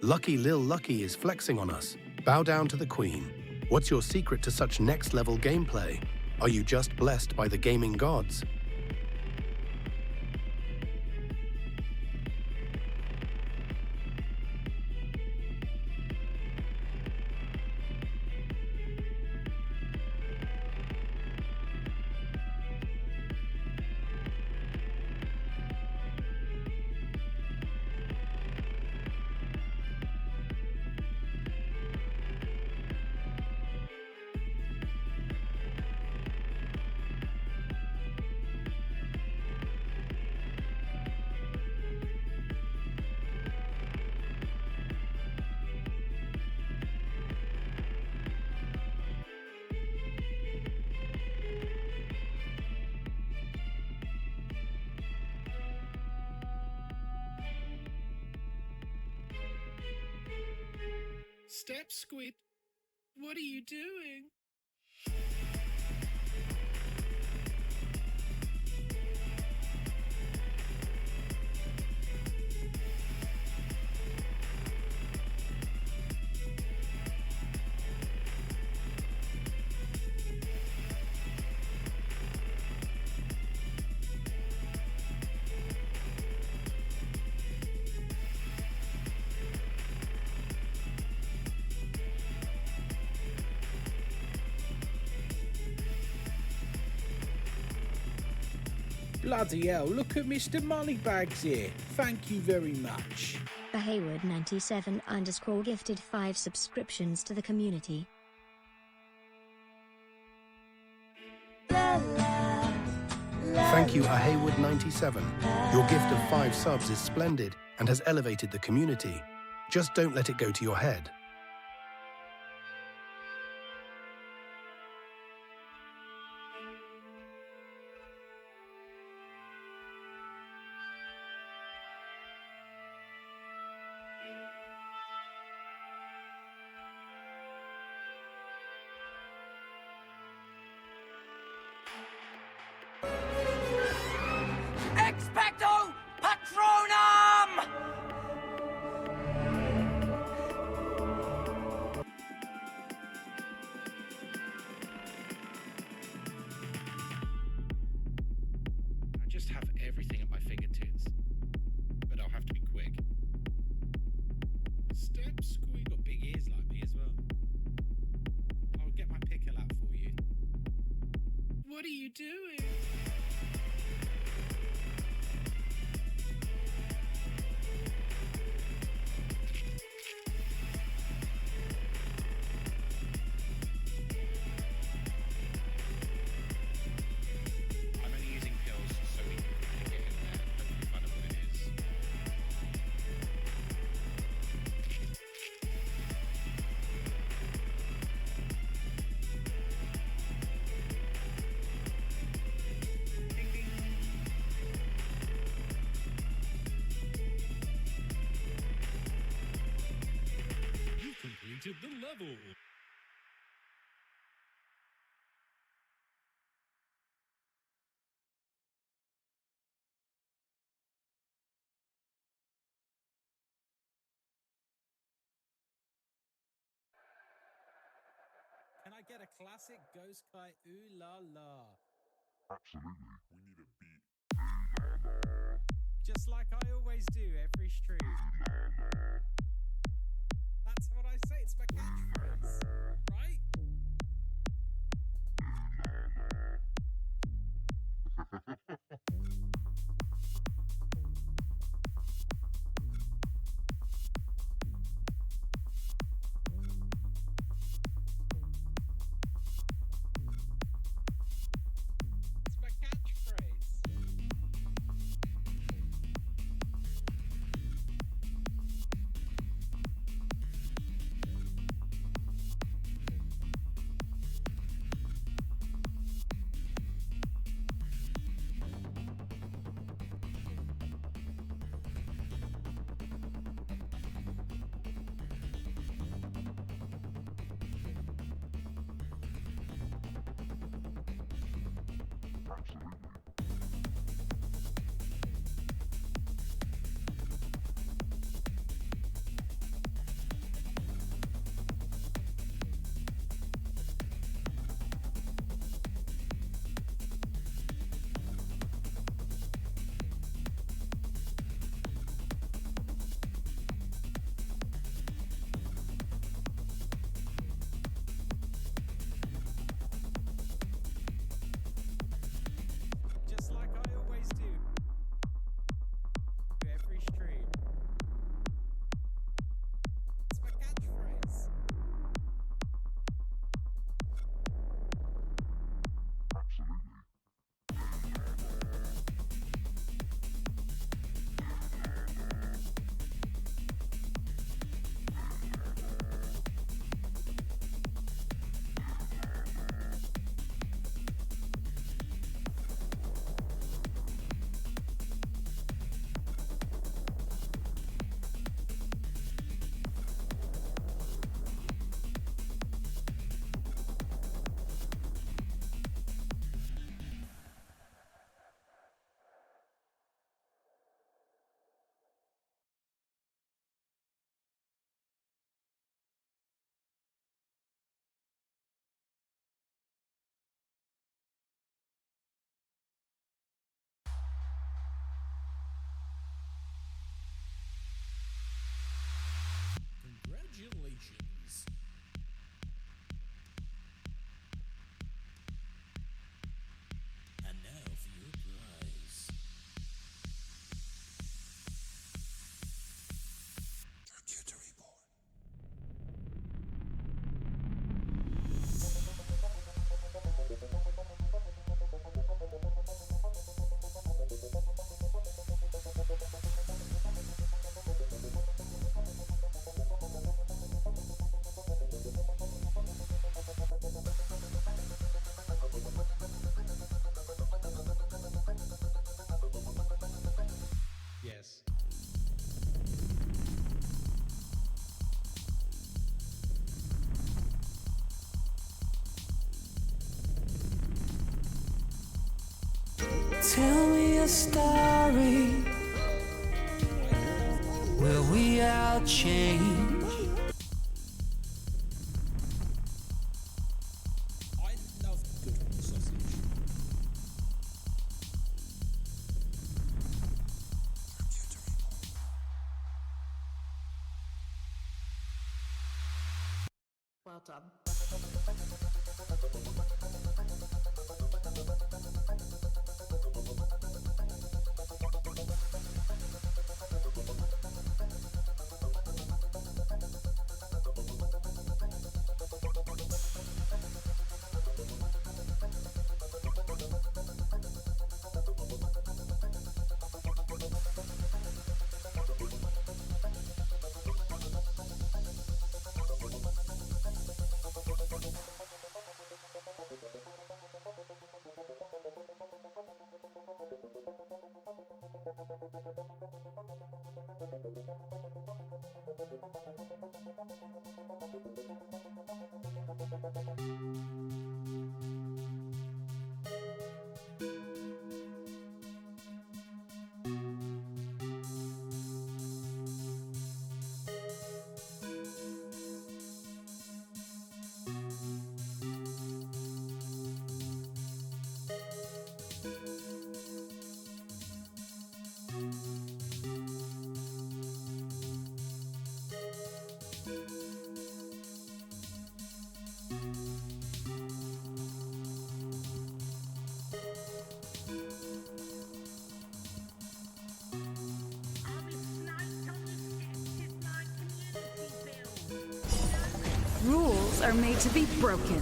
Lucky Lil Lucky is flexing on us. Bow down to the Queen. What's your secret to such next-level gameplay? Are you just blessed by the gaming gods? Step, Squid. What are you doing? Bloody hell, look at Mr. Moneybags here. Thank you very much. Haywood97_ gifted 5 subscriptions to the community. Thank you, Haywood97. Your gift of 5 subs is splendid and has elevated the community. Just don't let it go to your head. Expecto Patronum! I just have everything at my fingertips, but I'll have to be quick. Step, Squid. Got big ears like me as well. I'll get my pickle out for you. What are you doing? I'm only using pills so we can quickly get in there and hopefully find out what it is. Ding, ding. You completed the level. Can I get a classic Ghost Kite Ooh La La? Absolutely. We need a beat. Just like I always do every stream. That's what I say, it's my catchphrase, right? It's my catchphrase. Tell me a story where we all change. I love good sausage. Well done. Rules are made to be broken.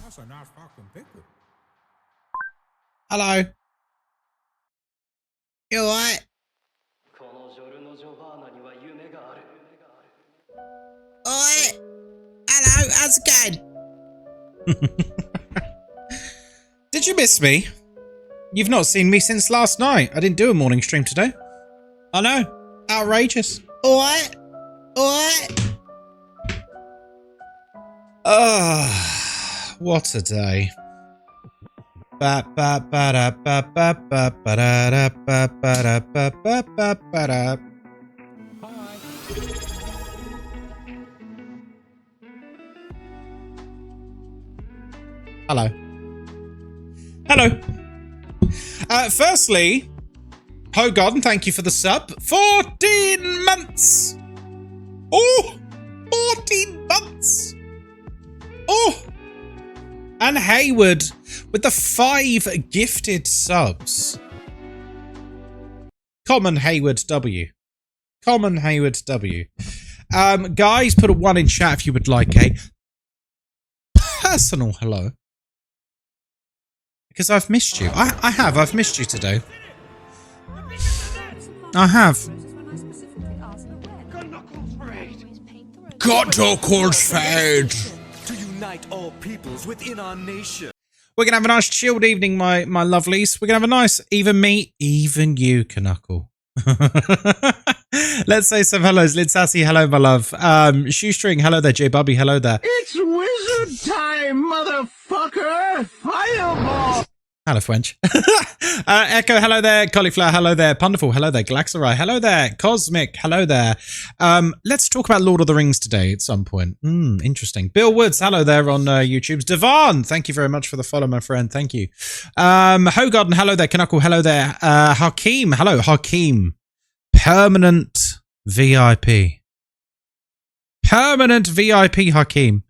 That's a nice fucking pickle. Hello. You alright? Alright. Hello, how's it going? Did you miss me? You've not seen me since last night. I didn't do a morning stream today. I know. Outrageous. Alright. Alright. Ah, what a day. Hello. Hello. Firstly, Hogarden, thank you for the sub. 14 months. Oh, 14 months. Oh. And Hayward with the 5 gifted subs. Common Hayward W. Common Hayward W. Guys, put a 1 in chat if you would like a personal hello. Because I've missed you. I have. I've missed you today. I have. Got knuckles fade. To unite all peoples within our nation. We're going to have a nice chilled evening, my lovelies. We're going to have a nice, even me, even you, Knuckle. Let's say some hellos. Linsassy, hello, my love. Shoestring, hello there. J Bubby, hello there. It's wizard time, motherfucker! Fireball! Hello, French. Echo, hello there. Cauliflower, hello there. Punderful, hello there. Galaxarai, hello there. Cosmic, hello there. Let's talk about Lord of the Rings today at some point. Interesting. Bill Woods, hello there on YouTube's. Devon, thank you very much for the follow, my friend. Thank you. Hogarden, hello there. Knuckle, hello there. Hakeem, hello. Hakeem. Permanent VIP. Permanent VIP, Hakeem.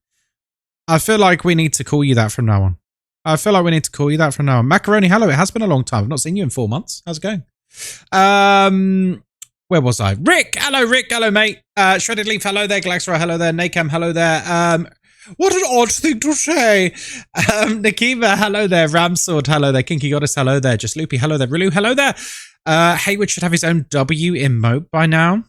I feel like we need to call you that from now on. Macaroni, hello. It has been a long time. I've not seen you in 4 months. How's it going? Where was I? Rick, hello, mate. Shredded Leaf, hello there. Galaxra, hello there. Nakam, hello there. What an odd thing to say. Nakiva, hello there. Ramsword, hello there. Kinky Goddess, hello there. Just Loopy, hello there. Rilu, hello there. Hayward should have his own W emote by now.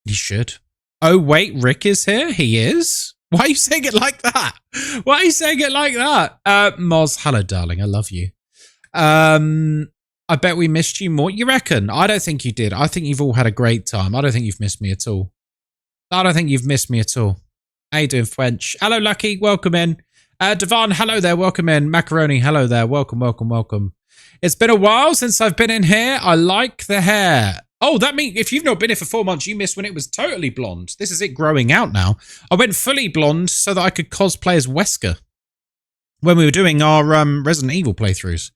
He should. Oh, wait, Rick is here? He is? Why are you saying it like that? Moz, hello, darling. I love you. I bet we missed you more. You reckon? I don't think you did. I think you've all had a great time. I don't think you've missed me at all. How you doing, French? Hello, Lucky. Welcome in. Devon, hello there. Welcome in. Macaroni, hello there. Welcome. It's been a while since I've been in here. I like the hair. Oh, that means if you've not been here for 4 months, you missed when it was totally blonde. This is it growing out now. I went fully blonde so that I could cosplay as Wesker when we were doing our Resident Evil playthroughs.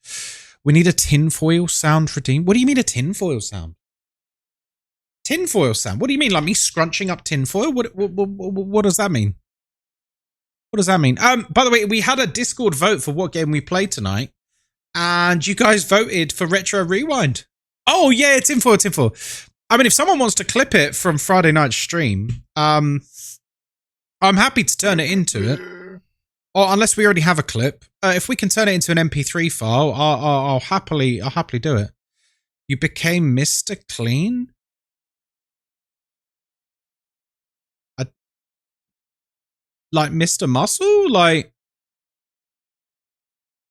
We need a tinfoil sound redeemed. What do you mean a tinfoil sound? Tinfoil sound? What do you mean? Like me scrunching up tinfoil? What does that mean? By the way, we had a Discord vote for what game we played tonight, and you guys voted for Retro Rewind. Oh, yeah, tinfoil. I mean, if someone wants to clip it from Friday night's stream, I'm happy to turn it into it. Or unless we already have a clip. If we can turn it into an MP3 file, I'll happily do it. You became Mr. Clean? Like Mr. Muscle? Like,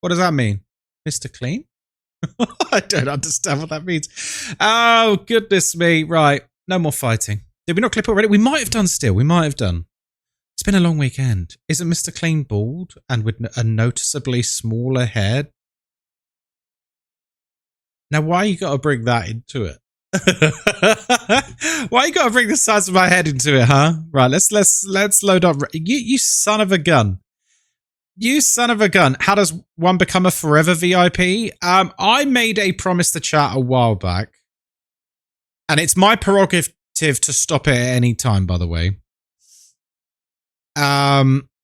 what does that mean? Mr. Clean? I don't understand what that means. Oh, goodness me. Right. No more fighting. Did we not clip already? We might have done still. It's been a long weekend. Isn't Mr. Clean bald and with a noticeably smaller head? Now, why you got to bring that into it? Why you got to bring the size of my head into it, huh? Right. Let's load up. You son of a gun. How does one become a forever VIP? I made a promise to chat a while back, and it's my prerogative to stop it at any time, by the way.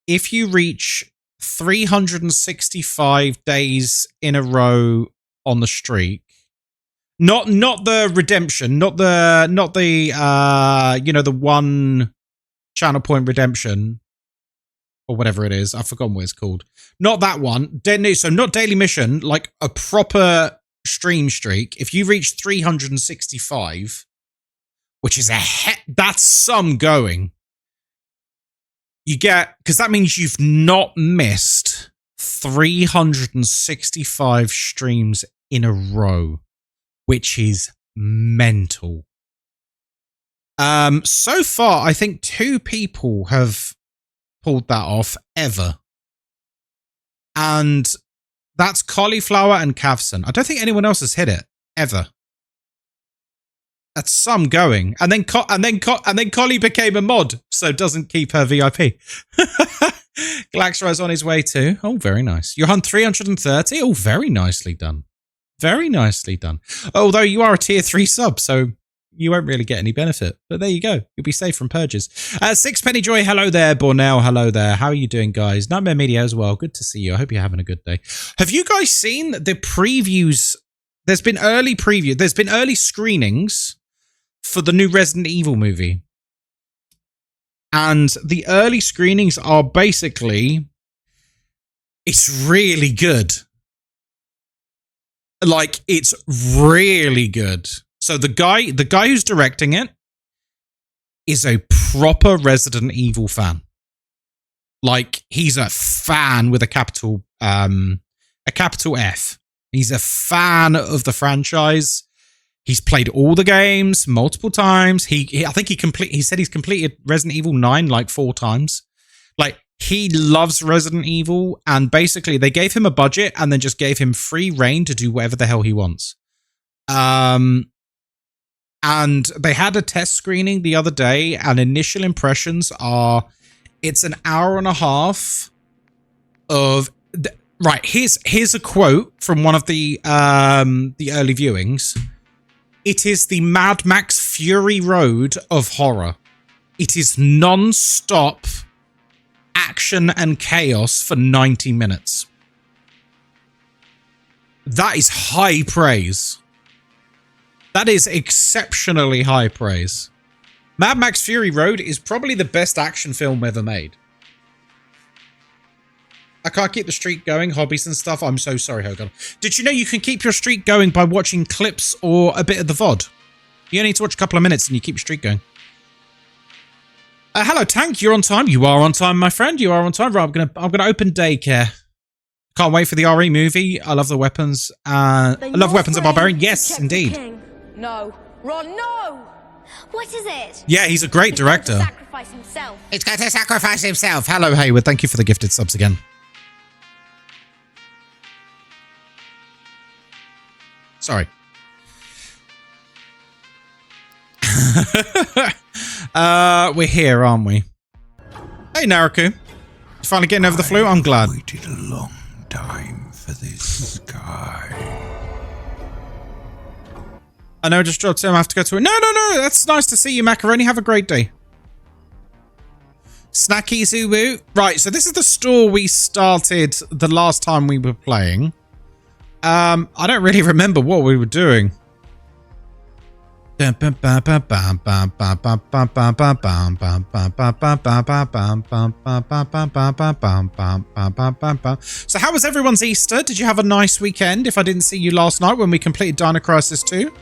If you reach 365 days in a row on the streak, not the redemption, not the the one channel point redemption, or whatever it is. I've forgotten what it's called. Not that one. So not daily mission, like a proper stream streak. If you reach 365, which is that's some going. You get, because that means you've not missed 365 streams in a row, which is mental. So far, I think 2 people have pulled that off ever, and that's Cauliflower and Cavson. I don't think anyone else has hit it ever. That's some going, and then Collie became a mod, so doesn't keep her VIP. Glaxra is on his way too. Oh, very nice. You're on 330. Oh, very nicely done. Although you are a tier 3 sub, so you won't really get any benefit. But there you go. You'll be safe from purges. Sixpenny Joy, hello there. Bornell, hello there. How are you doing, guys? Nightmare Media as well. Good to see you. I hope you're having a good day. Have you guys seen the previews? There's been early screenings for the new Resident Evil movie. And the early screenings are basically, it's really good. Like, it's really good. So the guy who's directing it is a proper Resident Evil fan. Like, he's a fan with a capital F. He's a fan of the franchise. He's played all the games multiple times. I think he said he's completed Resident Evil 9 like 4 times. Like, he loves Resident Evil, and basically they gave him a budget and then just gave him free reign to do whatever the hell he wants. And they had a test screening the other day, and initial impressions are it's an hour and a half of right. Here's a quote from one of the early viewings. It is the Mad Max Fury Road of horror. It is non-stop action and chaos for 90 minutes. That is high praise. That is exceptionally high praise. Mad Max Fury Road is probably the best action film ever made. I can't keep the streak going, hobbies and stuff. I'm so sorry, Hogan. Did you know you can keep your streak going by watching clips or a bit of the VOD? You only need to watch a couple of minutes and you keep your streak going. Hello, Tank. You're on time. You are on time, my friend. You are on time. Right, I'm gonna open daycare. Can't wait for the RE movie. I love the weapons. I love Weapons of Barbarian. Yes, indeed. No, Ron, no. What is it? Yeah, he's a great director. Sacrifice himself. It's going to sacrifice himself. Hello, Hayward. Thank you for the gifted subs again. Sorry. We're here, aren't we? Hey, Naraku. You finally getting over the flu? I'm glad. I waited a long time for this sky. I know, just dropped him. I have to go to it. No. That's nice to see you, Macaroni. Have a great day. Snacky Zuwu. Right, so this is the store we started the last time we were playing. I don't really remember what we were doing. So how was everyone's Easter? Did you have a nice weekend? If I didn't see you last night when we completed Dino Crisis 2.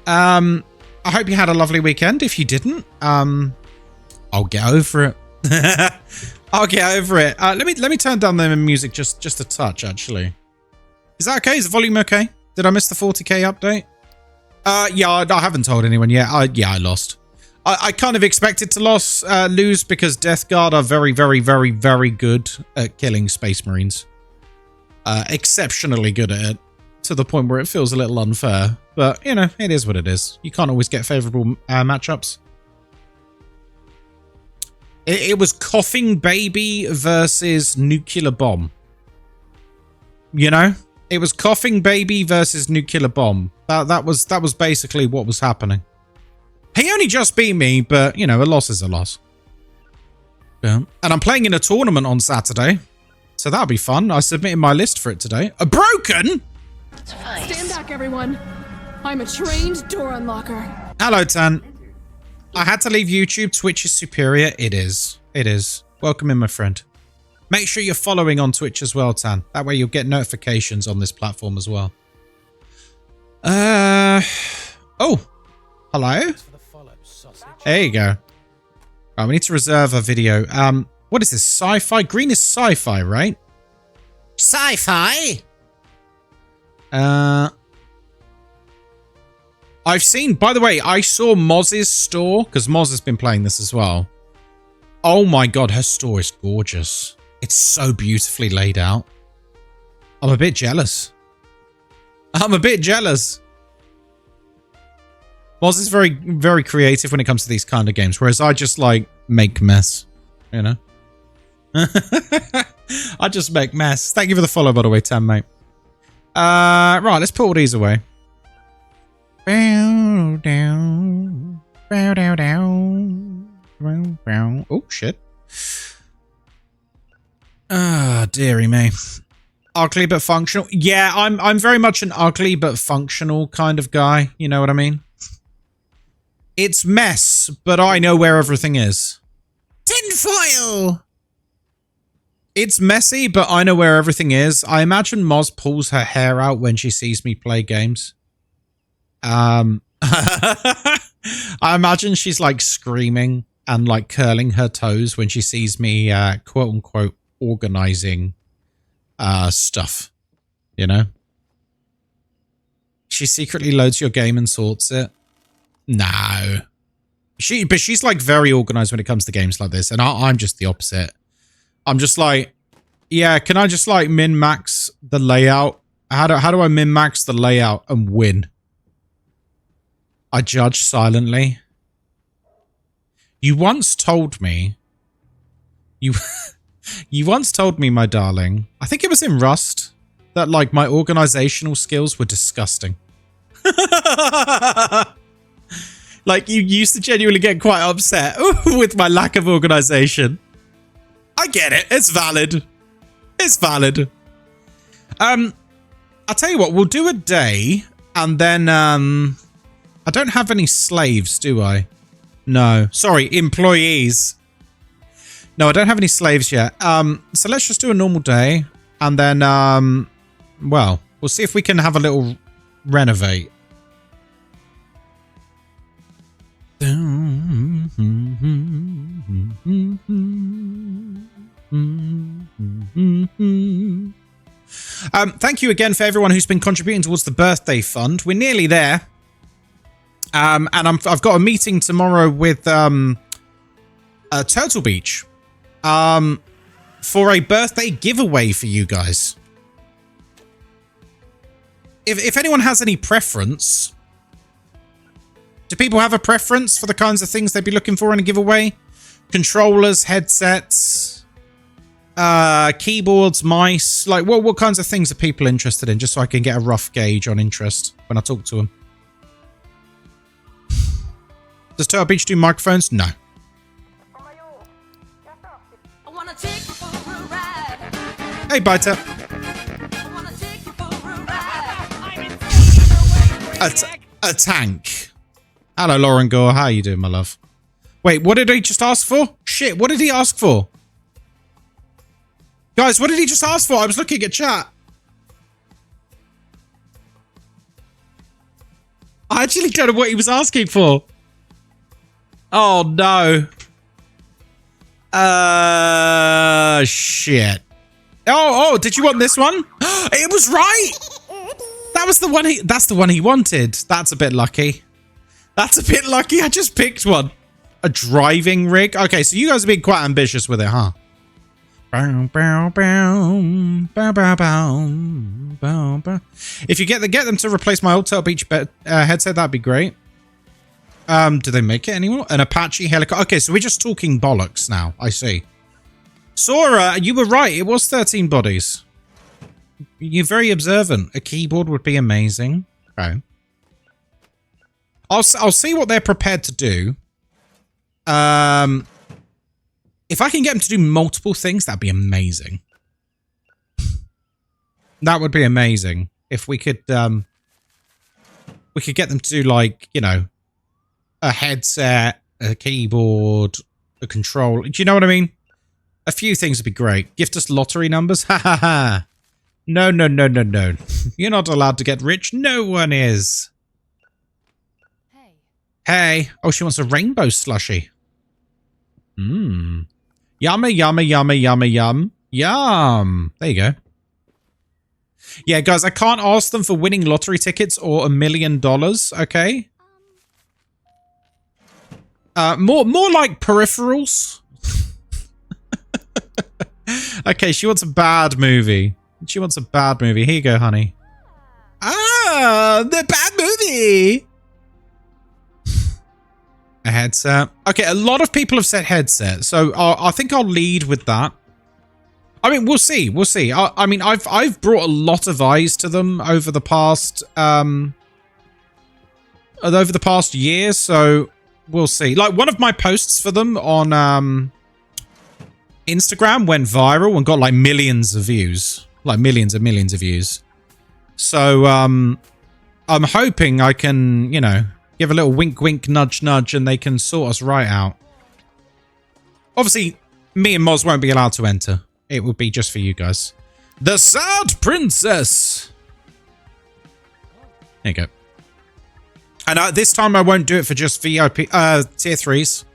I hope you had a lovely weekend. If you didn't, I'll get over it. I'll get over it. Let me turn down the music just a touch, actually. Is that okay? Is the volume okay? Did I miss the 40k update? Yeah, I haven't told anyone yet. I lost. I kind of expected to lose because Death Guard are very, very, very, very good at killing Space Marines. Exceptionally good at it, to the point where it feels a little unfair. But, you know, it is what it is. You can't always get favourable matchups. It was Coughing Baby versus Nuclear Bomb. You know? It was Coughing Baby versus Nuclear Bomb. That was basically what was happening. He only just beat me, but, you know, a loss is a loss. Yeah. And I'm playing in a tournament on Saturday. So that'll be fun. I submitted my list for it today. Broken? Stand back, everyone. I'm a trained door unlocker. Hello, Tan. I had to leave YouTube. Twitch is superior. It is. It is. Welcome in, my friend. Make sure you're following on Twitch as well, Tan. That way you'll get notifications on this platform as well. Oh. Hello. There you go. Right, we need to reserve a video. What is this? Sci-fi? Green is sci-fi, right? Sci-fi? I've seen, by the way, I saw Moz's store, because Moz has been playing this as well. Oh my god, her store is gorgeous. It's so beautifully laid out. I'm a bit jealous. I'm a bit jealous. Moz is very, very creative when it comes to these kind of games, whereas I just, like, make mess, you know? I just make mess. Thank you for the follow, by the way, Tam, mate. Right, let's put all these away. Bow down. Bow down down. Bow bow. Oh, shit. Ah, dearie me. Ugly but functional. Yeah, I'm very much an ugly but functional kind of guy. You know what I mean? It's mess, but I know where everything is. Tinfoil! It's messy, but I know where everything is. I imagine Moz pulls her hair out when she sees me play games. I imagine she's like screaming and like curling her toes when she sees me, quote unquote, organizing stuff, you know? She secretly loads your game and sorts it. No. But she's like very organized when it comes to games like this. And I'm just the opposite. I'm just like, yeah, can I just like min-max the layout? How do I min-max the layout and win? I judge silently. You once told me, you once told me, my darling, I think it was in Rust, that like my organizational skills were disgusting. Like you used to genuinely get quite upset with my lack of organization. I get it. It's valid. It's valid. I'll tell you what, we'll do a day and then, I don't have any slaves, do I? No, sorry, employees. No, I don't have any slaves yet. So let's just do a normal day and then, well, we'll see if we can have a little renovate. Thank you again for everyone who's been contributing towards the birthday fund. We're nearly there. And I've got a meeting tomorrow with Turtle Beach for a birthday giveaway for you guys. If anyone has any preference, do people have a preference for the kinds of things they'd be looking for in a giveaway? Controllers, headsets, keyboards, mice, like what kinds of things are people interested in, just so I can get a rough gauge on interest when I talk to them. Does Turtle Beach do microphones? No. Hey, Biter. A tank. Hello, Lauren Gore. How you doing, my love? Wait, what did he just ask for? Shit, what did he ask for? Guys, what did he just ask for? I was looking at chat. I actually don't know what he was asking for. Oh, no. Shit. Oh, did you want this one? It was right. That's the one he wanted. That's a bit lucky. That's a bit lucky. I just picked one. A driving rig. Okay, so you guys are being quite ambitious with it, huh? If you get them to replace my old Turtle Beach headset, that'd be great. Do they make it anymore? An Apache helicopter. Okay, so we're just talking bollocks now. I see. Sora, you were right. It was 13 bodies. You're very observant. A keyboard would be amazing. Okay. I'll see what they're prepared to do. If I can get them to do multiple things, that'd be amazing. That would be amazing. If we could get them to do, like, you know, a headset, a keyboard, a controller. Do you know what I mean? A few things would be great. Gift us lottery numbers. Ha ha ha. No. You're not allowed to get rich. No one is. Hey. Oh, she wants a rainbow slushie. Mmm. Yummy. Yum. There you go. Yeah, guys, I can't ask them for winning lottery tickets or $1 million, okay? More like peripherals. Okay, she wants a bad movie. Here you go, honey. Ah, the bad movie. A headset. Okay, a lot of people have said headset, so I think I'll lead with that. I mean, we'll see. I mean, I've brought a lot of eyes to them over the past year, so we'll see. Like, one of my posts for them on Instagram went viral and got like millions of views, like millions and millions of views. So I'm hoping I can, you know, give a little wink, wink, nudge, nudge, and they can sort us right out. Obviously, me and Moz won't be allowed to enter. It would be just for you guys. The Sad Princess. There you go. And this time I won't do it for just VIP tier 3s.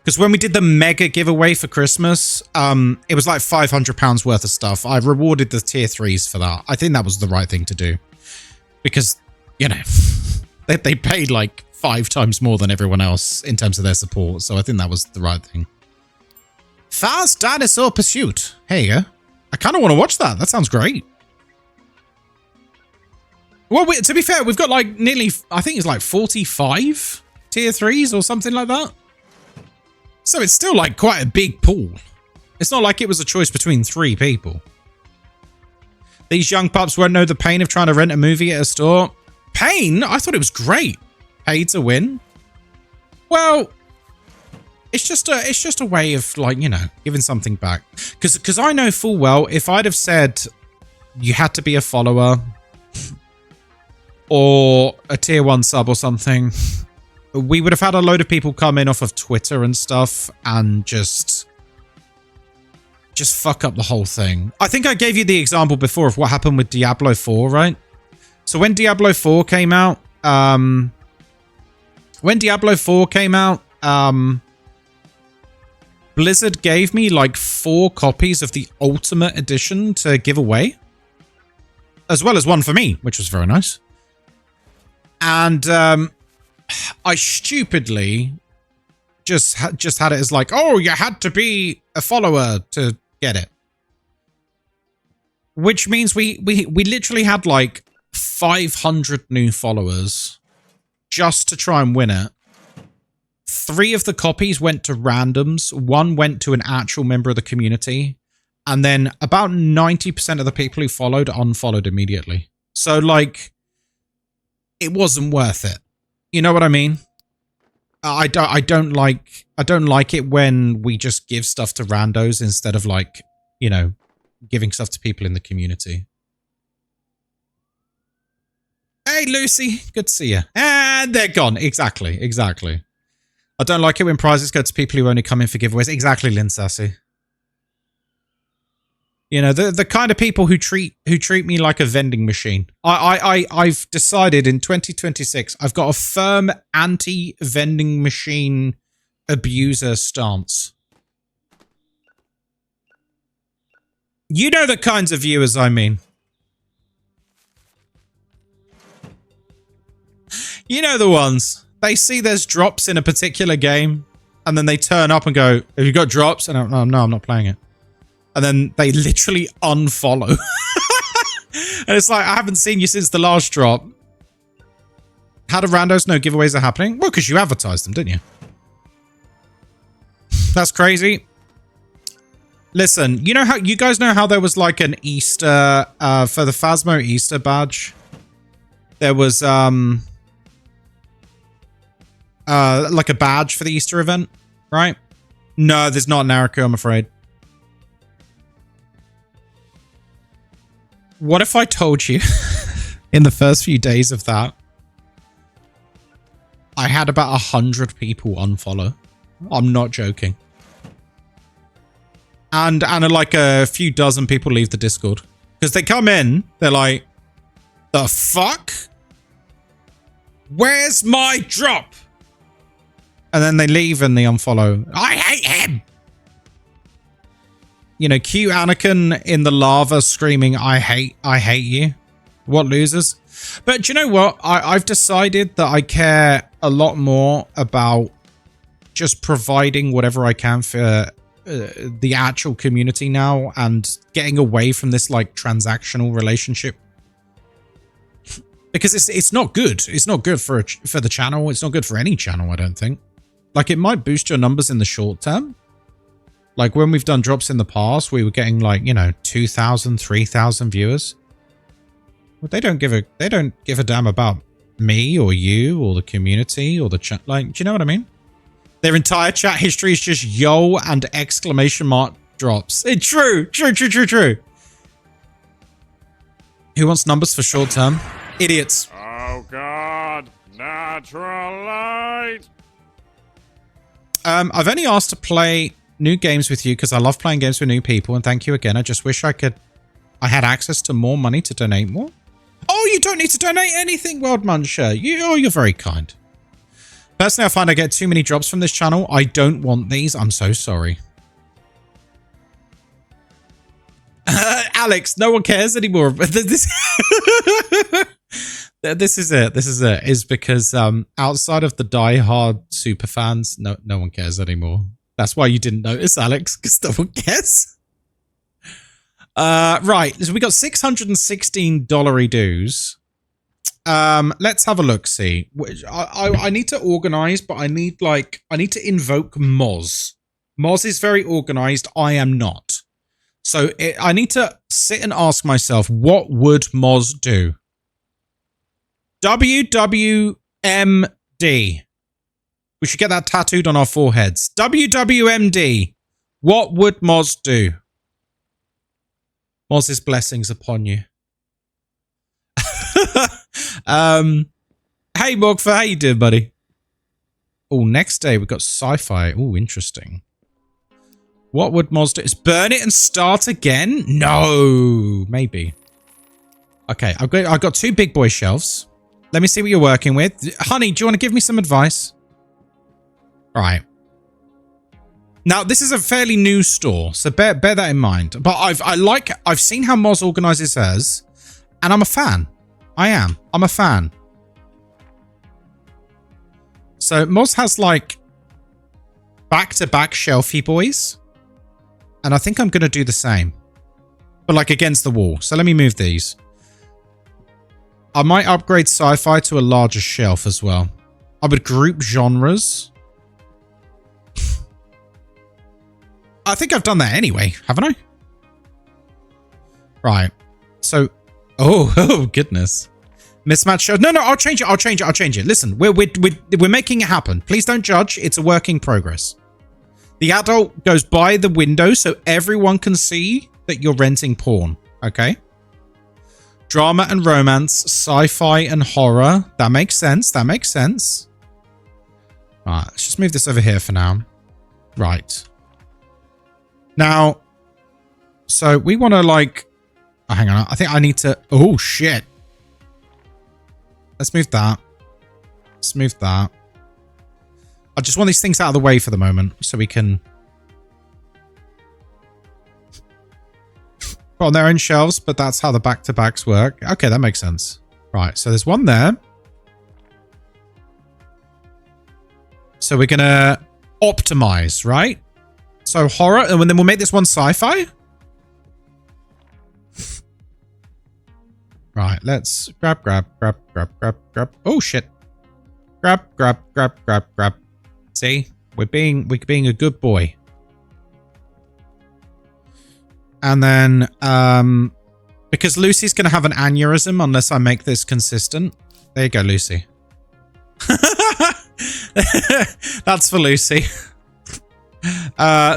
Because when we did the mega giveaway for Christmas, it was like £500 worth of stuff. I rewarded the tier 3s for that. I think that was the right thing to do. Because you know, they paid like 5 times more than everyone else in terms of their support. So I think that was the right thing. Fast Dinosaur Pursuit. Here you go. I kind of want to watch that. That sounds great. Well, to be fair, we've got like nearly, I think it's like 45 tier 3s or something like that. So it's still like quite a big pool. It's not like it was a choice between 3 people. These young pups won't know the pain of trying to rent a movie at a store. Pain? I thought it was great. Pay to win. Well, it's just a way of, like, you know, giving something back. Because I know full well, if I'd have said you had to be a follower or a tier 1 sub or something, we would have had a load of people come in off of Twitter and stuff and just fuck up the whole thing. I think I gave you the example before of what happened with Diablo 4, right? So when Diablo 4 came out, Blizzard gave me like 4 copies of the Ultimate Edition to give away, as well as one for me, which was very nice. And I stupidly just had it as like, oh, you had to be a follower to get it. Which means we literally had like 500 new followers just to try and win it. 3 of the copies went to randoms. 1 went to an actual member of the community. And then about 90% of the people who followed unfollowed immediately. So like, it wasn't worth it. You know what I mean? I don't like it when we just give stuff to randos instead of, like, you know, giving stuff to people in the community. Hey, Lucy. Good to see you. And they're gone. Exactly. I don't like it when prizes go to people who only come in for giveaways. Exactly, Lynn Sassy. You know, the kind of people who treat me like a vending machine. I've decided in 2026 I've got a firm anti-vending machine abuser stance. You know the kinds of viewers I mean. You know the ones. They see there's drops in a particular game and then they turn up and go, have you got drops? And I'm, no, I'm not playing it. And then they literally unfollow. And it's like, I haven't seen you since the last drop. How do randos know giveaways are happening? Well, because you advertised them, didn't you? That's crazy. Listen, you know how you guys know how there was like an Easter for the Phasmo Easter badge? There was like a badge for the Easter event, right? No, there's not an Naruto, I'm afraid. What if I told you in the first few days of that, I had about 100 people unfollow? I'm not joking. And like a few dozen people leave the Discord. Because they come in, they're like, the fuck? Where's my drop? And then they leave and they unfollow. I hate him! You know, cute Anakin in the lava screaming, I hate you. What losers? But do you know what? I've decided that I care a lot more about just providing whatever I can for the actual community now and getting away from this like transactional relationship. Because it's not good. It's not good for the channel. It's not good for any channel, I don't think. Like, it might boost your numbers in the short term. Like, when we've done drops in the past, we were getting, like, you know, 2,000, 3,000 viewers. But they don't give a damn about me or you or the community or the chat. Like, do you know what I mean? Their entire chat history is just yo and exclamation mark drops. It's true. True. Who wants numbers for short term? Idiots. Oh, God. Natural light. I've only asked to play new games with you because I love playing games with new people, and thank you again. I just wish I had access to more money to donate more. Oh, you don't need to donate anything, World Muncher. You're very kind. Personally, I find I get too many drops from this channel. I don't want these. I'm so sorry. Alex, no one cares anymore. This This is it. This is it. Is because outside of the die-hard super fans, no one cares anymore. That's why you didn't notice, Alex, because no one cares. Right. So we got $616 dues. Let's have a look. See, I need to organize, but I need to invoke Moz. Moz is very organized. I am not. So I need to sit and ask myself, what would Moz do? WWMD. We should get that tattooed on our foreheads. WWMD. What would Moz do? Moz's blessings upon you. Hey Morgfa, how you doing, buddy? Oh, next day we've got sci-fi. Oh, interesting. What would Moz do? Is burn it and start again? No, maybe. Okay, I've got 2 big boy shelves. Let me see what you're working with. Honey, do you want to give me some advice? All right. Now, this is a fairly new store, so bear that in mind. But I've seen how Moz organizes hers, and I'm a fan. I'm a fan. So Moz has like back-to-back shelfie boys, and I think I'm going to do the same, but like against the wall. So let me move these. I might upgrade sci-fi to a larger shelf as well. I would group genres. I think I've done that anyway, haven't I? Right. So, oh goodness. Mismatch show. No, I'll change it. Listen, we're making it happen. Please don't judge. It's a work in progress. The adult goes by the window so everyone can see that you're renting porn. Okay? Drama and romance, sci-fi and horror. That makes sense. Right, let's just move this over here for now. Right. Now, so we want to like... Oh, hang on. I think I need to... Oh, shit. Let's move that. I just want these things out of the way for the moment so we can... put on their own shelves, but that's how the back-to-backs work. Okay, that makes sense. Right, so there's one there. So we're going to optimize, right? So horror, and then we'll make this one sci-fi. Right, let's grab. Oh, shit. Grab. See? We're being a good boy. And then, because Lucy's going to have an aneurysm unless I make this consistent. There you go, Lucy. That's for Lucy.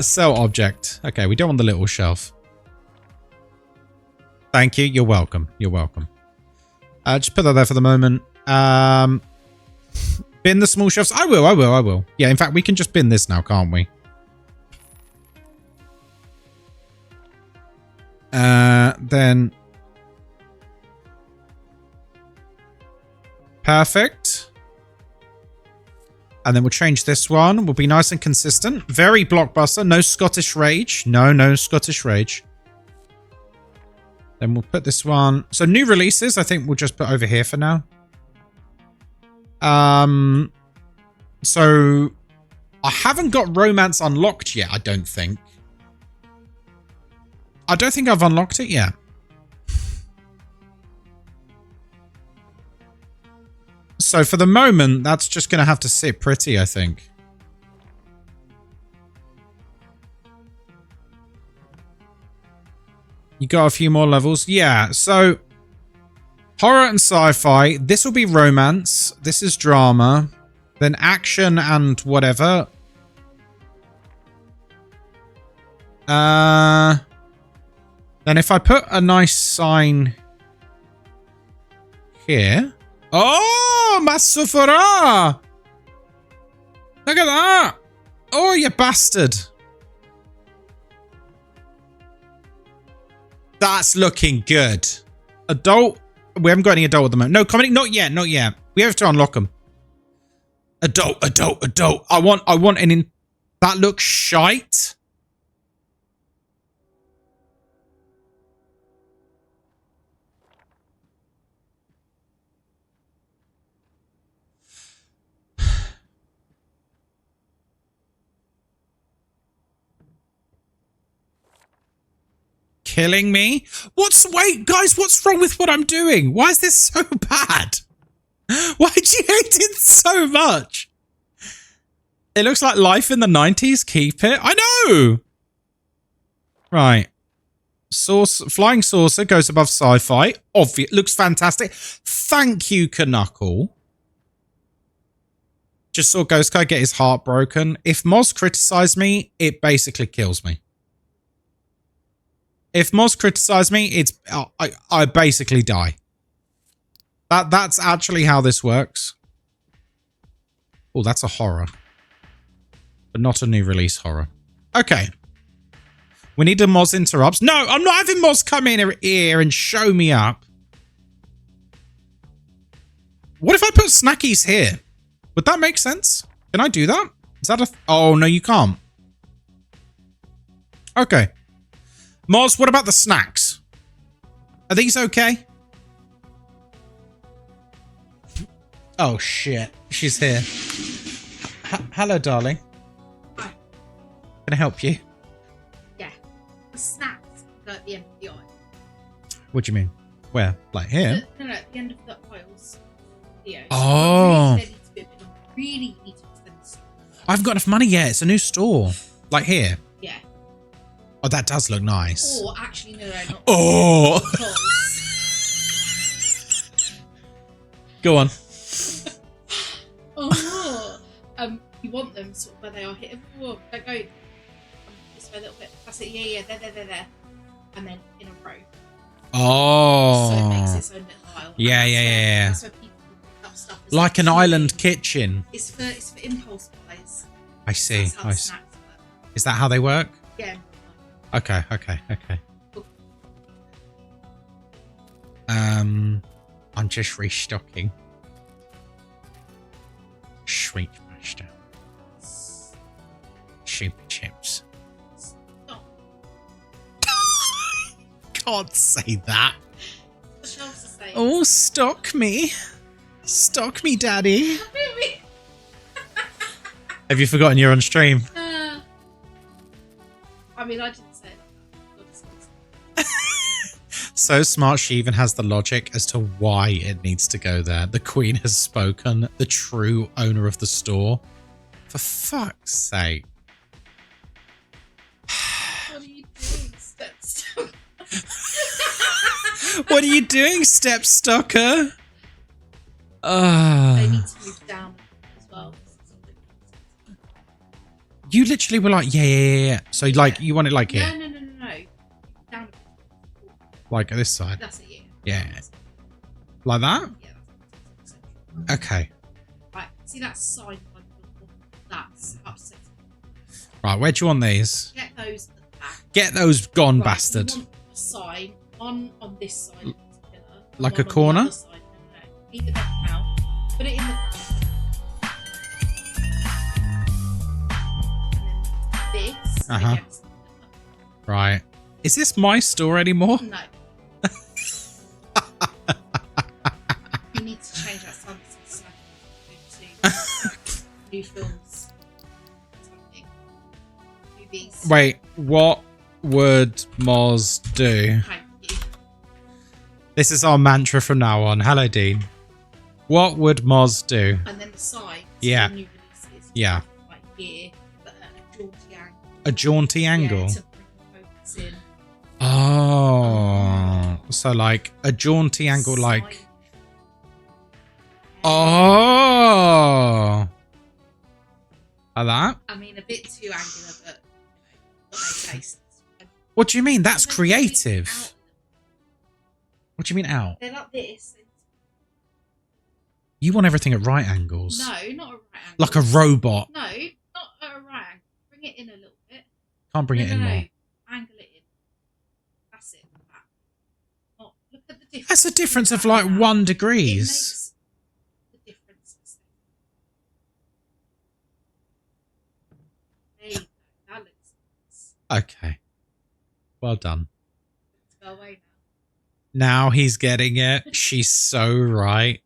Sell object. Okay, we don't want the little shelf. Thank you. You're welcome. Just put that there for the moment. Bin the small shelves. I will. Yeah, in fact, we can just bin this now, can't we? Then perfect. And then we'll change this one. We'll be nice and consistent. Very Blockbuster. No Scottish Rage. No Scottish Rage. Then we'll put this one. So new releases, I think we'll just put over here for now. So I haven't got romance unlocked yet, I don't think. I don't think I've unlocked it yet. So for the moment, that's just going to have to sit pretty, I think. You got a few more levels? Yeah, so horror and sci-fi. This will be romance. This is drama. Then action and whatever. Then if I put a nice sign here. Oh, Masufara! Look at that! Oh, you bastard! That's looking good. Adult. We haven't got any adult at the moment. No, comedy. Not yet. We have to unlock them. Adult. I want an in... That looks shite. killing me? Wait, guys, what's wrong with what I'm doing? Why is this so bad? Why do you hate it so much? It looks like life in the 90s. Keep it. I know. Right. Flying saucer goes above sci-fi. Obvious. Looks fantastic. Thank you, Knuckle. Just saw Ghost Guy get his heart broken. If Moz criticized me, it basically kills me. If Moz criticized me, it's I basically die. That's actually how this works. Oh, that's a horror. But not a new release horror. Okay. We need a Moz interrupts. No, I'm not having Moz come in here and show me up. What if I put Snackies here? Would that make sense? Can I do that? Is that a... Oh, no, you can't. Okay. Moz, what about the snacks? Are these okay? Oh, shit. She's here. Hello, darling. Hi. Can I help you? Yeah. The snacks go at the end of the aisle. What do you mean? Where? Like here? No, at the end of the aisles. Videos. Oh. Really need to extend the store. I haven't got enough money yet. It's a new store. Like here. Yeah. Oh, that does look nice. Or actually, no, not. Oh. Go on. Oh. You want them sort of where they are hidden. Oh, don't go. This way a little bit. That's it. Yeah. There. And then in a row. Oh. So it makes its own little aisle. Yeah. That's where people pick up stuff. It's Like an island kitchen. It's for impulse buys. I see. That's how snacks work. Is that how they work? Yeah. Okay. Cool. I'm just restocking. Sweet master. Super chips. Stop. Can't say that. The shelves are saying. Oh, stock me. Stock me, daddy. Have you forgotten you're on stream? I mean, I didn't say it. So smart, she even has the logic as to why it needs to go there. The queen has spoken, the true owner of the store. For fuck's sake. What are you doing, Stepstocker? What are you doing, Stepstocker? They need to move down as well. You literally were like, yeah. So, like, you want it like here? No. Down. Like this side? That's it, yeah. Like that? Yeah. Okay. Right, see that sign by the door? That's upset. Right, where do you want these? Get those at the back. Get those gone, Right, bastard. You want a sign, one on this side of this pillar. Like one a corner? On the other side. No. Leave it back now. Put it in the back. And then this against the pillar. Right. Is this my store anymore? No. You need to change that sign to new films. Something. Movies. Wait, what would Moz do? Thank you. This is our mantra from now on. Hello, Dean. What would Moz do? And then the side. Yeah. The new releases. Yeah. Like here, but at a jaunty angle. A jaunty angle? Yeah, to bring the focus in. Oh. So like a jaunty angle like... Side. Oh. Like that? I mean, a bit too angular, but got no taste. What do you mean? That's They're creative. out. What do you mean out? They're like this. You want everything at right angles. No, not a right angle. Like a robot. No, not at a right angle. Bring it in a little bit. Can't bring it in more. Angle it in. That's it. That. Not, look at the difference. That's a difference of like 1 It degrees. makes the difference. There you go. That looks nice. Okay. Well done. Let's go away Now he's getting it. She's so right.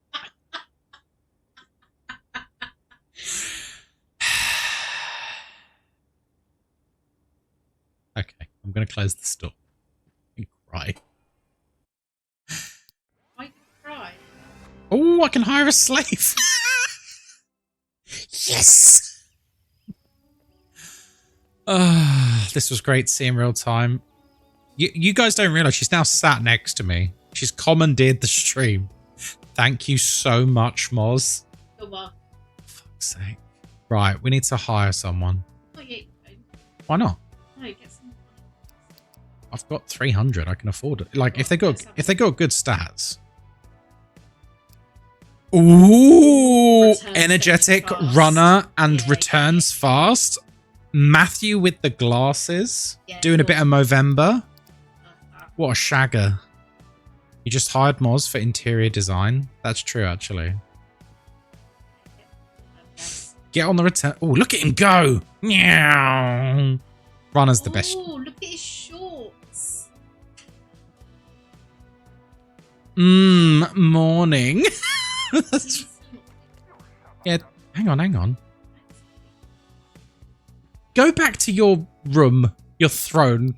Okay, I'm going to close the store. Right. I can try. Oh, I can hire a slave. Yes. This was great to see in real time. You guys don't realize she's now sat next to me. She's commandeered the stream. Thank you so much, Moz. Go well. Fuck's sake. Right, we need to hire someone. Oh, yeah, you don't. Why not? No, get some. I've got 300. I can afford it. Like if they got good stats. Ooh, Returns energetic fast. runner and Yeah, returns fast. Matthew with the glasses, Yeah, doing a bit of Movember. Love that. What a shagger. You just hired Moz for interior design. That's true, actually. Yes. Get on the return. Oh, look at him go. Meow. Runner's the best. Oh, look at his shorts. Morning. That's- yeah, hang on. Go back to your room, your throne.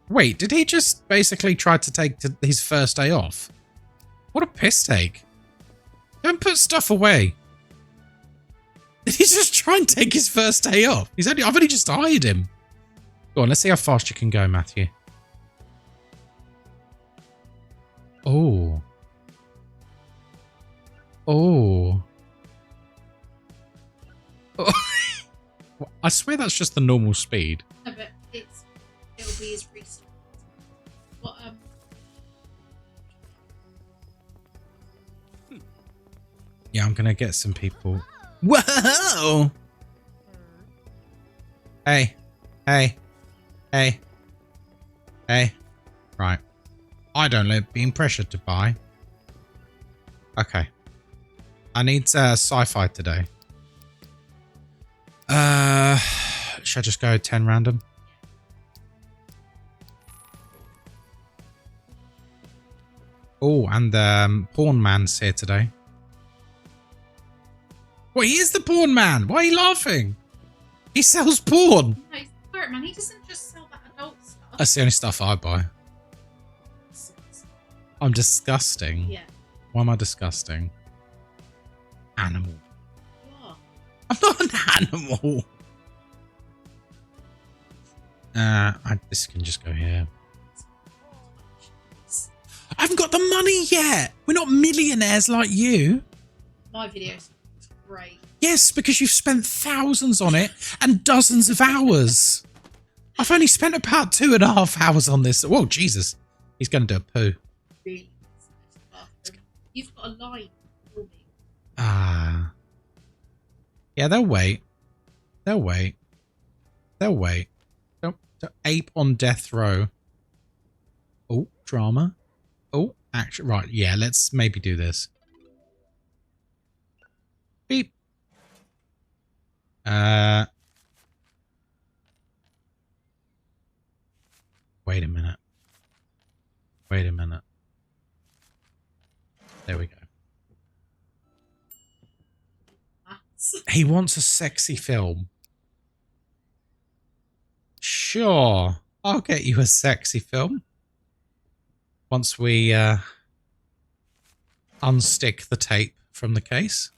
Wait, did he just basically try to take his first day off? What a piss take. Don't put stuff away. Did he just try and take his first day off? I've only just hired him. Go on, let's see how fast you can go, Matthew. Oh. Oh. I swear that's just the normal speed. No, but it'll be his recent. What Yeah, I'm gonna get some people. Whoa! Hey. Right. I don't like being pressured to buy. Okay. I need sci-fi today. Should I just go 10 random? Oh, and Porn Man's here today. Well, he is the Porn Man. Why are you laughing? He sells porn. No, he's a pirate man. He doesn't just sell that adult stuff. That's the only stuff I buy. I'm disgusting. Yeah. Why am I disgusting? Animal. You are. I'm not an animal. This can just go here. I haven't got the money yet. We're not millionaires like you. My videos are great. Yes, because you've spent thousands on it and dozens of hours. I've only spent about 2.5 hours on this. Whoa, Jesus. He's going to do a poo. Really. You've got a line for me. Yeah, they'll wait. Don't ape on death row. Oh, drama. Oh, action. Right, yeah, let's maybe do this. Beep. Wait a minute. There we go. He wants a sexy film. Sure, I'll get you a sexy film. Once we unstick the tape from the case.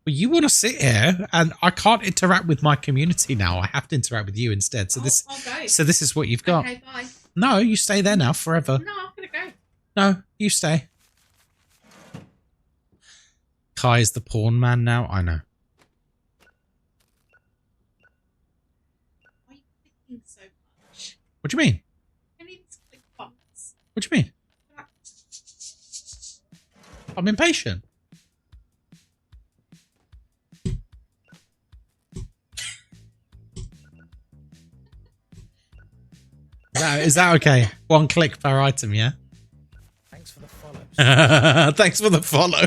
Well, you want to sit here, and I can't interact with my community now. I have to interact with you instead. So I'll go. so this is what you've got. Okay, bye. No, you stay there now forever. No, I'm gonna go. No, you stay. Kai's the porn man now. I know. Why are you clicking so much? What do you mean? I need to click buttons. What do you mean? I'm impatient. Is that okay? 1 click per item, yeah? Thanks for the follow. Thanks for the follow.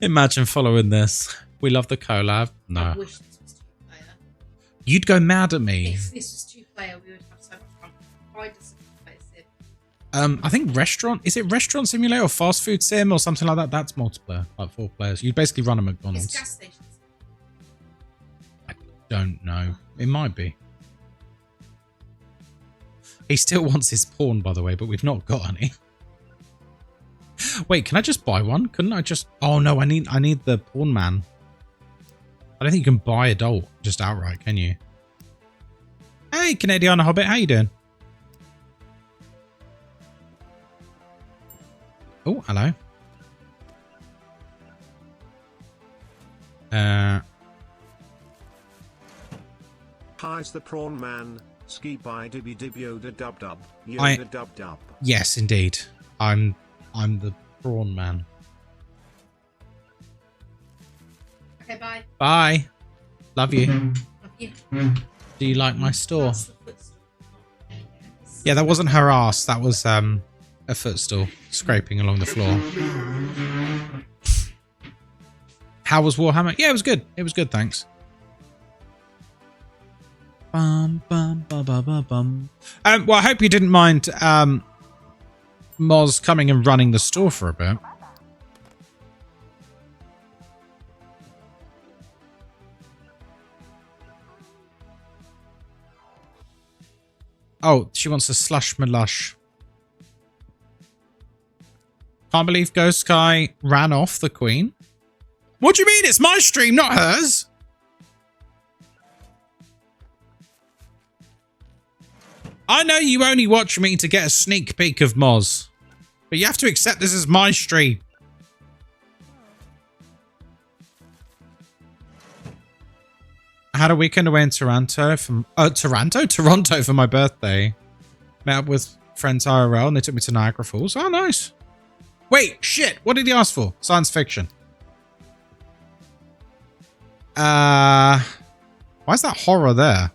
Imagine following this. We love the collab. I No. wish this was 2-player. You'd go mad at me. If this was 2-player, we would have so much fun. Find us a 2-player sim. I think restaurant, is it restaurant simulator or fast food sim or something like that? That's multiplayer, like 4 players. You basically run a It's McDonald's. gas stations. I don't know. It might be. He still wants his pawn, by the way, but we've not got any. Wait, can I just buy one? Couldn't I just... Oh, no, I need the pawn man. I don't think you can buy adult just outright, can you? Hey, Canadiana Hobbit, how you doing? Oh, hello. Hi's the prawn man. Ski by dibby dib yoda dub dub. Yoda dub dub. Yes, indeed. I'm the prawn man. Okay, bye. Bye. Love you. Love you. Do you like my store? That's the footstool. Yeah, that wasn't her ass. That was a footstool scraping along the floor. How was Warhammer? Yeah, it was good. It was good, thanks. Bum, bum, bum, bum, bum, bum. Well, I hope you didn't mind Moz coming and running the store for a bit. Oh, she wants a slush malush. Can't believe Ghost Sky ran off the Queen. What do you mean? It's my stream, not hers. I know you only watch me to get a sneak peek of Moz, but you have to accept this is my stream. I had a weekend away in Toronto for my birthday. Met up with friends IRL and they took me to Niagara Falls. Oh, nice. Wait, shit. What did he ask for? Science fiction. Why is that horror there?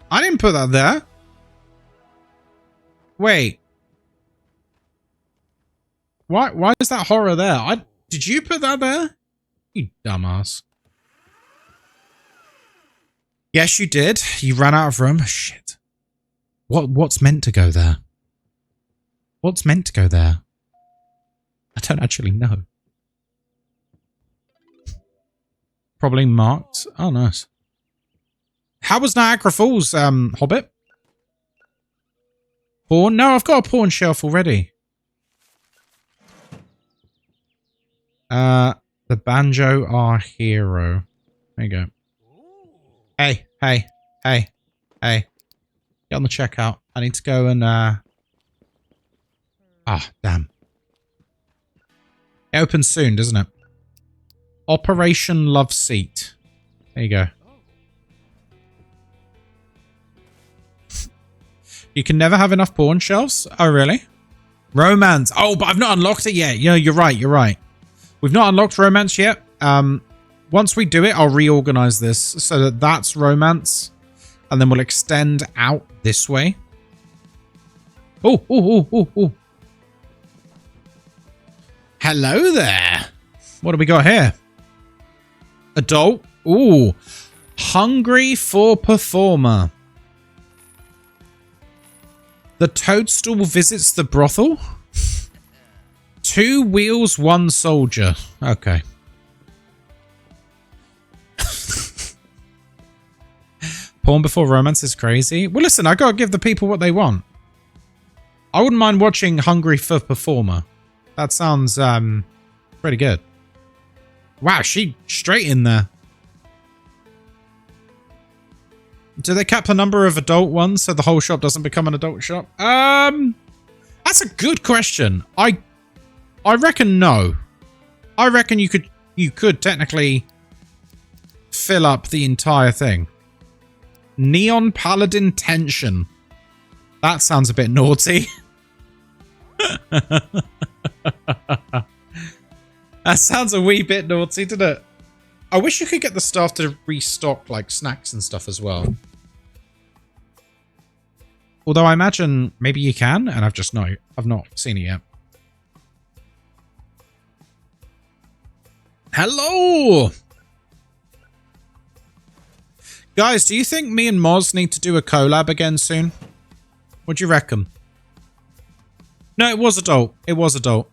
I didn't put that there. Wait. Why is that horror there? Did you put that there? You dumbass. Yes, you did. You ran out of room. Shit. What's meant to go there? What's meant to go there? I don't actually know. Probably marked. Oh, nice. How was Niagara Falls, Hobbit? Pawn? No, I've got a pawn shelf already. The banjo our hero. There you go. Hey. Get on the checkout. I need to go and, damn. It opens soon, doesn't it? Operation Love Seat. There you go. You can never have enough pawn shelves? Oh, really? Romance. Oh, but I've not unlocked it yet. You know, you're right. We've not unlocked romance yet. Once we do it, I'll reorganize this so that that's romance. And then we'll extend out this way. Oh. Hello there. What do we got here? Adult. Ooh. Hungry for performer. The toadstool visits the brothel. 2 wheels, 1 soldier. Okay. Porn before romance is crazy. Well, listen, I gotta give the people what they want. I wouldn't mind watching Hungry for Performer. That sounds pretty good. Wow, she straight in there. Do they cap the number of adult ones so the whole shop doesn't become an adult shop? That's a good question. I reckon no. I reckon you could technically fill up the entire thing. Neon Paladin Tension. That sounds a bit naughty. That sounds a wee bit naughty, doesn't it? I wish you could get the staff to restock like snacks and stuff as well. Although I imagine maybe you can, and I've not seen it yet. Hello! Guys, do you think me and Moz need to do a collab again soon? What do you reckon? No, it was adult. It was adult.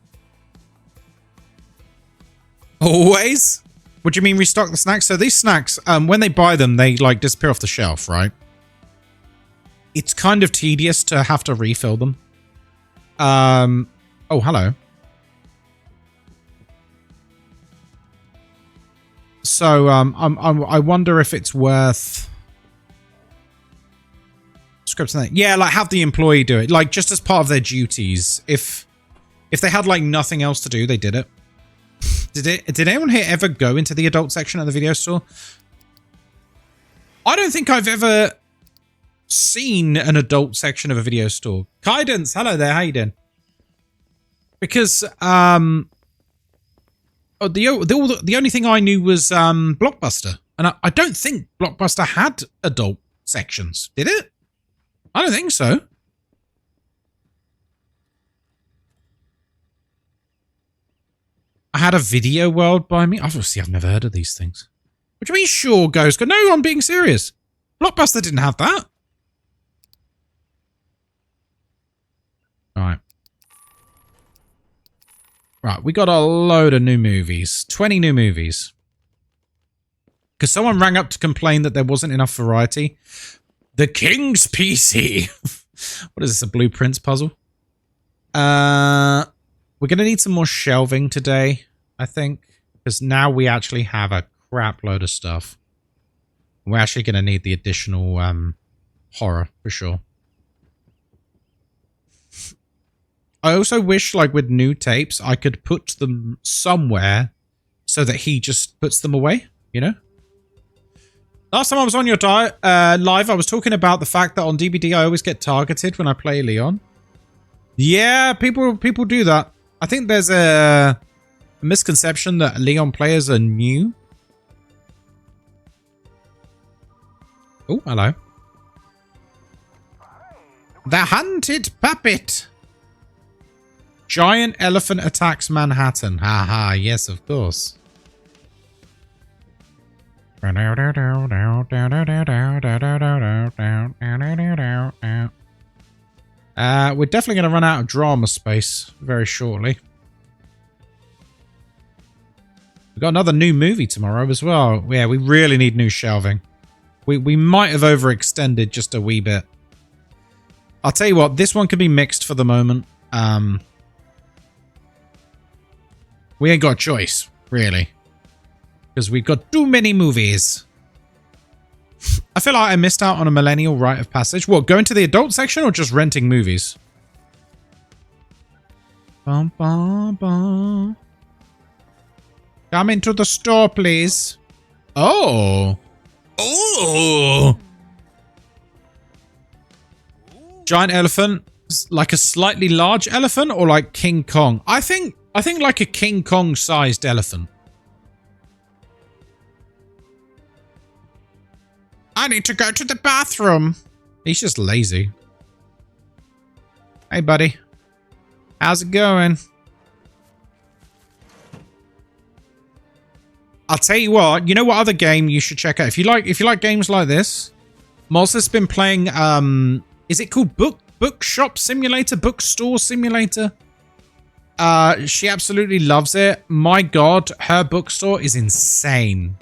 Always? What do you mean restock the snacks? So these snacks, when they buy them, they like disappear off the shelf, right? It's kind of tedious to have to refill them. Oh, hello. So, I wonder if it's worth scripting that. Yeah, like have the employee do it, like just as part of their duties. If they had like nothing else to do, they did it. Did anyone here ever go into the adult section of the video store? I don't think I've ever seen an adult section of a video store. Guidance, hello there, how you doing? Because the only thing I knew was Blockbuster, and I don't think Blockbuster had adult sections. Did it? I don't think so. I had a video world by me. Obviously, I've never heard of these things. What do you mean, sure, Ghost? No, I'm being serious. Blockbuster didn't have that. Right. Right, we got a load of new movies. 20 new movies. Because someone rang up to complain that there wasn't enough variety. The King's PC. What is this, a blueprints puzzle? We're going to need some more shelving today, I think. Because now we actually have a crap load of stuff. We're actually going to need the additional horror, for sure. I also wish, like, with new tapes, I could put them somewhere so that he just puts them away, you know? Last time I was on your live, I was talking about the fact that on DBD I always get targeted when I play Leon. Yeah, people do that. I think there's a misconception that Leon players are new. Oh, hello. The Hunted Puppet. Giant elephant attacks Manhattan. Haha, yes, of course. We're definitely going to run out of drama space very shortly. We've got another new movie tomorrow as well. Yeah, we really need new shelving. We might have overextended just a wee bit. I'll tell you what, this one can be mixed for the moment. We ain't got a choice, really. Because we've got too many movies. I feel like I missed out on a millennial rite of passage. What, going to the adult section or just renting movies? Bum, bum, bum. Come into the store, please. Oh. Oh. Giant elephant. Like a slightly large elephant or like King Kong? I think like a King Kong sized elephant. I need to go to the bathroom. He's just lazy. Hey, buddy. How's it going? I'll tell you what. You know what other game you should check out? If you like games like this, Molsa's been playing. Is it called Bookshop Simulator? Bookstore Simulator? She absolutely loves it. My God, her bookstore is insane.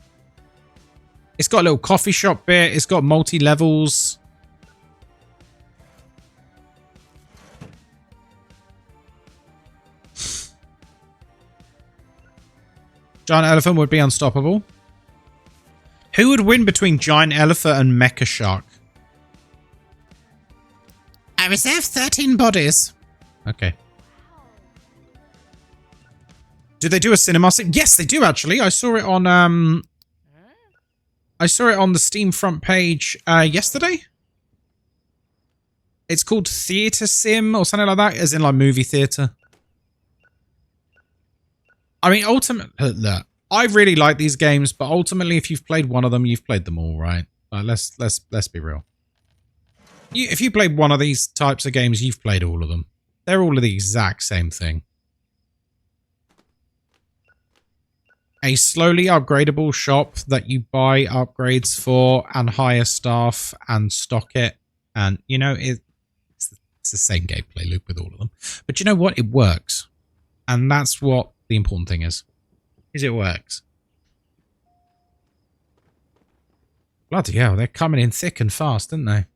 It's got a little coffee shop bit. It's got multi-levels. Giant elephant would be unstoppable. Who would win between giant elephant and mecha shark? I reserve 13 bodies. Okay. Do they do a cinema scene? Yes, they do actually. I saw it on the Steam front page yesterday. It's called Theater Sim or something like that, as in like movie theater. I mean, ultimately, look, I really like these games, but ultimately, if you've played one of them, you've played them all, right? Let's be real. If you played one of these types of games, you've played all of them. They're all the exact same thing. A slowly upgradable shop that you buy upgrades for and hire staff and stock it. And, you know, it's It's the same gameplay loop with all of them. But you know what? It works. And that's what the important thing is it works. Bloody hell, they're coming in thick and fast, aren't they?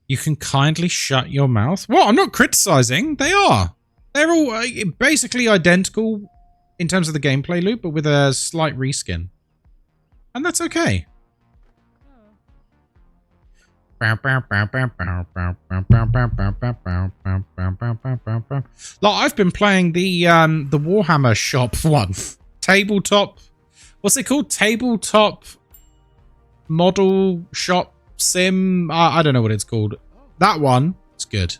You can kindly shut your mouth. What? I'm not criticizing. They are. They're all basically identical in terms of the gameplay loop, but with a slight reskin. And that's okay. Like, I've been playing the Warhammer shop one. Tabletop. What's it called? Tabletop model shop sim. I don't know what it's called. That one. It's good.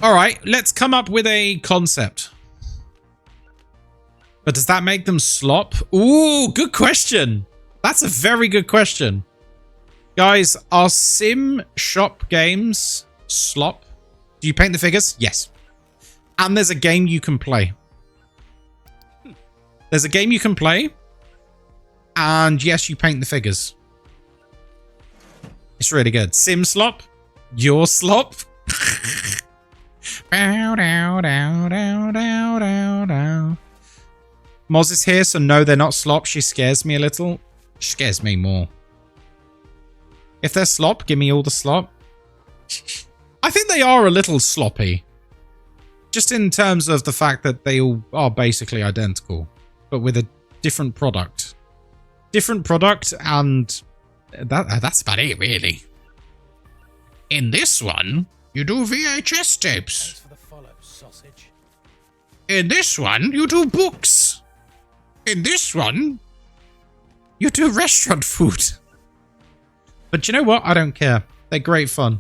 All right, let's come up with a concept. But does that make them slop? Ooh, good question. That's a very good question. Guys, are sim shop games slop? Do you paint the figures? Yes. And there's a game you can play. There's a game you can play. And yes, you paint the figures. It's really good. Sim slop? Your slop? Moz is here, so no, they're not slop. She scares me a little. She scares me more. If they're slop, give me all the slop. I think they are a little sloppy. Just in terms of the fact that they all are basically identical, but with a different product. Different product, and that's about it, really. In this one, you do VHS tapes. Thanks for the follow, sausage. In this one, you do books. In this one, you do restaurant food. But you know what? I don't care. They're great fun.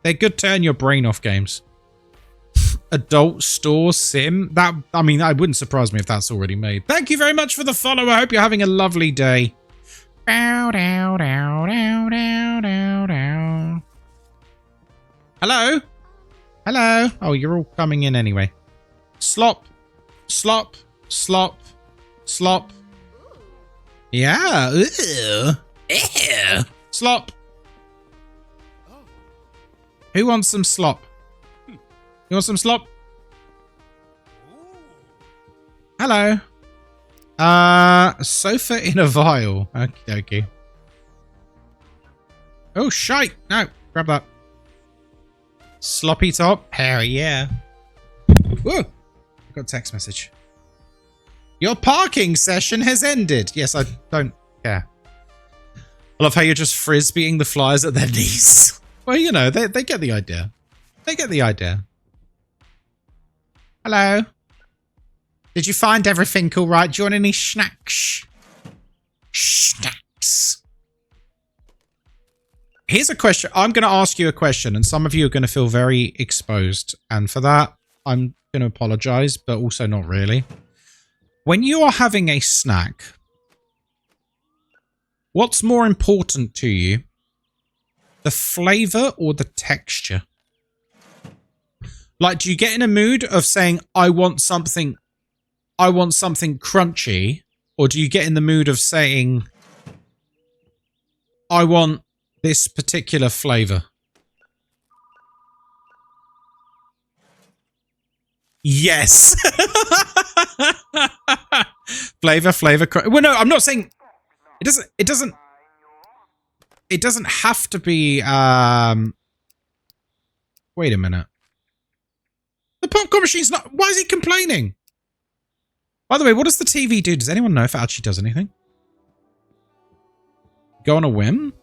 They're good turn your brain off games. Adult store sim. That, I mean, it wouldn't surprise me if that's already made. Thank you very much for the follow. I hope you're having a lovely day. Hello? Hello? Oh, you're all coming in anyway. Slop. Slop. Slop. Slop. Yeah. Ew. Ew. Slop. Who wants some slop? You want some slop? Hello. Sofa in a vial. Okie dokie. Oh, shite. No, grab that. Sloppy top. Hell yeah. Whoa. I got a text message. Your parking session has ended. Yes, I don't care. I love how you're just frisbeeing the flyers at their knees. Well, you know, they get the idea. They get the idea. Hello. Did you find everything all right? Do you want any snacks? Snacks. Here's a question. I'm going to ask you a question, and some of you are going to feel very exposed. And for that, I'm going to apologize, but also not really. When you are having a snack, what's more important to you? The flavor or the texture? Like, do you get in a mood of saying, I want something crunchy? Or do you get in the mood of saying, I want this particular flavor? Yes. Flavor. Well, no, I'm not saying it doesn't have to be, wait a minute. The popcorn machine's not, why is he complaining? By the way, what does the TV do? Does anyone know if it actually does anything? Go on a whim?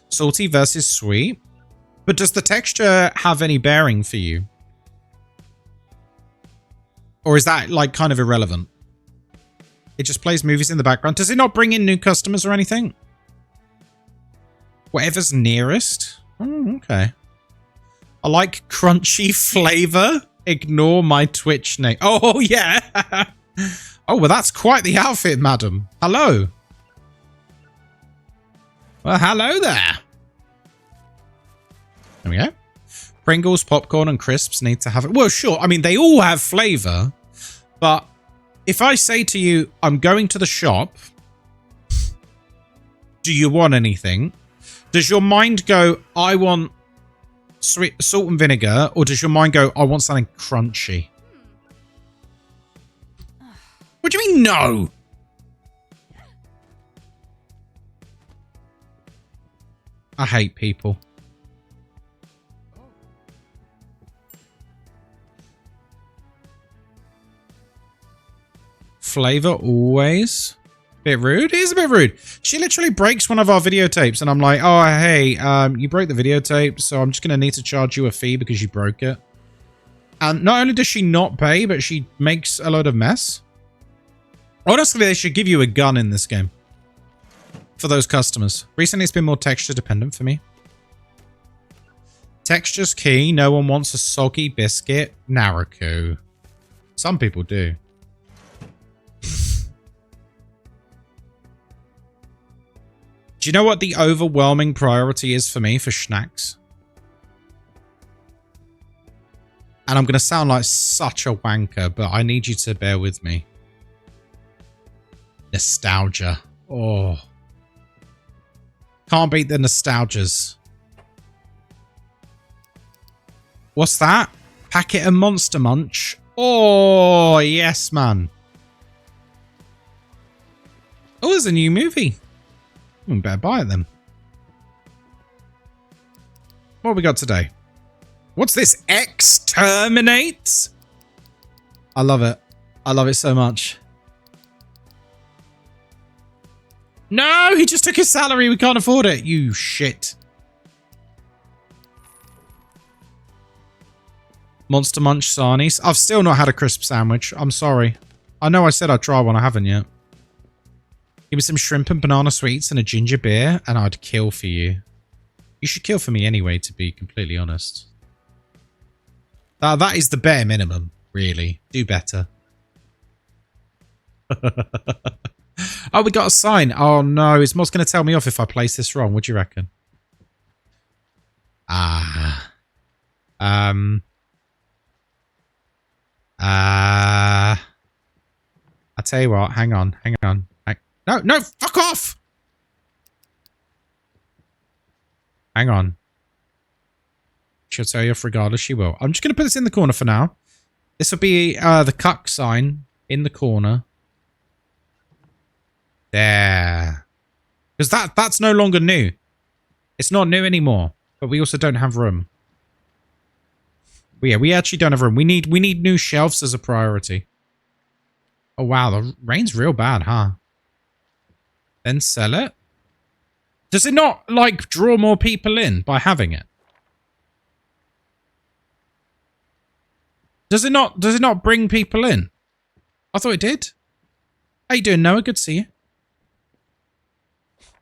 Salty versus sweet. But does the texture have any bearing for you? Or is that, like, kind of irrelevant? It just plays movies in the background. Does it not bring in new customers or anything? Whatever's nearest? Oh, okay. I like crunchy flavor. Ignore my Twitch name. Oh, yeah. Oh, well, that's quite the outfit, madam. Hello. Well, hello there. There we go. Pringles, popcorn, and crisps need to have it. Well, sure. I mean, they all have flavor, but If I say to you, I'm going to the shop, do you want anything? Does your mind go, I want sweet salt and vinegar, or does your mind go, I want something crunchy? What do you mean no? I hate people. Flavor always. Bit rude. It is a bit rude. She literally breaks one of our videotapes and I'm like, oh, hey, you broke the videotape, so I'm just going to need to charge you a fee because you broke it. And not only does she not pay, but she makes a load of mess. Honestly, they should give you a gun in this game. For those customers. Recently, it's been more texture dependent for me. Texture's key. No one wants a soggy biscuit. Naruku. Some people do. Do you know what the overwhelming priority is for me for snacks? And I'm going to sound like such a wanker, but I need you to bear with me. Nostalgia. Oh. Can't beat the nostalgias. What's that? Packet of Monster Munch. Oh, yes, man. Oh, there's a new movie. We better buy it then. What have we got today? What's this? Exterminate? I love it. I love it so much. No, he just took his salary. We can't afford it. You shit. Monster Munch Sarnies. I've still not had a crisp sandwich. I'm sorry. I know I said I'd try one. I haven't yet. Give me some shrimp and banana sweets and a ginger beer, and I'd kill for you. You should kill for me anyway, to be completely honest. That is the bare minimum, really. Do better. Oh, we got a sign. Oh, no. Is Moz going to tell me off if I place this wrong? What do you reckon? I tell you what. Hang on. No, no, fuck off! Hang on. She'll tell you off regardless, she will. I'm just going to put this in the corner for now. This will be the cuck sign in the corner. There. Because that's no longer new. It's not new anymore. But we also don't have room. But yeah, we actually don't have room. We need new shelves as a priority. Oh, wow. The rain's real bad, huh? Then sell it? Does it not, like, draw more people in by having it? Does it not bring people in? I thought it did. How you doing, Noah? Good to see you.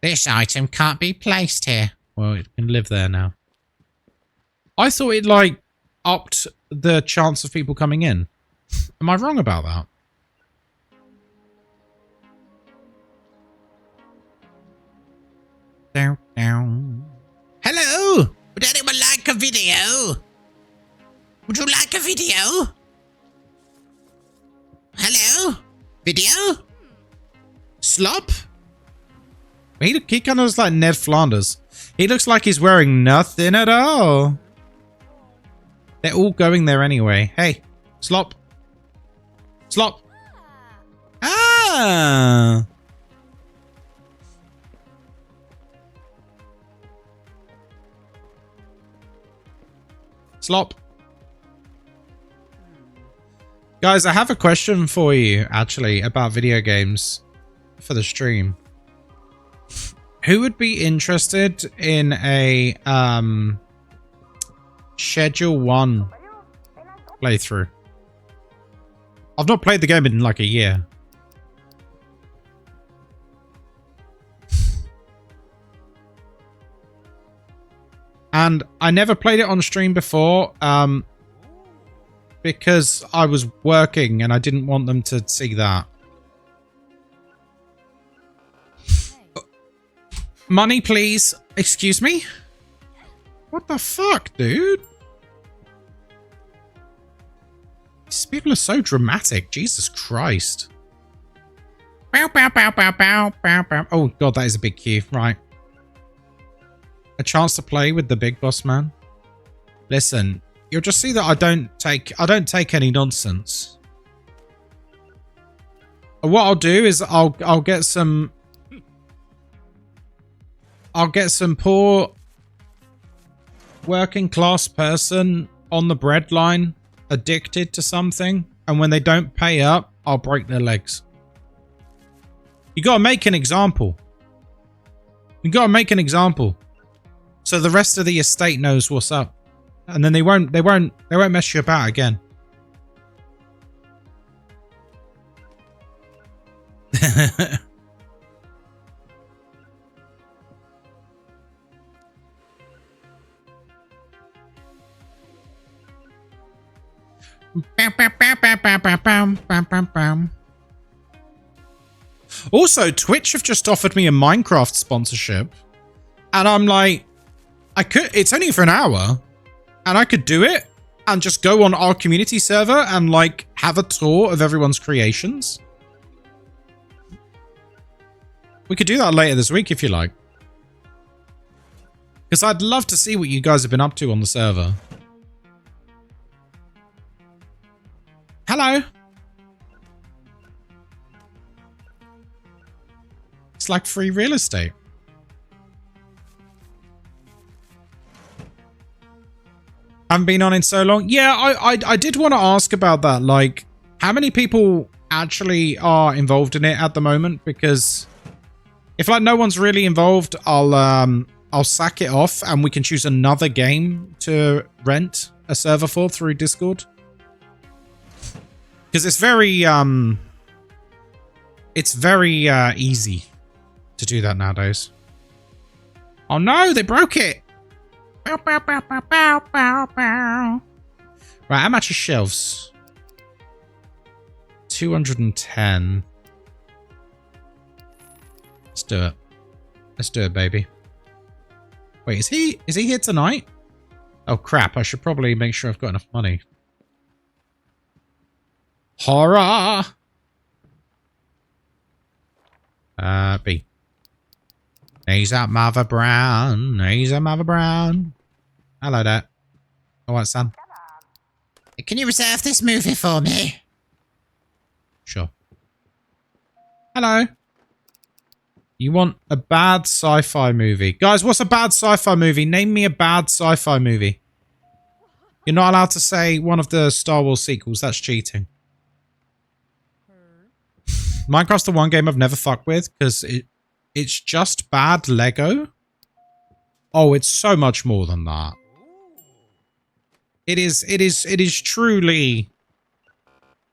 This item can't be placed here. Well, it can live there now. I thought it, like, upped the chance of people coming in. Am I wrong about that? Hello! Would anyone like a video? Would you like a video? Hello? Video? Slop? He kind of looks like Ned Flanders. He looks like he's wearing nothing at all. They're all going there anyway. Hey, Slop. Slop. Ah! Slop. Guys, I have a question for you, actually, about video games for the stream. Who would be interested in a Schedule 1 playthrough? I've not played the game in like a year. And I never played it on stream before because I was working and I didn't want them to see that. Money, please. Excuse me? What the fuck, dude? These people are so dramatic. Jesus Christ. Bow, bow, bow, bow, bow, bow, bow. Oh god, that is a big queue. Right. A chance to play with the big boss man. Listen, you'll just see that I don't take any nonsense. What I'll do is I'll get some poor working class person on the breadline addicted to something, and when they don't pay up, I'll break their legs. You gotta make an example. You gotta make an example, so the rest of the estate knows what's up, and then they won't mess you about again. Also, Twitch have just offered me a Minecraft sponsorship, and I'm like, it's only for an hour, and I could do it and just go on our community server and like have a tour of everyone's creations. We could do that later this week if you like, because I'd love to see what you guys have been up to on the server. Hello. It's like free real estate. Haven't been on in so long. Yeah, I did want to ask about that. Like, how many people actually are involved in it at the moment? Because if like no one's really involved, I'll sack it off and we can choose another game to rent a server for through Discord. Because it's very easy to do that nowadays. Oh no, they broke it. Bow, bow, bow, bow, bow, bow, bow. Right, how much are shelves? 210. Let's do it. Let's do it, baby. Wait, is he here tonight? Oh crap, I should probably make sure I've got enough money. Horror! B. He's up, Mother Brown. He's up, Mother Brown. Hello there. All right, son. Can you reserve this movie for me? Sure. Hello. You want a bad sci-fi movie. Guys, what's a bad sci-fi movie? Name me a bad sci-fi movie. You're not allowed to say one of the Star Wars sequels. That's cheating. Minecraft's the one game I've never fucked with because it's just bad Lego. Oh, it's so much more than that. It is truly.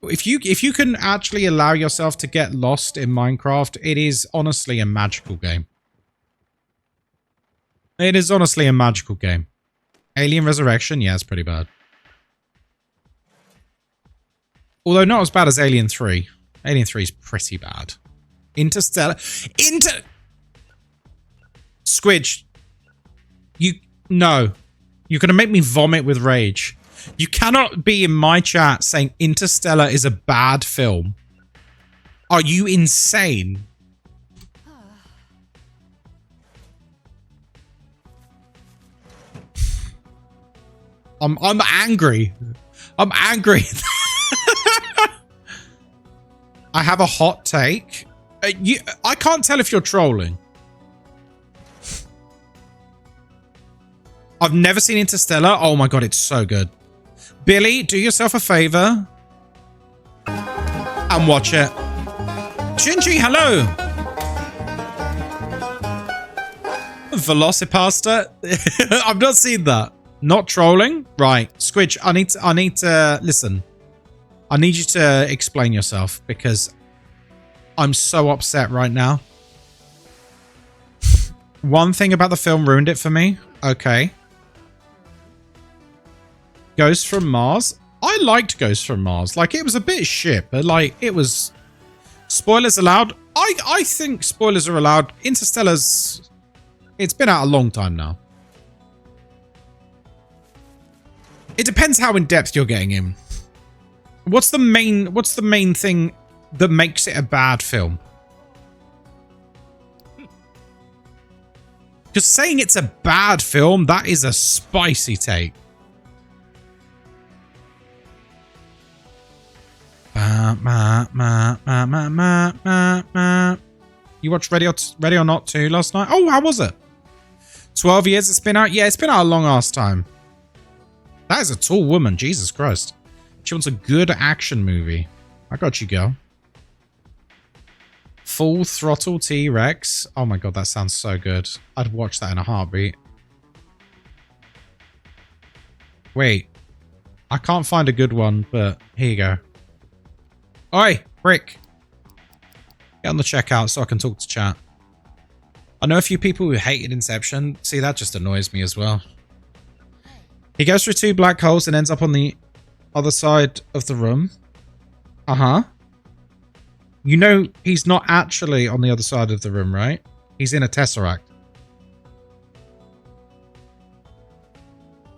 If you can actually allow yourself to get lost in Minecraft, it is honestly a magical game. It is honestly a magical game. Alien Resurrection, yeah, it's pretty bad. Although not as bad as Alien 3. Alien 3 is pretty bad. Interstellar. Squidge. No. You're going to make me vomit with rage. You cannot be in my chat saying Interstellar is a bad film. Are you insane? I'm angry. I'm angry. I have a hot take. I can't tell if you're trolling. I've never seen Interstellar. Oh my god, it's so good. Billy, do yourself a favor and watch it. Shinji, hello. Velocipasta. I've not seen that. Not trolling? Right. Squidge, I need to listen. I need you to explain yourself because I'm so upset right now. One thing about the film ruined it for me. Okay. Ghost from Mars. I liked Ghost from Mars. Like, it was a bit shit, but like, it was... Spoilers allowed? I think spoilers are allowed. Interstellar's... It's been out a long time now. It depends how in depth you're getting in. What's the main thing that makes it a bad film? Because saying it's a bad film, that is a spicy take. You watched Ready or Not 2 last night? Oh, how was it? 12 years it's been out? Yeah, it's been out a long ass time. That is a tall woman. Jesus Christ. She wants a good action movie. I got you, girl. Full Throttle T-Rex. Oh my god, that sounds so good. I'd watch that in a heartbeat. Wait. I can't find a good one, but here you go. Oi, Brick. Get on the checkout so I can talk to chat. I know a few people who hated Inception. See, that just annoys me as well. He goes through 2 black holes and ends up on the other side of the room. Uh-huh. You know he's not actually on the other side of the room, right? He's in a tesseract.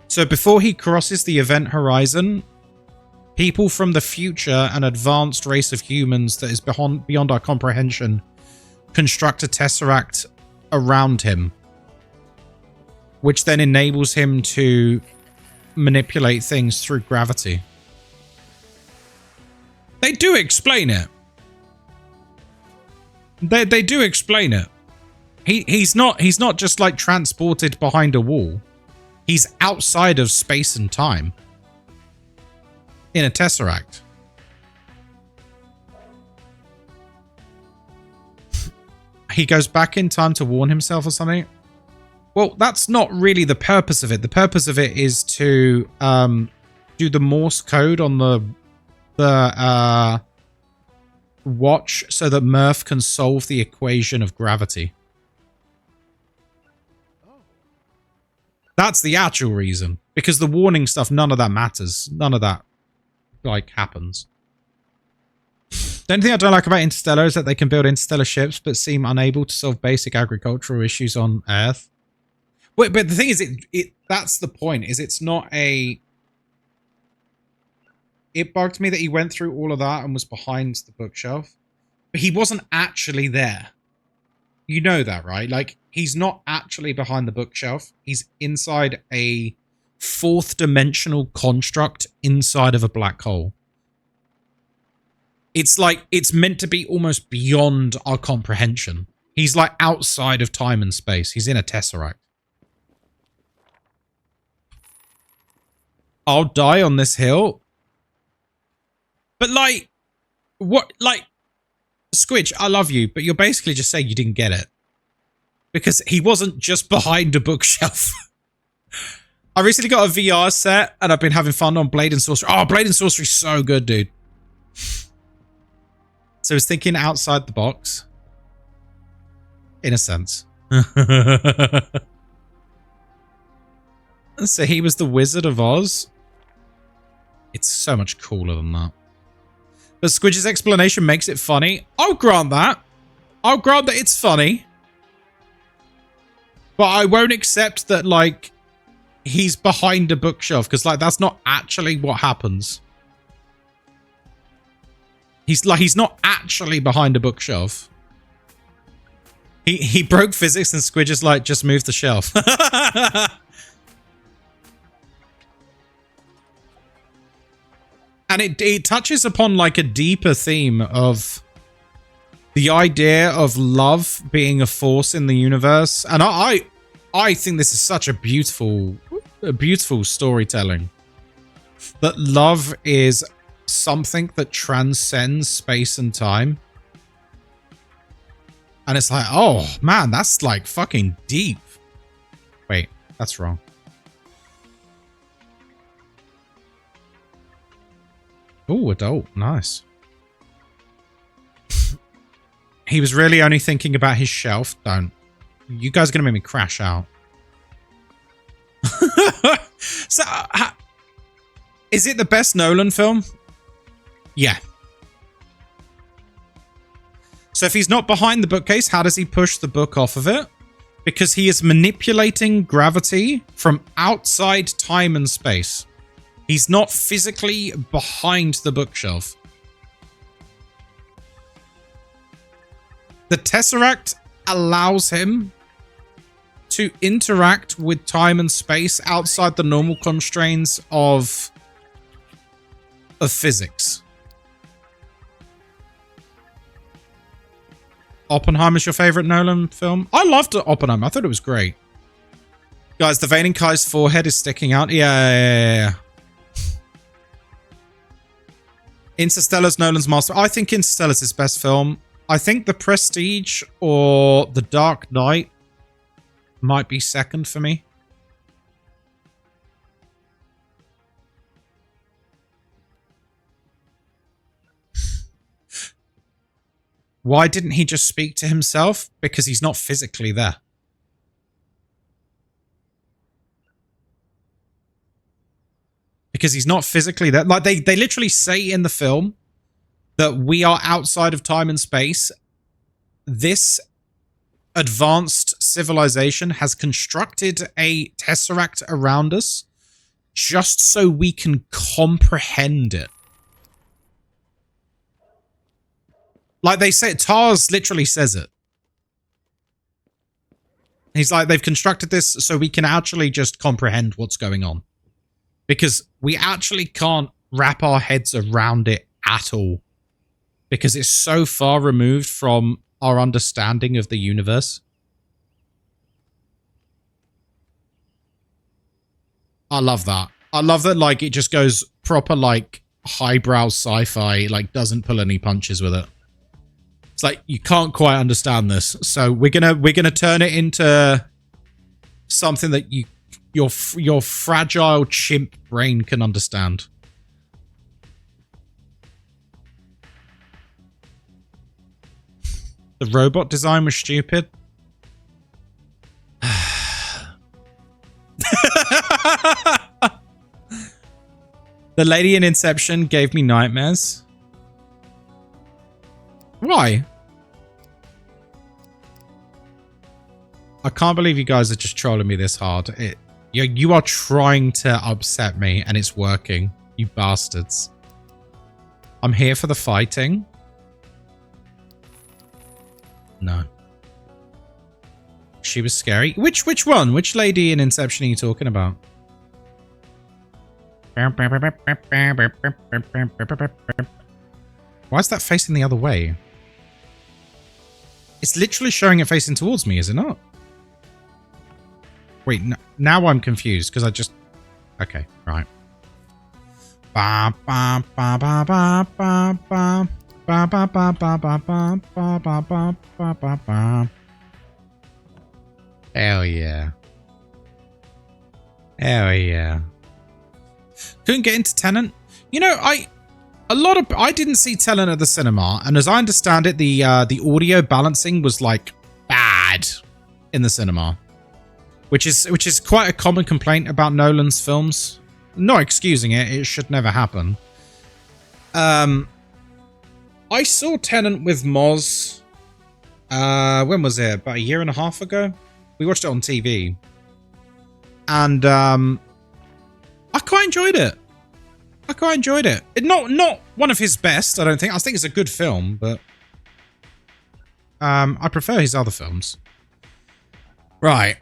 So before he crosses the event horizon, people from the future, an advanced race of humans that is beyond our comprehension, construct a tesseract around him, which then enables him to manipulate things through gravity. They do explain it. They do explain it. He's not just like transported behind a wall. He's outside of space and time in a tesseract. He goes back in time to warn himself or something. Well, that's not really the purpose of it. The purpose of it is to do the Morse code on the watch so that Murph can solve the equation of gravity. That's the actual reason. Because the warning stuff, none of that matters. None of that, like, happens. The only thing I don't like about Interstellar is that they can build interstellar ships but seem unable to solve basic agricultural issues on Earth. But the thing is, that's the point, is it's not a... It bugged me that he went through all of that and was behind the bookshelf. But he wasn't actually there. You know that, right? Like, he's not actually behind the bookshelf. He's inside a 4th dimensional construct inside of a black hole. It's like, it's meant to be almost beyond our comprehension. He's like outside of time and space. He's in a tesseract. I'll die on this hill. But like, what, like, Squidge, I love you, but you're basically just saying you didn't get it. Because he wasn't just behind a bookshelf. I recently got a VR set, and I've been having fun on Blade and Sorcery. Oh, Blade and Sorcery's so good, dude. So I was thinking outside the box. In a sense. So he was the Wizard of Oz. It's so much cooler than that. But Squidge's explanation makes it funny. I'll grant that. I'll grant that it's funny. But I won't accept that, like, he's behind a bookshelf. Because, like, that's not actually what happens. He's not actually behind a bookshelf. He broke physics and Squidge is like, just move the shelf. And it touches upon like a deeper theme of the idea of love being a force in the universe. And I think this is such a beautiful storytelling. That love is something that transcends space and time. And it's like, oh man, that's like fucking deep. Wait, that's wrong. Oh, adult. Nice. He was really only thinking about his shelf. Don't. You guys are going to make me crash out. So, is it the best Nolan film? Yeah. So if he's not behind the bookcase, how does he push the book off of it? Because he is manipulating gravity from outside time and space. He's not physically behind the bookshelf. The Tesseract allows him to interact with time and space outside the normal constraints of physics. Oppenheimer's your favorite Nolan film? I loved Oppenheimer. I thought it was great. Guys, the vein in Kai's forehead is sticking out. Yeah. Interstellar's Nolan's master. I think Interstellar's his best film. I think The Prestige or The Dark Knight might be second for me. Why didn't he just speak to himself? Because he's not physically there. Because he's not physically there. Like, they literally say in the film that we are outside of time and space. This advanced civilization has constructed a tesseract around us just so we can comprehend it. Like they say, Tars literally says it. He's like, they've constructed this so we can actually just comprehend what's going on. Because we actually can't wrap our heads around it at all. Because it's so far removed from our understanding of the universe. I love that. I love that, like, it just goes proper, like, highbrow sci-fi, like, doesn't pull any punches with it. It's like, you can't quite understand this. So we're gonna turn it into something that your fragile chimp brain can understand. The robot design was stupid. The lady in Inception gave me nightmares. Why? I can't believe you guys are just trolling me this hard. You are trying to upset me, and it's working. You bastards. I'm here for the fighting. No. She was scary. Which one? Which lady in Inception are you talking about? Why is that facing the other way? It's literally showing it facing towards me, is it not? Wait, now I'm confused because I just... Okay, right. Ba ba ba ba ba ba ba ba ba ba ba ba ba ba ba ba ba ba. Hell yeah. Hell yeah. Couldn't get into Tenet. You know, I didn't see Tenet at the cinema, and as I understand it, the audio balancing was like bad in the cinema, which is quite a common complaint about Nolan's films. Not excusing it; it should never happen. I saw Tenet with Moz. When was it? About a year and a half ago. We watched it on TV, and I quite enjoyed it. Not one of his best, I don't think. I think it's a good film, but I prefer his other films. Right.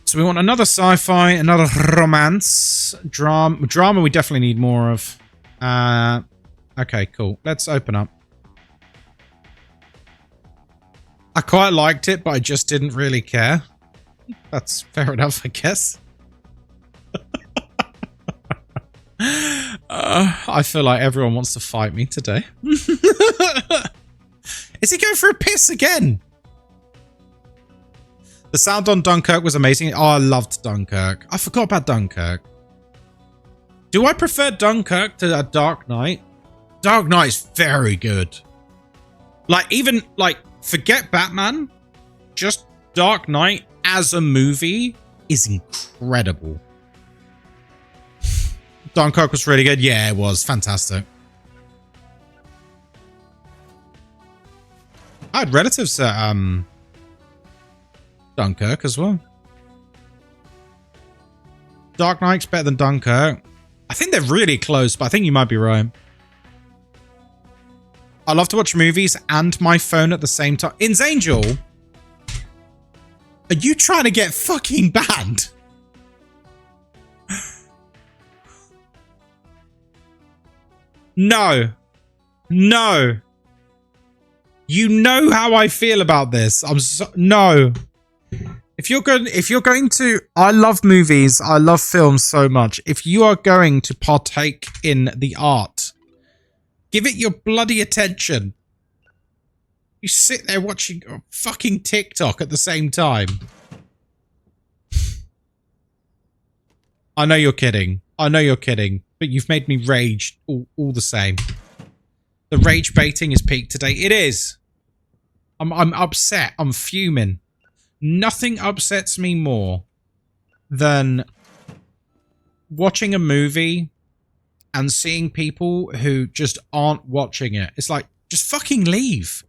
So we want another sci-fi, another romance, drama we definitely need more of. Okay, cool. Let's open up. I quite liked it, but I just didn't really care. That's fair enough, I guess. I feel like everyone wants to fight me today. Is he going for a piss again? The sound on Dunkirk was amazing. Oh, I loved Dunkirk. I forgot about Dunkirk. Do I prefer Dunkirk to Dark Knight? Dark Knight is very good. Like, even, like, forget Batman. Just Dark Knight as a movie is incredible. Dunkirk was really good. Yeah, it was. Fantastic. I had relatives at Dunkirk as well. Dark Knight's better than Dunkirk. I think they're really close, but I think you might be right. I love to watch movies and my phone at the same time. In's Angel. Are you trying to get fucking banned? No. No. You know how I feel about this. No. If you're going to, I love movies, I love films so much. If you are going to partake in the art, give it your bloody attention. You sit there watching fucking TikTok at the same time. I know you're kidding. I know you're kidding, but you've made me rage all the same. The rage baiting is peaked today. It is. I'm upset. I'm fuming. Nothing upsets me more than watching a movie and seeing people who just aren't watching it. It's like, just fucking leave.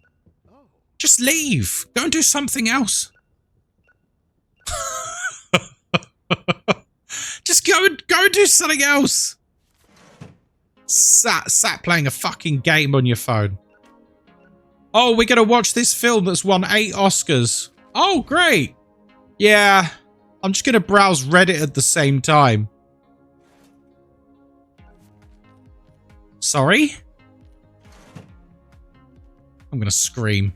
Just leave. Go and do something else. Just go and do something else. Sat playing a fucking game on your phone. Oh, we're gonna watch this film that's won 8 Oscars. Oh, great. Yeah, I'm just gonna browse Reddit at the same time. Sorry? I'm gonna scream.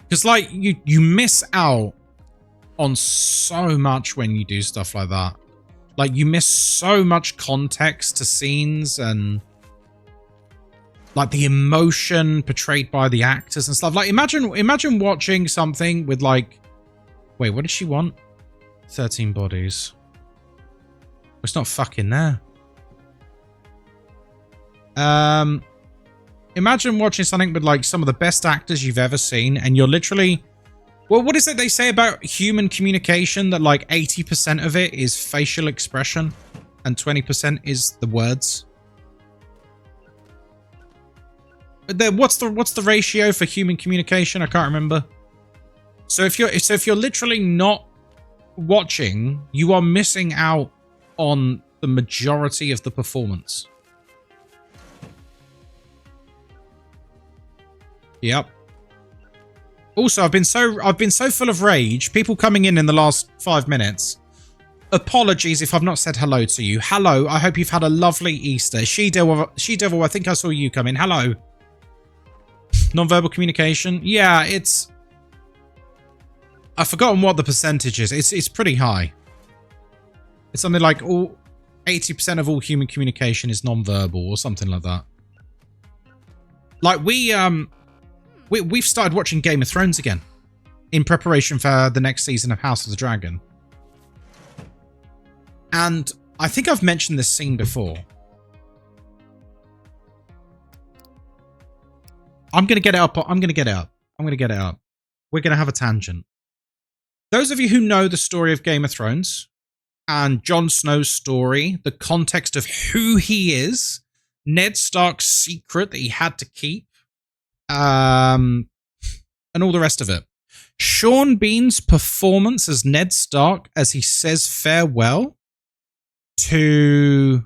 Because, like, you miss out on so much when you do stuff like that. Like, you miss so much context to scenes and, like, the emotion portrayed by the actors and stuff. Like, imagine watching something with, like... Wait, what did she want? 13 bodies. It's not fucking there. Imagine watching something with, like, some of the best actors you've ever seen, and you're literally... Well, what is it they say about human communication? That, like, 80% of it is facial expression, and 20% is the words. What's the ratio for human communication? I can't remember. So if you're literally not watching, you are missing out on the majority of the performance. Yep. Also, I've been so full of rage. People coming in the last 5 minutes. Apologies if I've not said hello to you. Hello. I hope you've had a lovely Easter. She-Devil, I think I saw you come in. Hello. Non-verbal communication. Yeah, it's... I've forgotten what the percentage is. It's pretty high. It's something like 80% of all human communication is non-verbal or something like that. Like, we've started watching Game of Thrones again in preparation for the next season of House of the Dragon. And I think I've mentioned this scene before. I'm going to get it up. I'm going to get it up. We're going to have a tangent. Those of you who know the story of Game of Thrones and Jon Snow's story, the context of who he is, Ned Stark's secret that he had to keep, and all the rest of it. Sean Bean's performance as Ned Stark as he says farewell to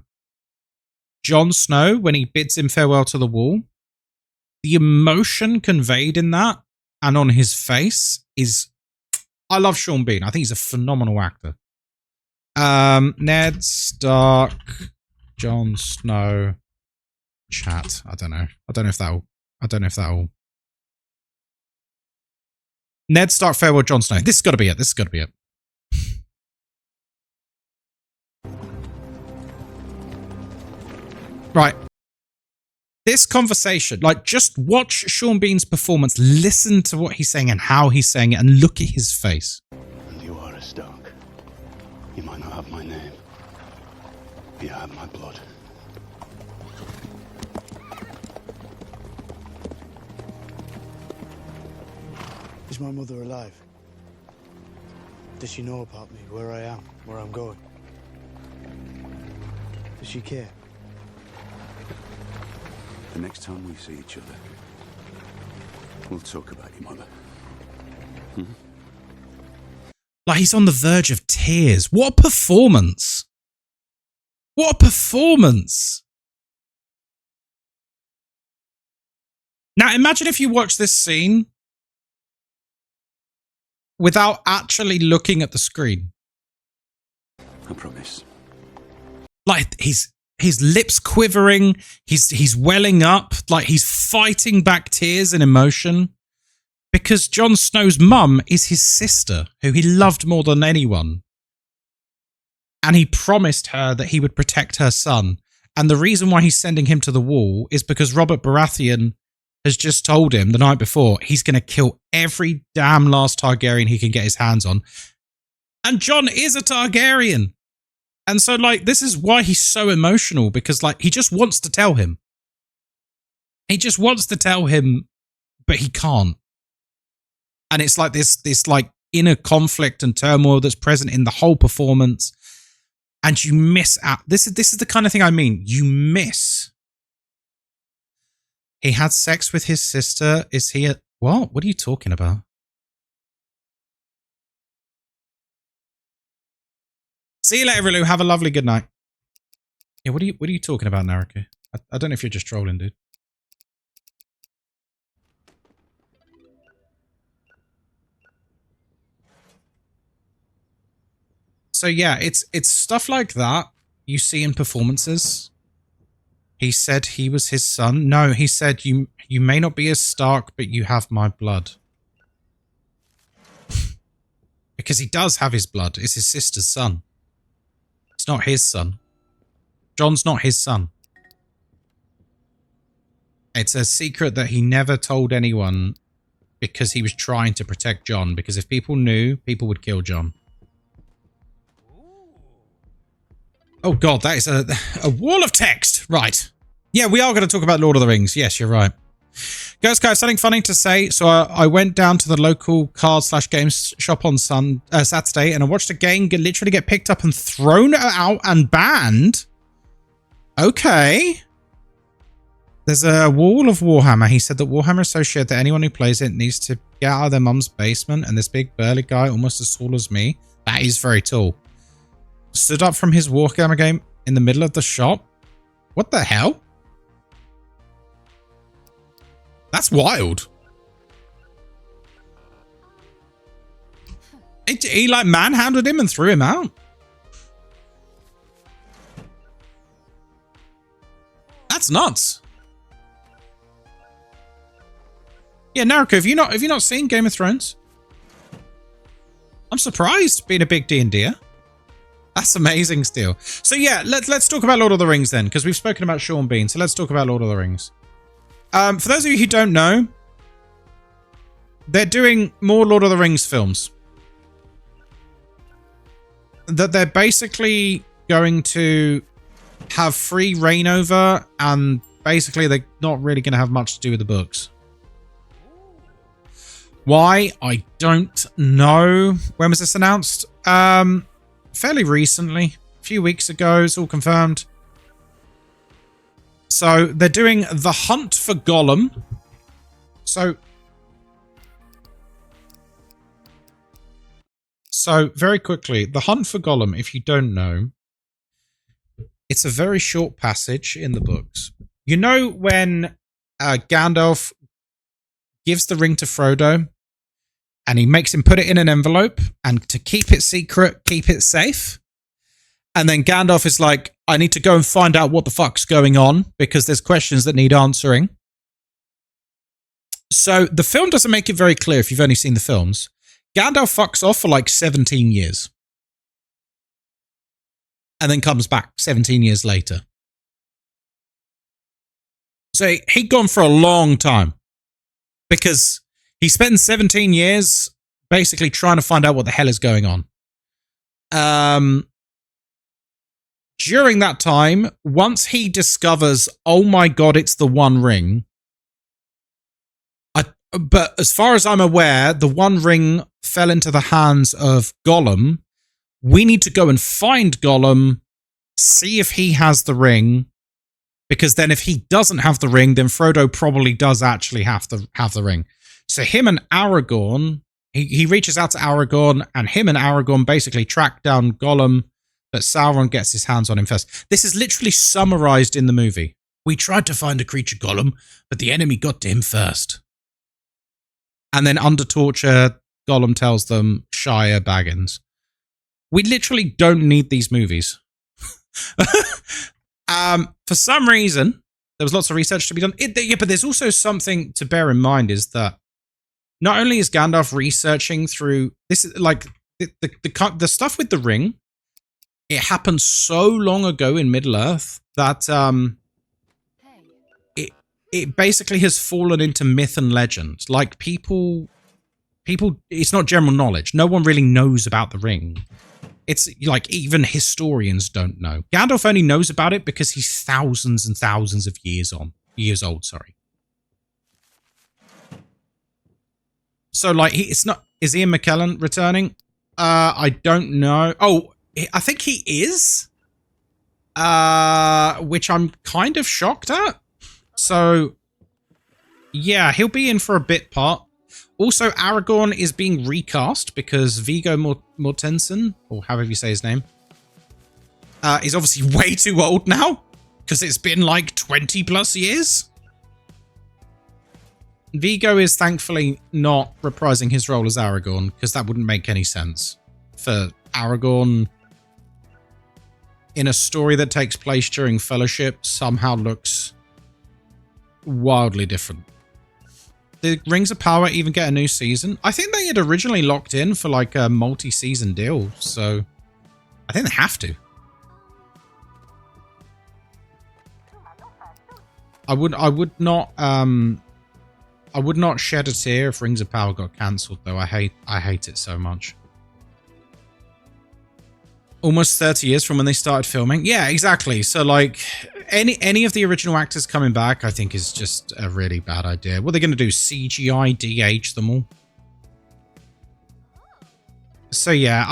Jon Snow when he bids him farewell to the wall. The emotion conveyed in that and on his face is... I love Sean Bean. I think he's a phenomenal actor. Ned Stark, Jon Snow, chat. I don't know if that'll... Ned Stark, farewell, Jon Snow. This has got to be it. Right. This conversation, like, just watch Sean Bean's performance, listen to what he's saying and how he's saying it, and look at his face. And you are a Stark. You might not have my name, but you have my blood. Is my mother alive? Does she know about me, where I am, where I'm going? Does she care? The next time we see each other, we'll talk about your mother. Hmm? Like, he's on the verge of tears. What a performance! What a performance! Now, imagine if you watch this scene without actually looking at the screen. I promise. Like, his lips quivering, he's welling up, like he's fighting back tears and emotion. Because Jon Snow's mum is his sister, who he loved more than anyone. And he promised her that he would protect her son. And the reason why he's sending him to the wall is because Robert Baratheon has just told him the night before he's going to kill every damn last Targaryen he can get his hands on. And Jon is a Targaryen. And so, like, this is why he's so emotional, because, like, he just wants to tell him. He just wants to tell him, but he can't. And it's like this like inner conflict and turmoil that's present in the whole performance. And you miss out. This is the kind of thing I mean. You miss. He had sex with his sister. Is he a... What? What are you talking about? See you later, Rilu. Have a lovely good night. Yeah, what are you talking about, Naruki? I don't know if you're just trolling, dude. So yeah, it's stuff like that you see in performances. He said he was his son. No, he said you may not be as Stark, but you have my blood. Because he does have his blood. It's his sister's son. It's not his son. Jon's not his son. It's a secret that he never told anyone because he was trying to protect Jon. Because if people knew, people would kill Jon. Oh god, that is a wall of text. Right. Yeah, we are going to talk about Lord of the Rings. Yes, you're right. Ghost Guy, I have something funny to say. So I went down to the local card/games shop on Saturday and I watched a game literally get picked up and thrown out and banned. Okay. There's a wall of Warhammer. He said that Warhammer is so shit that anyone who plays it needs to get out of their mum's basement, and this big burly guy, almost as tall as me, that is very tall, stood up from his Warhammer game in the middle of the shop. What the hell? That's wild. He like manhandled him and threw him out. That's nuts. Yeah, Naruko, have you not seen Game of Thrones? I'm surprised, being a big D&D'er. That's amazing still. So yeah, let's talk about Lord of the Rings then, because we've spoken about Sean Bean. So let's talk about Lord of the Rings. For those of you who don't know, they're doing more Lord of the Rings films. That they're basically going to have free reign over, and basically they're not really going to have much to do with the books. Why? I don't know. When was this announced? Fairly recently. A few weeks ago. It's all confirmed. So they're doing The Hunt for Gollum. So very quickly, The Hunt for Gollum, if you don't know, it's a very short passage in the books. You know when Gandalf gives the ring to Frodo and he makes him put it in an envelope and to keep it secret, keep it safe? And then Gandalf is like, I need to go and find out what the fuck's going on because there's questions that need answering. So the film doesn't make it very clear if you've only seen the films. Gandalf fucks off for like 17 years. And then comes back 17 years later. So he'd gone for a long time. Because he spent 17 years basically trying to find out what the hell is going on. During that time, once he discovers, oh my god, it's the One Ring. But as far as I'm aware, the One Ring fell into the hands of Gollum. We need to go and find Gollum, see if he has the ring. Because then if he doesn't have the ring, then Frodo probably does actually have the ring. So him and Aragorn, he reaches out to Aragorn, and him and Aragorn basically track down Gollum, but Sauron gets his hands on him first. This is literally summarized in the movie. We tried to find a creature golem, but the enemy got to him first. And then under torture, Gollum tells them, Shire Baggins. We literally don't need these movies. For some reason, there was lots of research to be done. But there's also something to bear in mind is that not only is Gandalf researching through this, like the stuff with the ring, it happened so long ago in Middle Earth that it basically has fallen into myth and legend. Like people, it's not general knowledge. No one really knows about the ring. It's like even historians don't know. Gandalf only knows about it because he's thousands and thousands of years old. Sorry. So like it's not. Is Ian McKellen returning? I don't know. Oh, I think he is. Which I'm kind of shocked at. So, yeah, he'll be in for a bit part. Also, Aragorn is being recast because Viggo Mortensen, or however you say his name, is obviously way too old now because it's been like 20 plus years. Viggo is thankfully not reprising his role as Aragorn because that wouldn't make any sense for Aragorn in a story that takes place during Fellowship somehow looks wildly different. Did Rings of Power even get a new season? I think they had originally locked in for like a multi-season deal, so I think they have to. I would not shed a tear if Rings of Power got cancelled though. I hate it so much. Almost 30 years from when they started filming. Yeah, exactly. So like any of the original actors coming back, I think is just a really bad idea. What are they going to do? CGI DH them all? So yeah,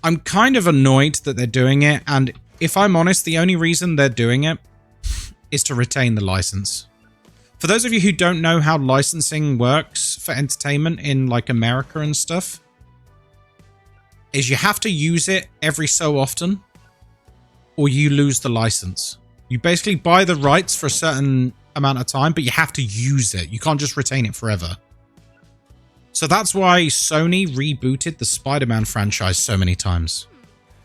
I'm kind of annoyed that they're doing it. And if I'm honest, the only reason they're doing it is to retain the license. For those of you who don't know how licensing works for entertainment in like America and stuff, is you have to use it every so often or you lose the license. You basically buy the rights for a certain amount of time, but you have to use it. You can't just retain it forever. So that's why Sony rebooted the Spider-Man franchise so many times.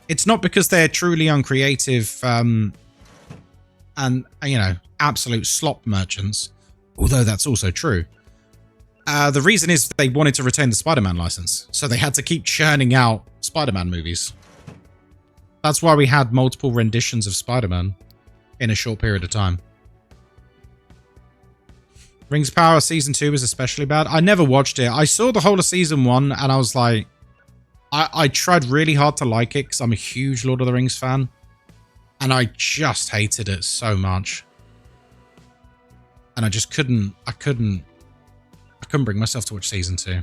It's not because they're truly uncreative and, you know, absolute slop merchants, although that's also true. The reason is they wanted to retain the Spider-Man license, so they had to keep churning out Spider-Man movies. That's why we had multiple renditions of Spider-Man in a short period of time. Rings of Power Season 2 was especially bad. I never watched it. I saw the whole of Season 1 and I was like... I tried really hard to like it because I'm a huge Lord of the Rings fan. And I just hated it so much. And I just couldn't bring myself to watch Season 2.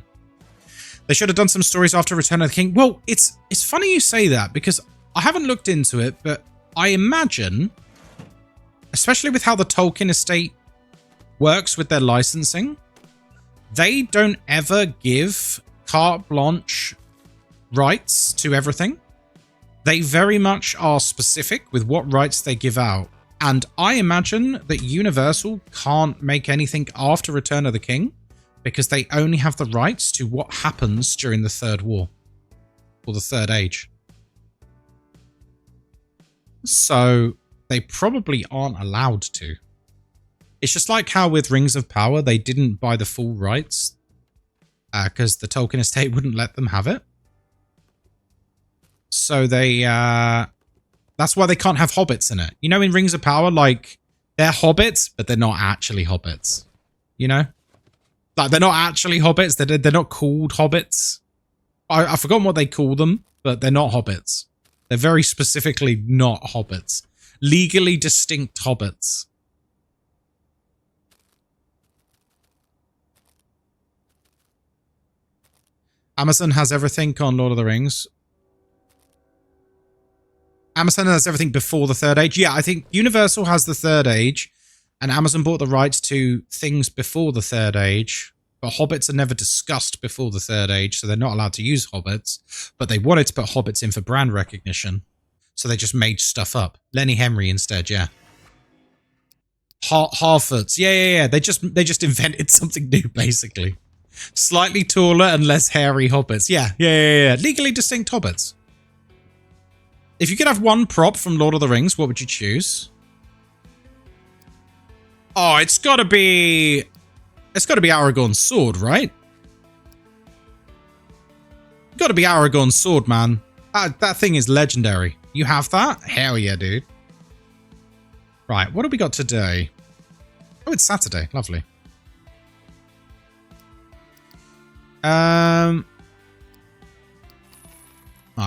They should have done some stories after Return of the King. Well, it's funny you say that because I haven't looked into it, but I imagine, especially with how the Tolkien estate works with their licensing, they don't ever give carte blanche rights to everything. They very much are specific with what rights they give out. And I imagine that Universal can't make anything after Return of the King because they only have the rights to what happens during the Third War or the Third Age. So they probably aren't allowed to. It's just like how with Rings of Power, they didn't buy the full rights because the Tolkien estate wouldn't let them have it. So they... that's why they can't have hobbits in it. You know, in Rings of Power, like, they're hobbits, but they're not actually hobbits. You know? Like, they're not actually hobbits. They're not called hobbits. I've forgotten what they call them, but they're not hobbits. They're very specifically not hobbits. Legally distinct hobbits. Amazon has everything on Lord of the Rings. Amazon has everything before the Third Age. Yeah, I think Universal has the Third Age, and Amazon bought the rights to things before the Third Age. But hobbits are never discussed before the Third Age, so they're not allowed to use hobbits. But they wanted to put hobbits in for brand recognition. So they just made stuff up. Lenny Henry instead, yeah. Harfords. Yeah. They just invented something new, basically. Slightly taller and less hairy hobbits. Yeah. Legally distinct hobbits. If you could have one prop from Lord of the Rings, what would you choose? Oh, it's gotta be Aragorn's sword, right? Gotta be Aragorn's sword, man. That thing is legendary. You have that? Hell yeah, dude. Right, what have we got today? Oh, it's Saturday. Lovely.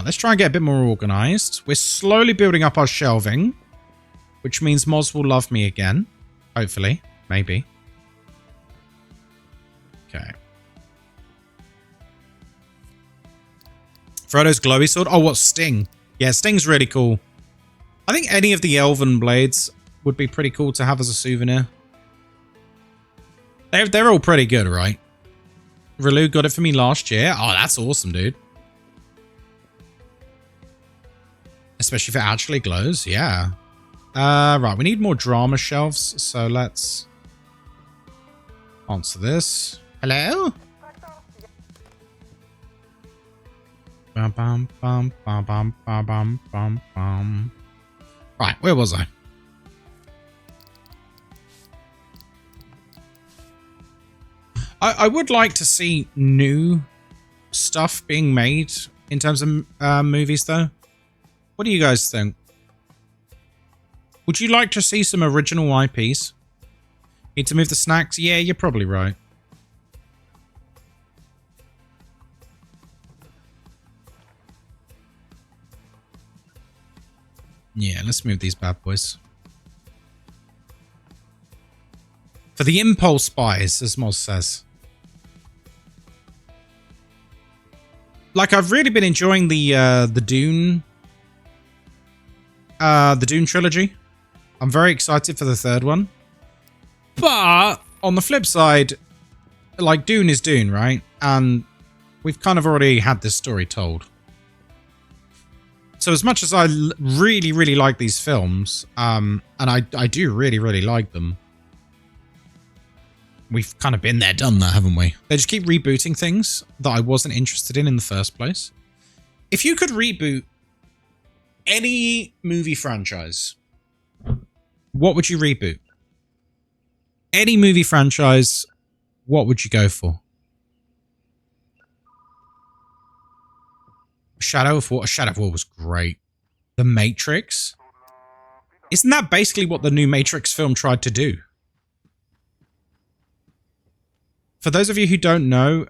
Let's try and get a bit more organized. We're slowly building up our shelving, which means Moz will love me again. Hopefully. Maybe. Okay. Frodo's glowy sword. Oh, what Sting? Yeah, Sting's really cool. I think any of the elven blades would be pretty cool to have as a souvenir. They're all pretty good, right? Relu got it for me last year. Oh, that's awesome, dude. Especially if it actually glows. Yeah. Right, we need more drama shelves. So let's answer this. Hello? Bum, bum, bum, bum, bum, bum, bum, bum. Right, where was I? I would like to see new stuff being made in terms of movies, though. What do you guys think? Would you like to see some original IPs? Need to move the snacks? Yeah, you're probably right. Yeah, let's move these bad boys. For the impulse buys, as Moz says. Like, I've really been enjoying the Dune trilogy. I'm very excited for the third one. But on the flip side, like, Dune is Dune, right? And we've kind of already had this story told. So as much as I really, really like these films, and I do really, really like them, we've kind of been there, done that, haven't we? They just keep rebooting things that I wasn't interested in the first place. If you could reboot any movie franchise, what would you reboot? Any movie franchise, what would you go for? Shadow of War. Shadow of War was great. The Matrix. Isn't that basically what the new Matrix film tried to do? For those of you who don't know,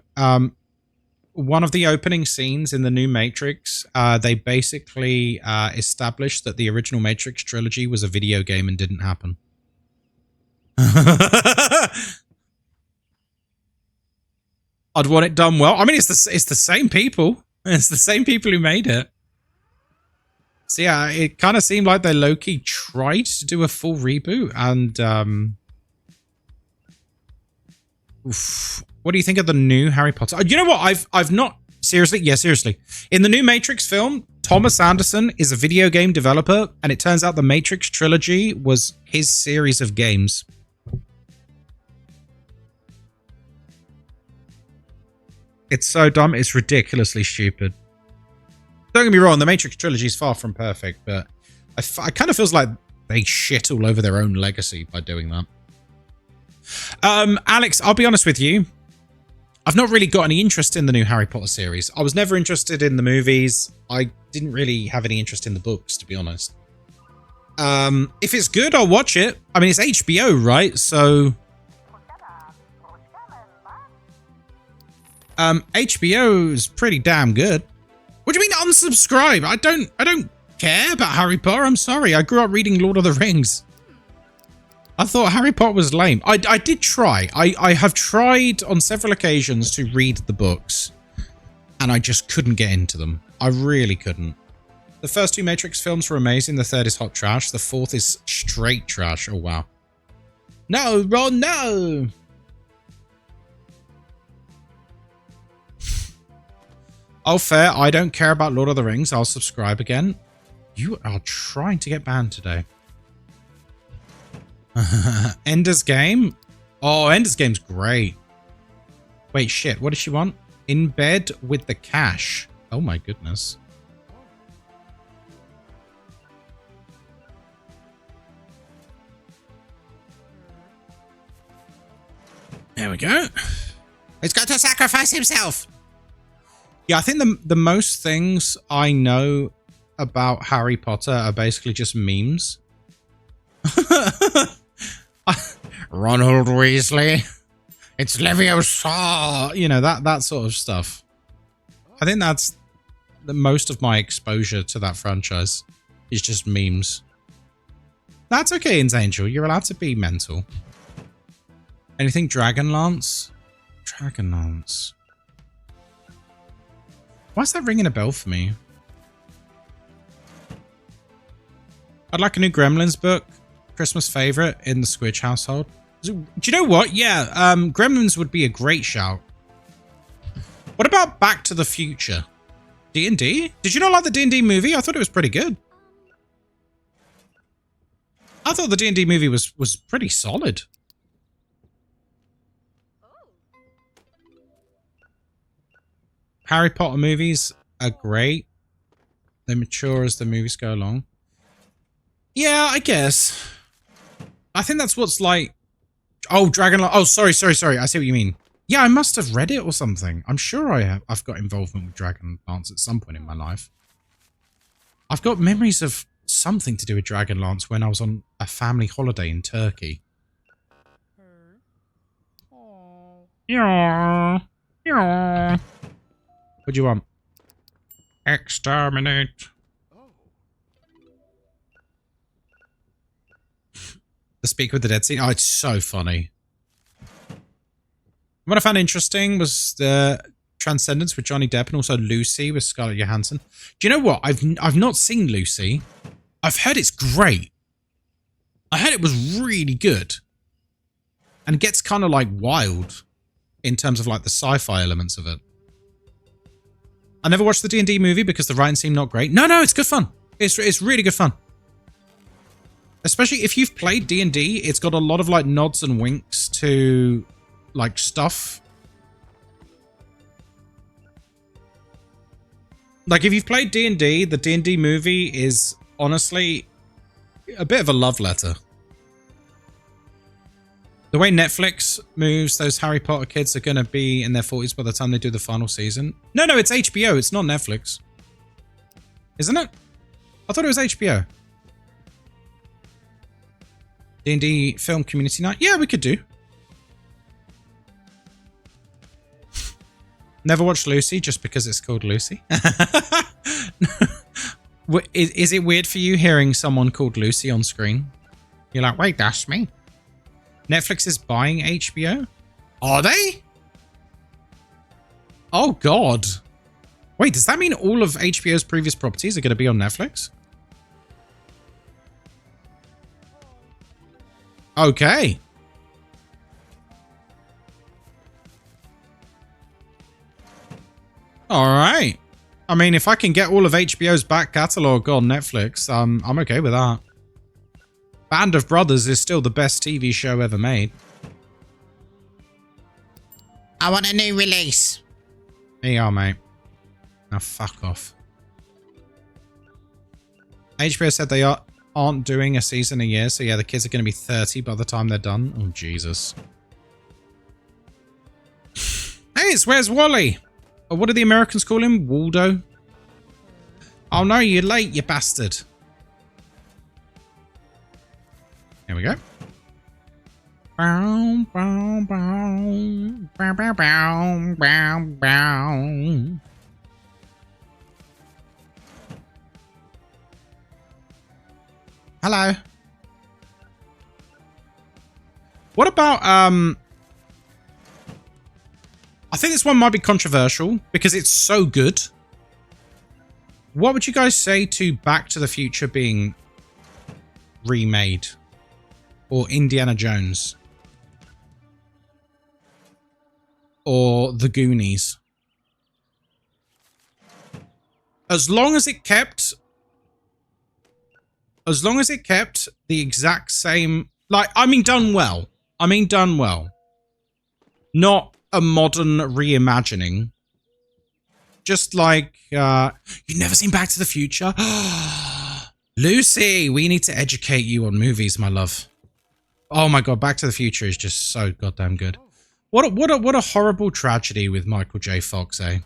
one of the opening scenes in the new Matrix, they basically established that the original Matrix trilogy was a video game and didn't happen. I'd want it done well. I mean, it's the same people. It's the same people who made it. So yeah, it kind of seemed like they low-key tried to do a full reboot. And what do you think of the new Harry Potter? You know what? I've not seriously. Yeah, seriously. In the new Matrix film, Thomas Anderson is a video game developer, and it turns out the Matrix trilogy was his series of games. It's so dumb, it's ridiculously stupid. Don't get me wrong, the Matrix trilogy is far from perfect, but I kind of feels like they shit all over their own legacy by doing that. Alex, I'll be honest with you. I've not really got any interest in the new Harry Potter series. I was never interested in the movies. I didn't really have any interest in the books, to be honest. If it's good, I'll watch it. I mean, it's HBO, right? So HBO is pretty damn good. What do you mean unsubscribe? I don't care about Harry Potter. I'm sorry. I grew up reading Lord of the Rings. I thought Harry Potter was lame. I did try. I have tried on several occasions to read the books, and I just couldn't get into them. I really couldn't. The first two Matrix films were amazing. The third is hot trash. The fourth is straight trash. Oh, wow. No, Ron, no! Oh, fair. I don't care about Lord of the Rings. I'll subscribe again. You are trying to get banned today. Ender's Game? Oh, Ender's Game's great. Wait, shit. What does she want? In bed with the cash. Oh my goodness. There we go. He's got to sacrifice himself. Yeah, I think the most things I know about Harry Potter are basically just memes. Ronald Weasley. It's Leviosa. You know, that sort of stuff. I think that's the most of my exposure to that franchise is just memes. That's okay, Angel. You're allowed to be mental. Anything Dragonlance? Dragonlance. Why is that ringing a bell for me? I'd like a new Gremlins book. Christmas favorite in the Squidge household. Do you know what? Yeah, Gremlins would be a great shout. What about Back to the Future? D&D? Did you not like the D&D movie? I thought it was pretty good. I thought the D&D movie was pretty solid. Harry Potter movies are great. They mature as the movies go along. Yeah, I guess. I think that's what's like... Oh, Dragonlance. Oh, sorry. I see what you mean. Yeah, I must have read it or something. I'm sure I've got involvement with Dragonlance at some point in my life. I've got memories of something to do with Dragonlance when I was on a family holiday in Turkey. Yeah. What do you want? Exterminate. The Speak with the Dead scene. Oh, it's so funny. What I found interesting was the Transcendence with Johnny Depp and also Lucy with Scarlett Johansson. Do you know what? I've not seen Lucy. I've heard it's great. I heard it was really good. And gets kind of like wild in terms of like the sci-fi elements of it. I never watched the D&D movie because the writing seemed not great. No, it's good fun. It's really good fun. Especially if you've played D&D, it's got a lot of like nods and winks to like stuff. Like if you've played D&D, the D&D movie is honestly a bit of a love letter. The way Netflix moves, those Harry Potter kids are going to be in their 40s by the time they do the final season. No, it's HBO. It's not Netflix. Isn't it? I thought it was HBO. D&D film community night. Yeah, we could do. Never watched Lucy just because it's called Lucy. Is it weird for you hearing someone called Lucy on screen? You're like, wait, that's me. Netflix is buying HBO? Are they? Oh, God. Wait, does that mean all of HBO's previous properties are going to be on Netflix? Okay. All right. I mean, if I can get all of HBO's back catalogue on Netflix, I'm okay with that. Band of Brothers is still the best TV show ever made. I want a new release. There you are, mate. Now fuck off. HBO said they aren't doing a season a year, so yeah, the kids are going to be 30 by the time they're done. Oh, Jesus. Hey, where's Wally? Or what do the Americans call him? Waldo? Oh no, you're late, you bastard. Here we go. Bow, bow, bow. Bow, bow, bow, bow, bow. Hello. What about, I think this one might be controversial because it's so good. What would you guys say to Back to the Future being remade? Or Indiana Jones? Or The Goonies? As long as it kept as long as it kept the exact same, like, I mean, done well. I mean, done well. Not a modern reimagining. Just like, you've never seen Back to the Future? Lucy, we need to educate you on movies, my love. Oh my God, Back to the Future is just so goddamn good. What a horrible tragedy with Michael J. Fox, eh?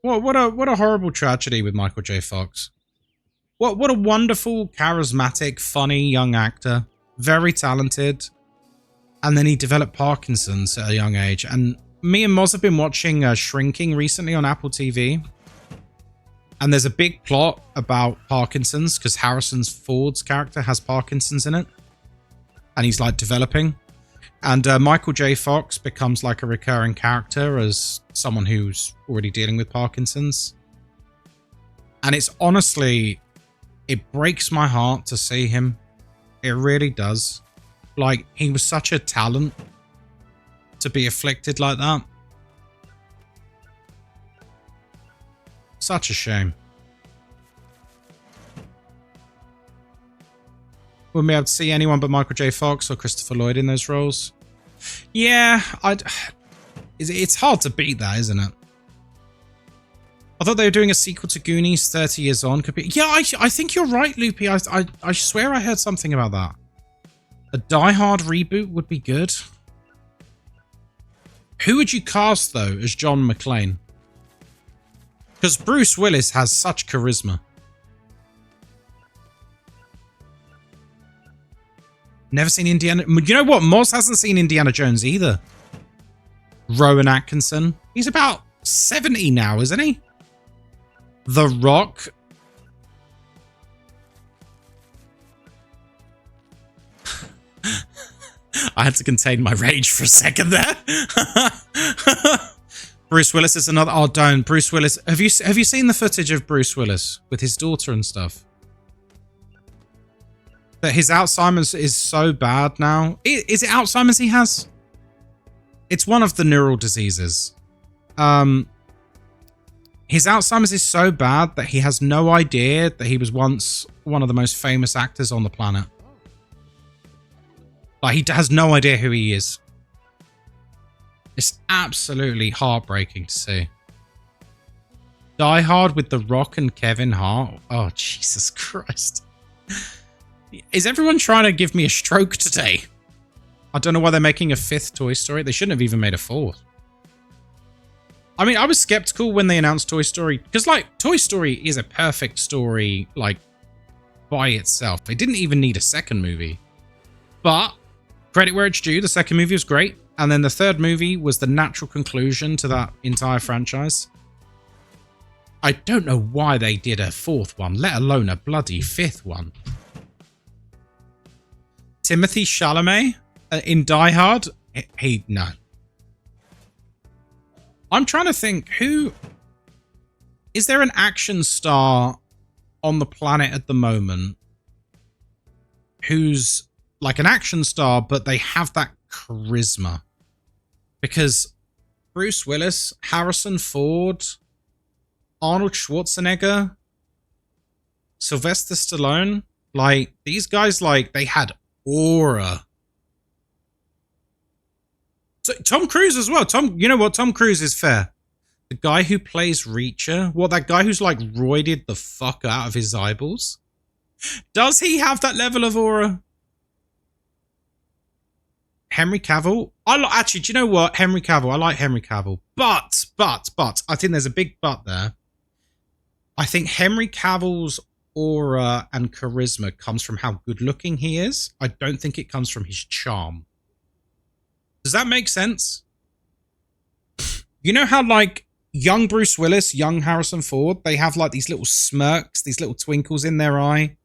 What a horrible tragedy with Michael J. Fox. What a wonderful, charismatic, funny young actor. Very talented. And then he developed Parkinson's at a young age. And me and Moz have been watching Shrinking recently on Apple TV. And there's a big plot about Parkinson's because Harrison Ford's character has Parkinson's in it. And he's like developing. And Michael J. Fox becomes like a recurring character as someone who's already dealing with Parkinson's. And it's honestly, it breaks my heart to see him. It really does. Like, he was such a talent to be afflicted like that. Such a shame. Wouldn't be able to see anyone but Michael J. Fox or Christopher Lloyd in those roles. Yeah, it's hard to beat that, isn't it? I thought they were doing a sequel to Goonies 30 years on. Could be. Yeah, I think you're right, Loopy. I swear I heard something about that. A Die Hard reboot would be good. Who would you cast, though, as John McClane? Because Bruce Willis has such charisma. Never seen Indiana... You know what? Moz hasn't seen Indiana Jones either. Rowan Atkinson. He's about 70 now, isn't he? The Rock. I had to contain my rage for a second there. Bruce Willis is another... Oh, don't. Bruce Willis. Have you seen the footage of Bruce Willis with his daughter and stuff? That his Alzheimer's is so bad now. Is it Alzheimer's he has? It's one of the neural diseases. His Alzheimer's is so bad that he has no idea that he was once one of the most famous actors on the planet. Like, he has no idea who he is. It's absolutely heartbreaking to see. Die Hard with The Rock and Kevin Hart. Oh, Jesus Christ. Is everyone trying to give me a stroke today? I don't know why they're making a 5th Toy Story. They shouldn't have even made a 4th. I mean, I was skeptical when they announced Toy Story. Because, like, Toy Story is a perfect story, like, by itself. They didn't even need a second movie. But, credit where it's due, the second movie was great. And then the third movie was the natural conclusion to that entire franchise. I don't know why they did a 4th one, let alone a bloody 5th one. Timothy Chalamet in Die Hard? No. I'm trying to think, who... Is there an action star on the planet at the moment who's like an action star, but they have that charisma? Because Bruce Willis, Harrison Ford, Arnold Schwarzenegger, Sylvester Stallone, like, these guys, like, they had aura. So, Tom Cruise as well. You know what? Tom Cruise is fair. The guy who plays Reacher, that guy who's like roided the fuck out of his eyeballs? Does he have that level of aura? Henry Cavill? Actually, do you know what? Henry Cavill. I like Henry Cavill. But, I think there's a big but there. I think Henry Cavill's aura and charisma comes from how good looking he is. I don't think it comes from his charm. Does that make sense? You know how, like, young Bruce Willis, young Harrison Ford, they have, like, these little smirks, these little twinkles in their eye?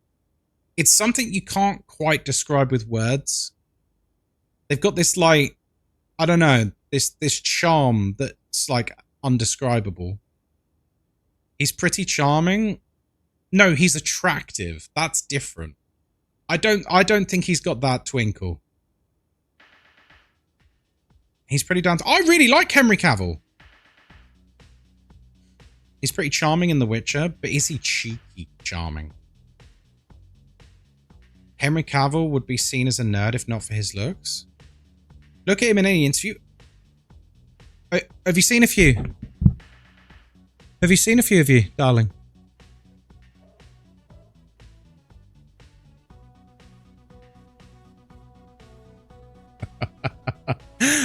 It's something you can't quite describe with words. They've got this, like, I don't know, this charm that's, like, undescribable. He's pretty charming. No, he's attractive. That's different. I don't think he's got that twinkle. He's pretty down to... I really like Henry Cavill. He's pretty charming in The Witcher, but is he cheeky charming? Henry Cavill would be seen as a nerd if not for his looks. Look at him in any interview. Have you seen a few? Have you seen a few of you, darling?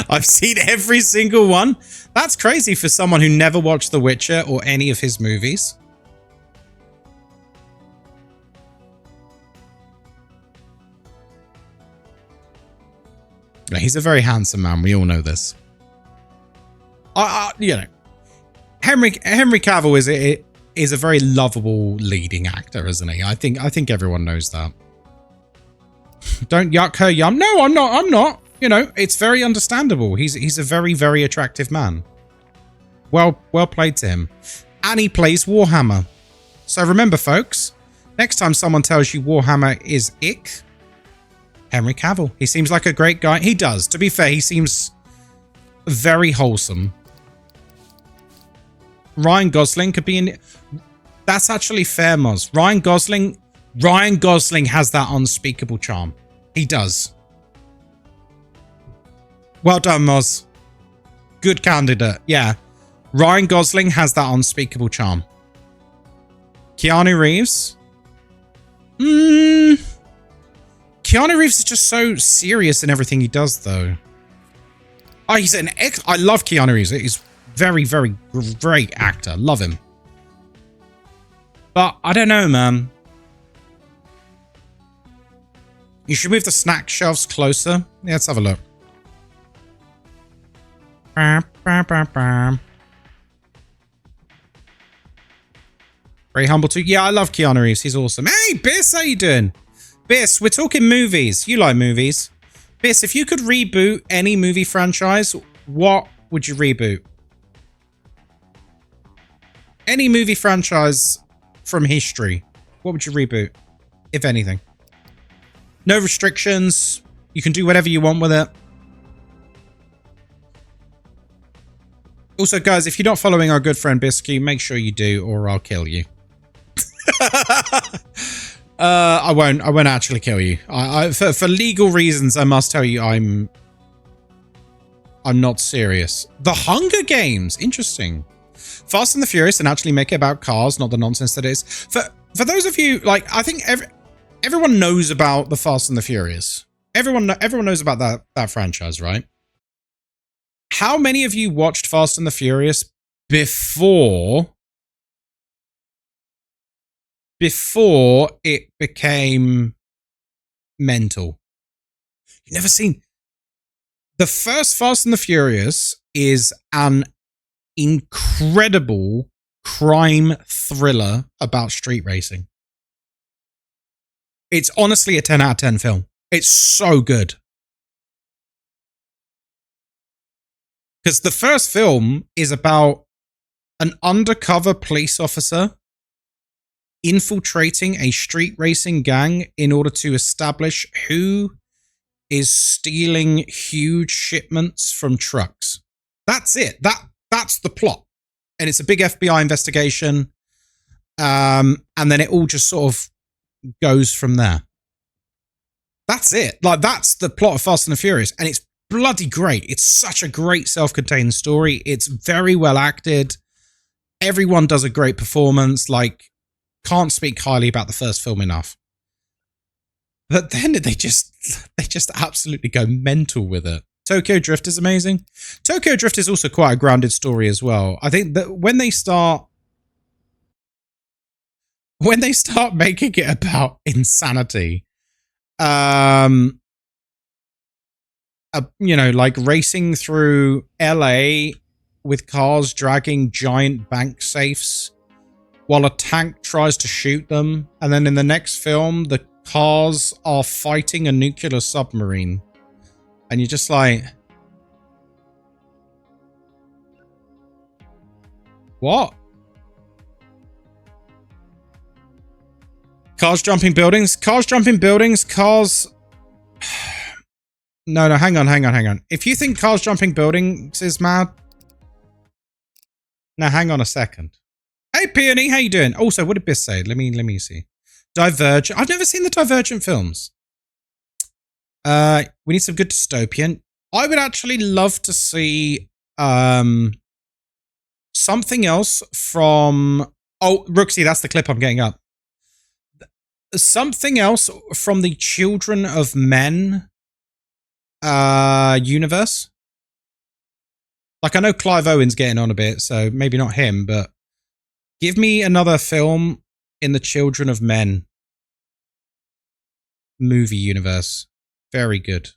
I've seen every single one. That's crazy for someone who never watched The Witcher or any of his movies. He's a very handsome man. We all know this. You know, Henry Cavill is a very lovable leading actor, isn't he? I think everyone knows that. Don't yuck her yum. No, I'm not. You know, it's very understandable. He's a very, very attractive man. Well played to him. And he plays Warhammer. So remember, folks, next time someone tells you Warhammer is ick, Henry Cavill. He seems like a great guy. He does. To be fair, he seems very wholesome. Ryan Gosling could be in... That's actually fair, Moz. Ryan Gosling has that unspeakable charm. He does. Well done, Moz. Good candidate. Yeah. Ryan Gosling has that unspeakable charm. Keanu Reeves? Keanu Reeves is just so serious in everything he does, though. Oh, he's an I love Keanu Reeves. He's very, very great actor. Love him. But I don't know, man. You should move the snack shelves closer. Yeah, let's have a look. Very humble too. Yeah, I love Keanu Reeves. He's awesome. Hey, Biss, how you doing? Biss, we're talking movies. You like movies. Biss, if you could reboot any movie franchise, what would you reboot? Any movie franchise from history, what would you reboot, if anything? No restrictions. You can do whatever you want with it. Also, guys, if you're not following our good friend Bisky, make sure you do, or I'll kill you. I won't actually kill you. For legal reasons, I must tell you I'm not serious. The Hunger Games. Interesting. Fast and the Furious and actually make it about cars, not the nonsense that is. For those of you, like, I think everyone knows about the Fast and the Furious. Everyone knows about that franchise, right? How many of you watched Fast and the Furious before it became mental? You've never seen... The first Fast and the Furious is an incredible crime thriller about street racing. It's honestly a 10 out of 10 film. It's so good. Because the first film is about an undercover police officer infiltrating a street racing gang in order to establish who is stealing huge shipments from trucks. That's it. That's the plot. And it's a big FBI investigation. And then it all just sort of goes from there. That's it. Like, that's the plot of Fast and the Furious. And it's bloody great. It's such a great self-contained story. It's very well acted. Everyone does a great performance. Like, can't speak highly about the first film enough. But then they just absolutely go mental with it. Tokyo Drift is amazing. Tokyo Drift is also quite a grounded story as well. I think that when they start making it about insanity, you know, like racing through LA with cars dragging giant bank safes while a tank tries to shoot them, and then in the next film the cars are fighting a nuclear submarine. And you're just like, what? Cars jumping buildings? Cars jumping buildings? Cars... No, hang on. If you think cars jumping buildings is mad... Now, hang on a second. Hey, Peony, how you doing? Also, what did Biss say? Let me see. Divergent. I've never seen the Divergent films. We need some good dystopian. I would actually love to see something else from... Oh, Rooksy, that's the clip I'm getting up. Something else from the Children of Men universe. Like, I know Clive Owen's getting on a bit, so maybe not him, but give me another film in the Children of Men movie universe. Very good.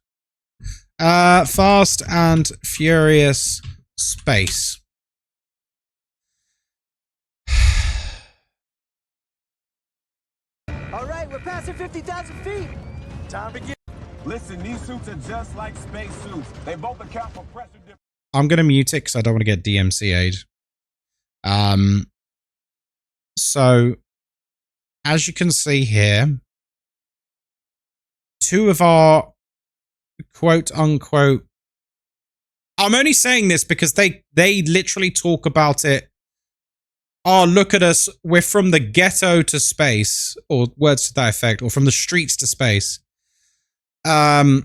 Fast and Furious Space. All right, we're passing 50,000 feet. Time to get... Listen, these suits are just like space suits. They both account for pressure difference. I'm going to mute it because I don't want to get DMCA'd. So, as you can see here, two of our quote-unquote... I'm only saying this because they literally talk about it. Oh, look at us. We're from the ghetto to space, or words to that effect, or from the streets to space. They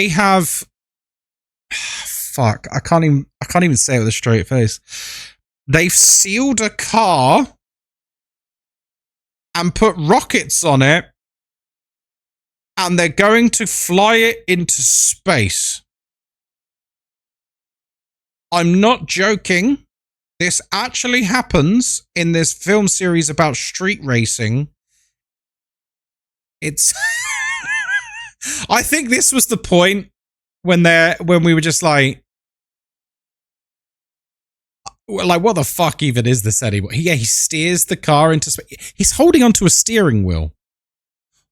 have... Fuck, I can't even say it with a straight face. They've sealed a car and put rockets on it, and they're going to fly it into space. I'm not joking. This actually happens in this film series about street racing. It's... I think this was the point when we were just like, what the fuck even is this anymore? Yeah, he steers the car into space. He's holding onto a steering wheel.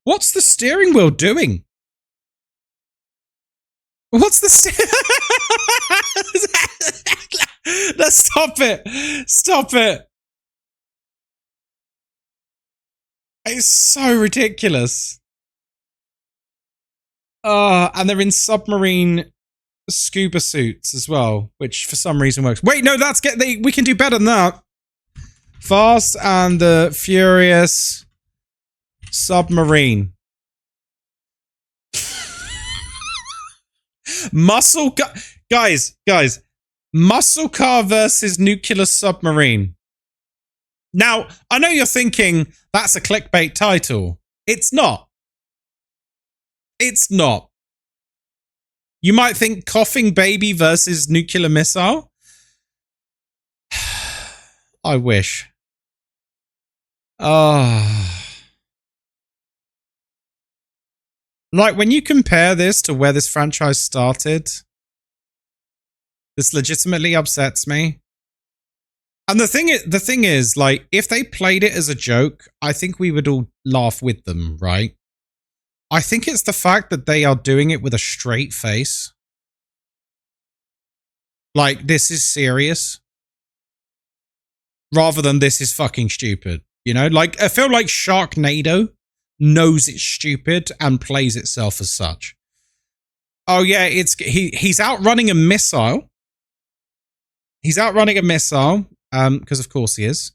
What's the steering wheel doing? What's the No, stop it. Stop it. It's so ridiculous. And they're in submarine scuba suits as well, which for some reason works. Wait, no, we can do better than that. Fast and the Furious submarine. Guys, muscle car versus nuclear submarine. Now, I know you're thinking that's a clickbait title. It's not. It's not. You might think coughing baby versus nuclear missile. I wish. Like, when you compare this to where this franchise started, this legitimately upsets me. And the thing is, like, if they played it as a joke, I think we would all laugh with them, right? I think it's the fact that they are doing it with a straight face. Like, this is serious. Rather than this is fucking stupid. You know? Like, I feel like Sharknado knows it's stupid and plays itself as such. Oh yeah, he's outrunning a missile. He's outrunning a missile. Because of course he is.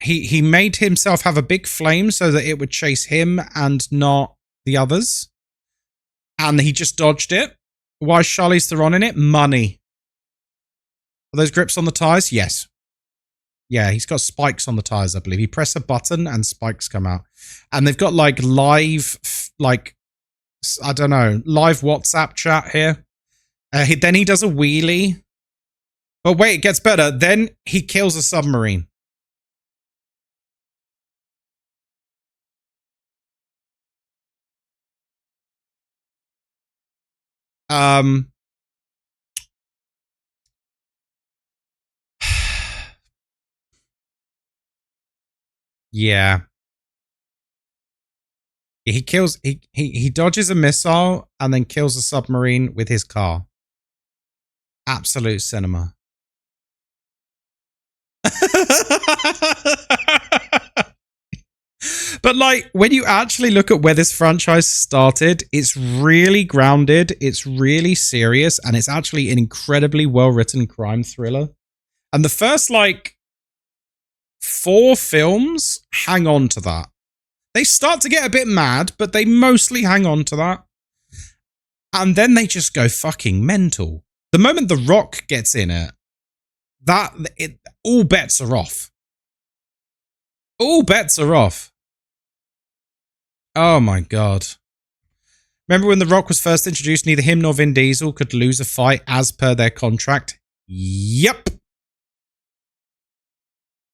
He made himself have a big flame so that it would chase him and not the others. And he just dodged it. Why is Charlize Theron in it? Money. Are those grips on the tires? Yes. Yeah, he's got spikes on the tires, I believe. He press a button and spikes come out. And they've got like live, like, I don't know, live WhatsApp chat here. Then he does a wheelie. But wait, it gets better. Then he kills a submarine. Yeah. He kills he dodges a missile and then kills a submarine with his car. Absolute cinema. But like, when you actually look at where this franchise started, it's really grounded, it's really serious, and it's actually an incredibly well-written crime thriller. And the first, like, 4 films hang on to that. They start to get a bit mad, but they mostly hang on to that. And then they just go fucking mental. The moment The Rock gets in it, all bets are off. All bets are off. Oh my God. Remember when The Rock was first introduced, neither him nor Vin Diesel could lose a fight as per their contract? Yep.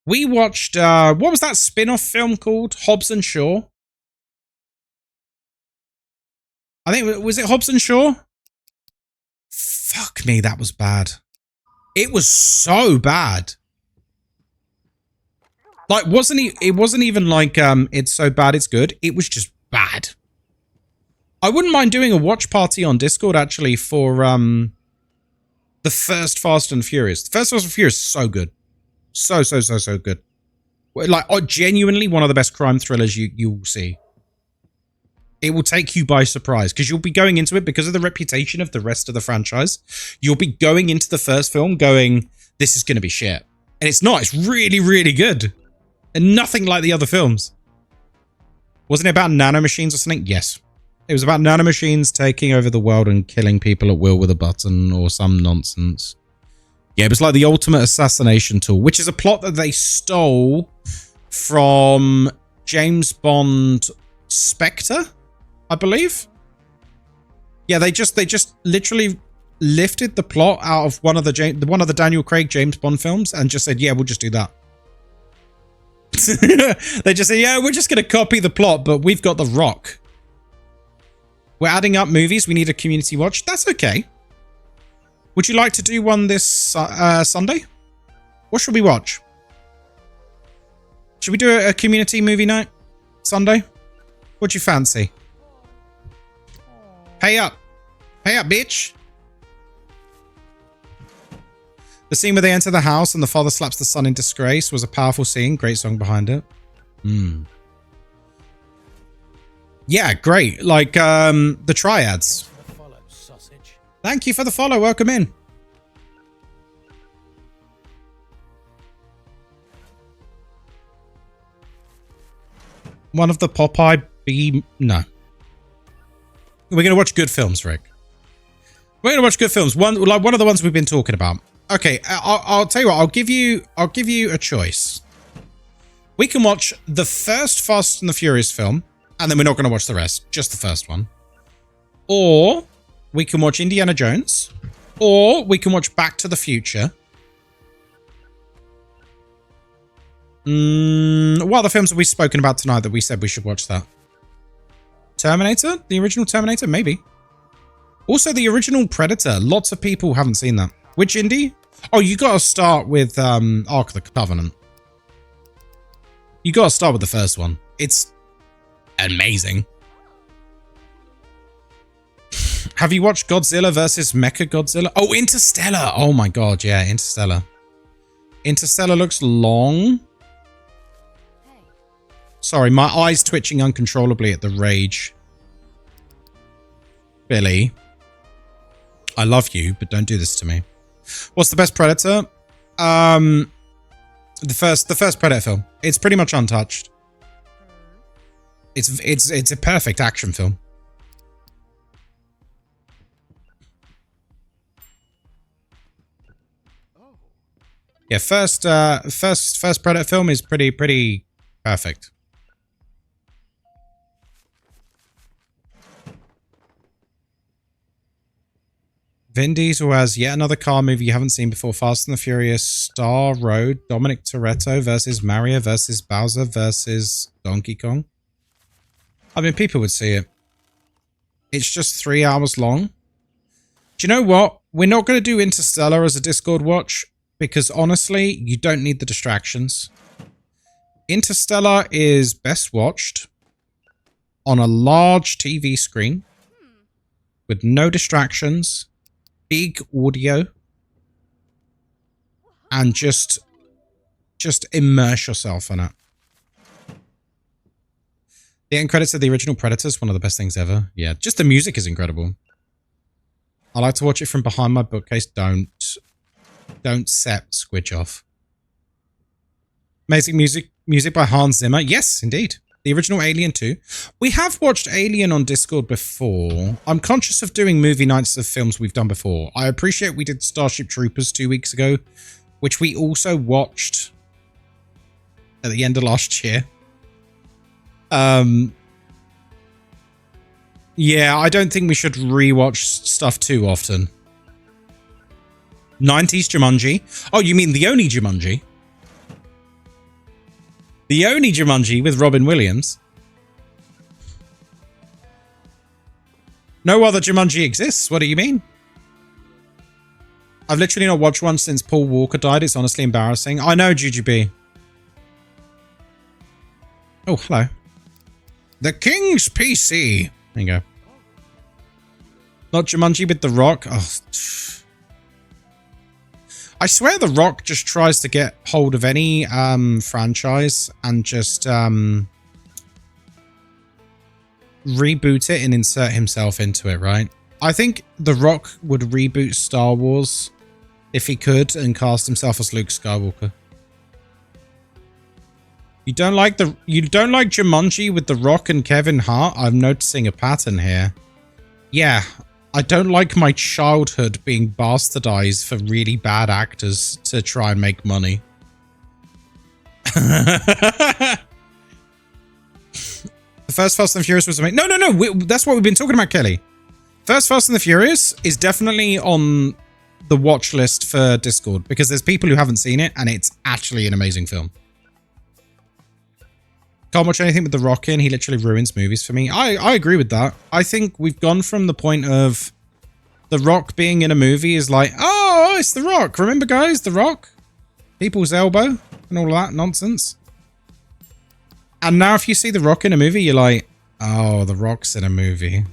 We watched, what was that spin-off film called? Hobbs and Shaw? I think, was it Hobbs and Shaw? Fuck me, that was bad. It was so bad. Like, it wasn't even like, it's so bad it's good. It was just bad. I wouldn't mind doing a watch party on Discord, actually, for, the first Fast and Furious. The first Fast and Furious is so good. So good. Like, genuinely one of the best crime thrillers you will see. It will take you by surprise because you'll be going into it because of the reputation of the rest of the franchise. You'll be going into the first film going, this is going to be shit. And it's not. It's really, really good. And nothing like the other films. Wasn't it about nanomachines or something? Yes. It was about nanomachines taking over the world and killing people at will with a button or some nonsense. Yeah, it was like the ultimate assassination tool, which is a plot that they stole from James Bond Spectre, I believe. Yeah, they just literally lifted the plot out of one of the Daniel Craig James Bond films and just said, yeah, we'll just do that. They just said, yeah, we're just going to copy the plot, but we've got The Rock. We're adding up movies. We need a community watch. That's okay. Would you like to do one this Sunday? What should we watch? Should we do a community movie night Sunday? What'd you fancy? Pay up. Pay up, bitch. The scene where they enter the house and the father slaps the son in disgrace was a powerful scene. Great song behind it. Yeah, great. Like, the triads. Thank you for the follow. Welcome in. One of the Popeye B... No. We're going to watch good films, Rick. We're going to watch good films. One of the ones we've been talking about. Okay, I'll tell you what. I'll give you a choice. We can watch the first Fast and the Furious film, and then we're not going to watch the rest. Just the first one. Or we can watch Indiana Jones, or we can watch Back to the Future. What other films have we spoken about tonight that we said we should watch that? Terminator? The original Terminator? Maybe. Also, the original Predator. Lots of people haven't seen that. Which indie? Oh, you got to start with Ark of the Covenant. You got to start with the first one. It's amazing. Have you watched Godzilla versus Mechagodzilla? Oh, Interstellar. Oh my God, yeah, Interstellar. Interstellar looks long. Sorry, my eye's twitching uncontrollably at the rage. Billy. I love you, but don't do this to me. What's the best Predator? The first Predator film. It's pretty much untouched. It's a perfect action film. Yeah, first Predator film is pretty perfect. Vin Diesel has yet another car movie you haven't seen before. Fast and the Furious, Star Road, Dominic Toretto versus Mario versus Bowser versus Donkey Kong. I mean, people would see it. It's just 3 hours long. Do you know what? We're not going to do Interstellar as a Discord watch because honestly, you don't need the distractions. Interstellar is best watched on a large TV screen with no distractions. Big audio and just immerse yourself in it. The end credits of the original Predator is one of the best things ever. Yeah, just the music is incredible. I like to watch it from behind my bookcase. Don't Don't set Squidge off. Amazing music by Hans Zimmer. Yes, indeed. The original Alien 2. We have watched Alien on Discord before. I'm conscious of doing movie nights of films we've done before. I appreciate we did Starship Troopers 2 weeks ago, which we also watched at the end of last year. Yeah, I don't think we should rewatch stuff too often. 90s Jumanji. Oh, you mean the only Jumanji? The only Jumanji with Robin Williams. No other Jumanji exists. What do you mean? I've literally not watched one since Paul Walker died. It's honestly embarrassing. I know, GGB. Oh, hello. The King's PC. There you go. Not Jumanji with The Rock. Oh, I swear The Rock just tries to get hold of any franchise and just reboot it and insert himself into it, right? I think The Rock would reboot Star Wars if he could and cast himself as Luke Skywalker. You don't like Jumanji with The Rock and Kevin Hart? I'm noticing a pattern here. Yeah. I don't like my childhood being bastardized for really bad actors to try and make money. The first Fast and the Furious was amazing. No. That's what we've been talking about, Kelly. First Fast and the Furious is definitely on the watch list for Discord because there's people who haven't seen it and it's actually an amazing film. Can't watch anything with The Rock in. He literally ruins movies for me. I agree with that. I think we've gone from the point of The Rock being in a movie is like, oh, it's The Rock. Remember, guys, The Rock? People's Elbow and all of that nonsense. And now if you see The Rock in a movie, you're like, oh, The Rock's in a movie.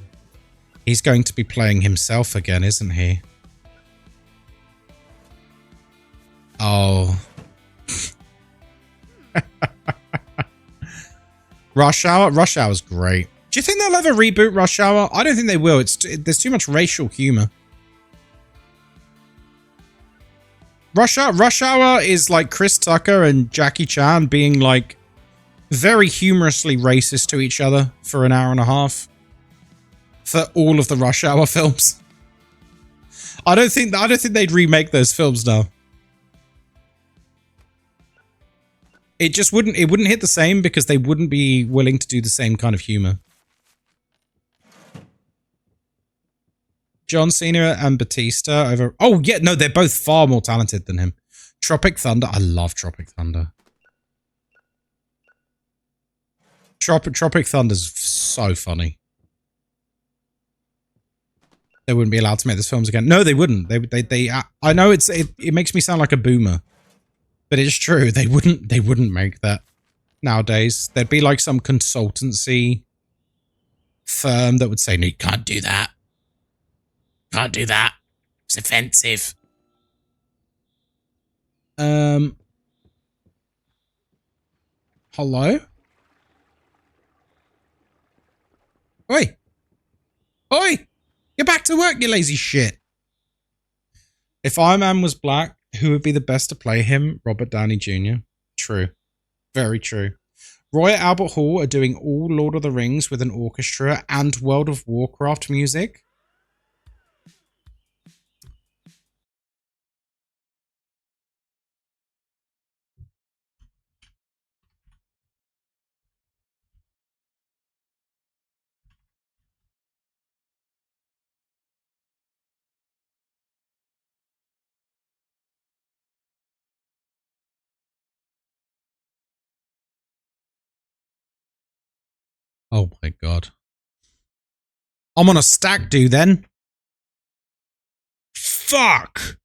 He's going to be playing himself again, isn't he? Oh. Rush Hour? Rush Hour's great. Do you think they'll ever reboot Rush Hour? I don't think they will. There's too much racial humor. Rush Hour is like Chris Tucker and Jackie Chan being like very humorously racist to each other for an hour and a half for all of the Rush Hour films. I don't think they'd remake those films now. It wouldn't hit the same because they wouldn't be willing to do the same kind of humor. John Cena and Batista over... Oh, yeah, no, they're both far more talented than him. Tropic Thunder. I love Tropic Thunder. Tropic Thunder's so funny. They wouldn't be allowed to make those films again. No, they wouldn't. They I know it makes me sound like a boomer. But it's true. They wouldn't make that nowadays. There'd be like some consultancy firm that would say, no, you can't do that. Can't do that. It's offensive. Hello? Oi! Oi! Get back to work, you lazy shit. If Iron Man was black, who would be the best to play him? Robert Downey Jr. True. Very true. Roy at Albert Hall are doing all Lord of the Rings with an orchestra and World of Warcraft music. Oh my god. I'm on a stack do then. Fuck.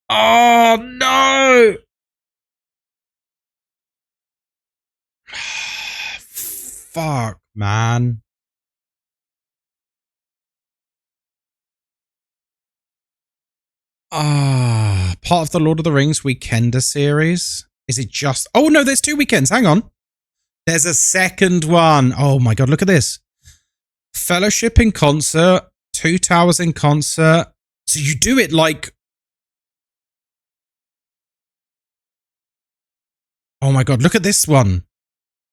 Oh no. Fuck, man. Part of the Lord of the Rings Weekender series. Is it just... Oh, no, there's 2 weekends. Hang on. There's a second one. Oh, my God. Look at this. Fellowship in Concert 2 towers in concert. So you do it like... Oh my god, look at this one.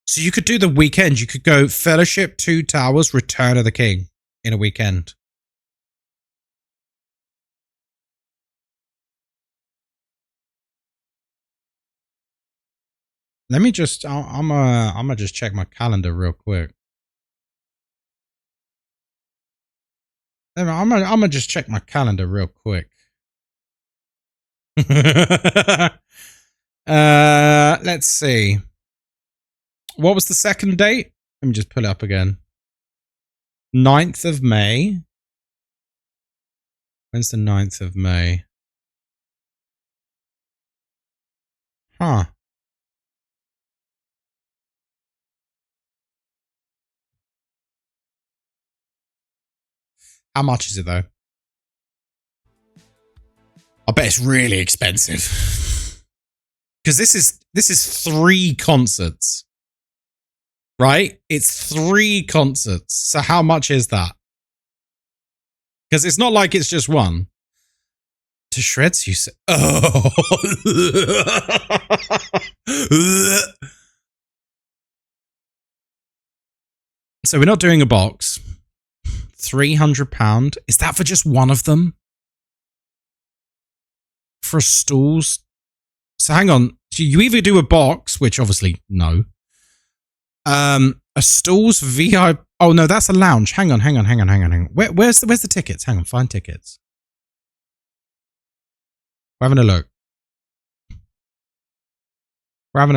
So you could do the weekend. You could go Fellowship, 2 towers, Return of the King in a weekend. Let me just... I'm gonna just check my calendar real quick. I'm gonna just check my calendar real quick. Let's see. What was the second date? Let me just pull it up again. 9th of May. When's the 9th of May? Huh. How much is it though? I bet it's really expensive. Because this is 3 concerts. Right? It's 3 concerts. So how much is that? Because it's not like it's just one. To shreds, you say? Oh. So we're not doing a box. £300. Is that for just one of them? For stalls? So hang on. You either do a box, which obviously no. A stalls VIP. Oh no, that's a lounge. Hang on. Where's the tickets? Hang on, find tickets. We're having a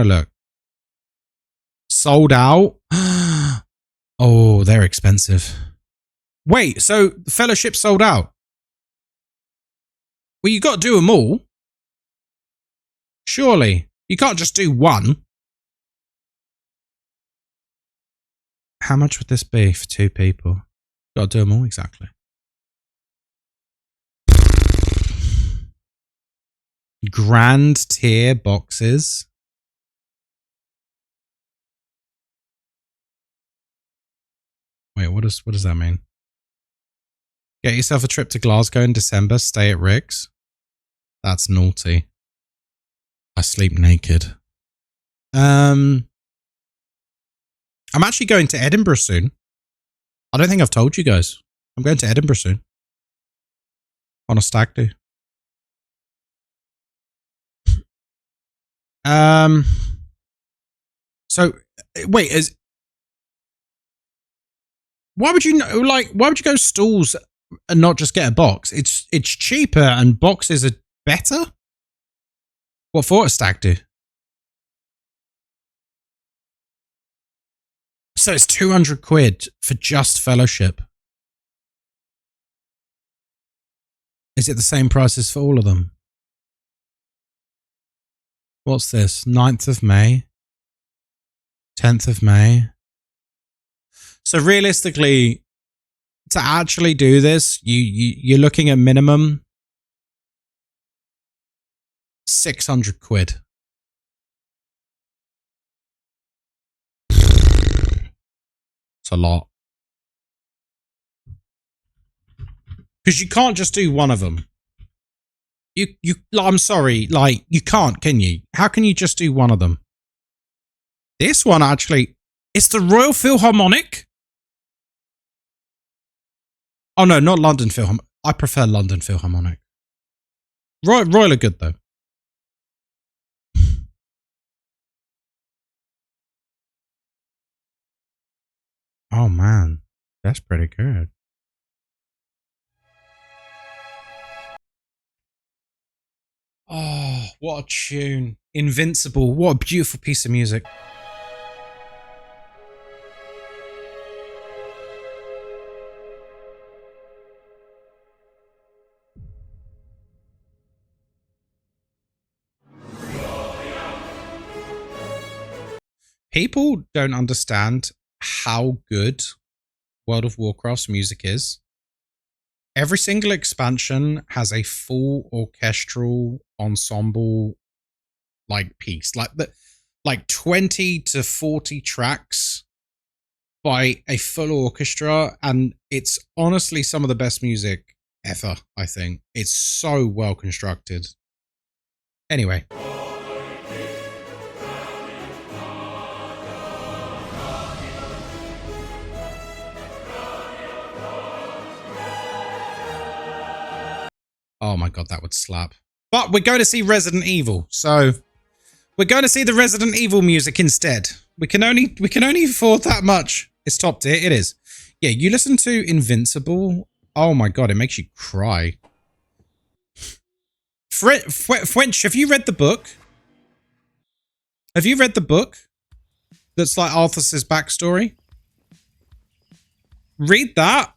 look. Sold out. Oh, they're expensive. Wait, so Fellowship sold out? Well, you got to do them all. Surely. You can't just do one. How much would this be for 2 people? Got to do them all, exactly. Grand tier boxes. Wait, what does that mean? Get yourself a trip to Glasgow in December. Stay at Rick's. That's naughty. I sleep naked. I'm actually going to Edinburgh soon. I don't think I've told you guys. I'm going to Edinburgh soon. On a stag do. So wait, why would you go stalls and not just get a box? It's cheaper and boxes are better. What for a stag do? So it's 200 quid for just Fellowship. Is it the same prices for all of them? What's this? 9th of May? 10th of May? So realistically, to actually do this, you're looking at minimum 600 quid. It's a lot. Because you can't just do one of them. I'm sorry, like, you can't, can you? How can you just do one of them? This one actually, it's the Royal Philharmonic. Oh no, not London Philharmonic. I prefer London Philharmonic. Royal are good though. Oh man, that's pretty good. Oh, what a tune. Invincible. What a beautiful piece of music. People don't understand how good World of Warcraft's music is. Every single expansion has a full orchestral ensemble like piece, like 20 to 40 tracks by a full orchestra, and it's honestly some of the best music ever, I think. It's so well constructed. Anyway. Oh my god, that would slap. But we're going to see Resident Evil, so we're going to see the Resident Evil music instead. We can only afford that much. It's top tier, it is. Yeah, you listen to Invincible. Oh my god, it makes you cry. French, have you read the book? Have you read the book? That's like Arthur's backstory? Read that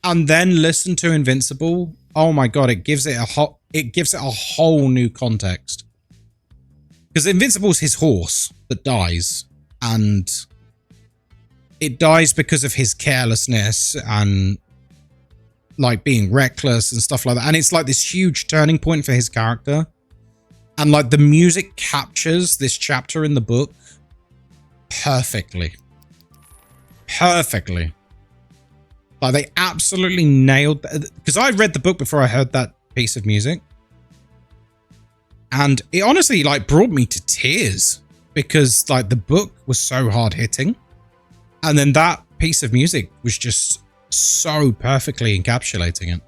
and then listen to Invincible. Oh my god, it gives it a whole new context. Because Invincible's his horse that dies, and it dies because of his carelessness and like being reckless and stuff like that. And it's like this huge turning point for his character. And like the music captures this chapter in the book perfectly. Perfectly. Like they absolutely nailed that. Because I read the book before I heard that piece of music. And it honestly like brought me to tears. Because like the book was so hard hitting. And then that piece of music was just so perfectly encapsulating it.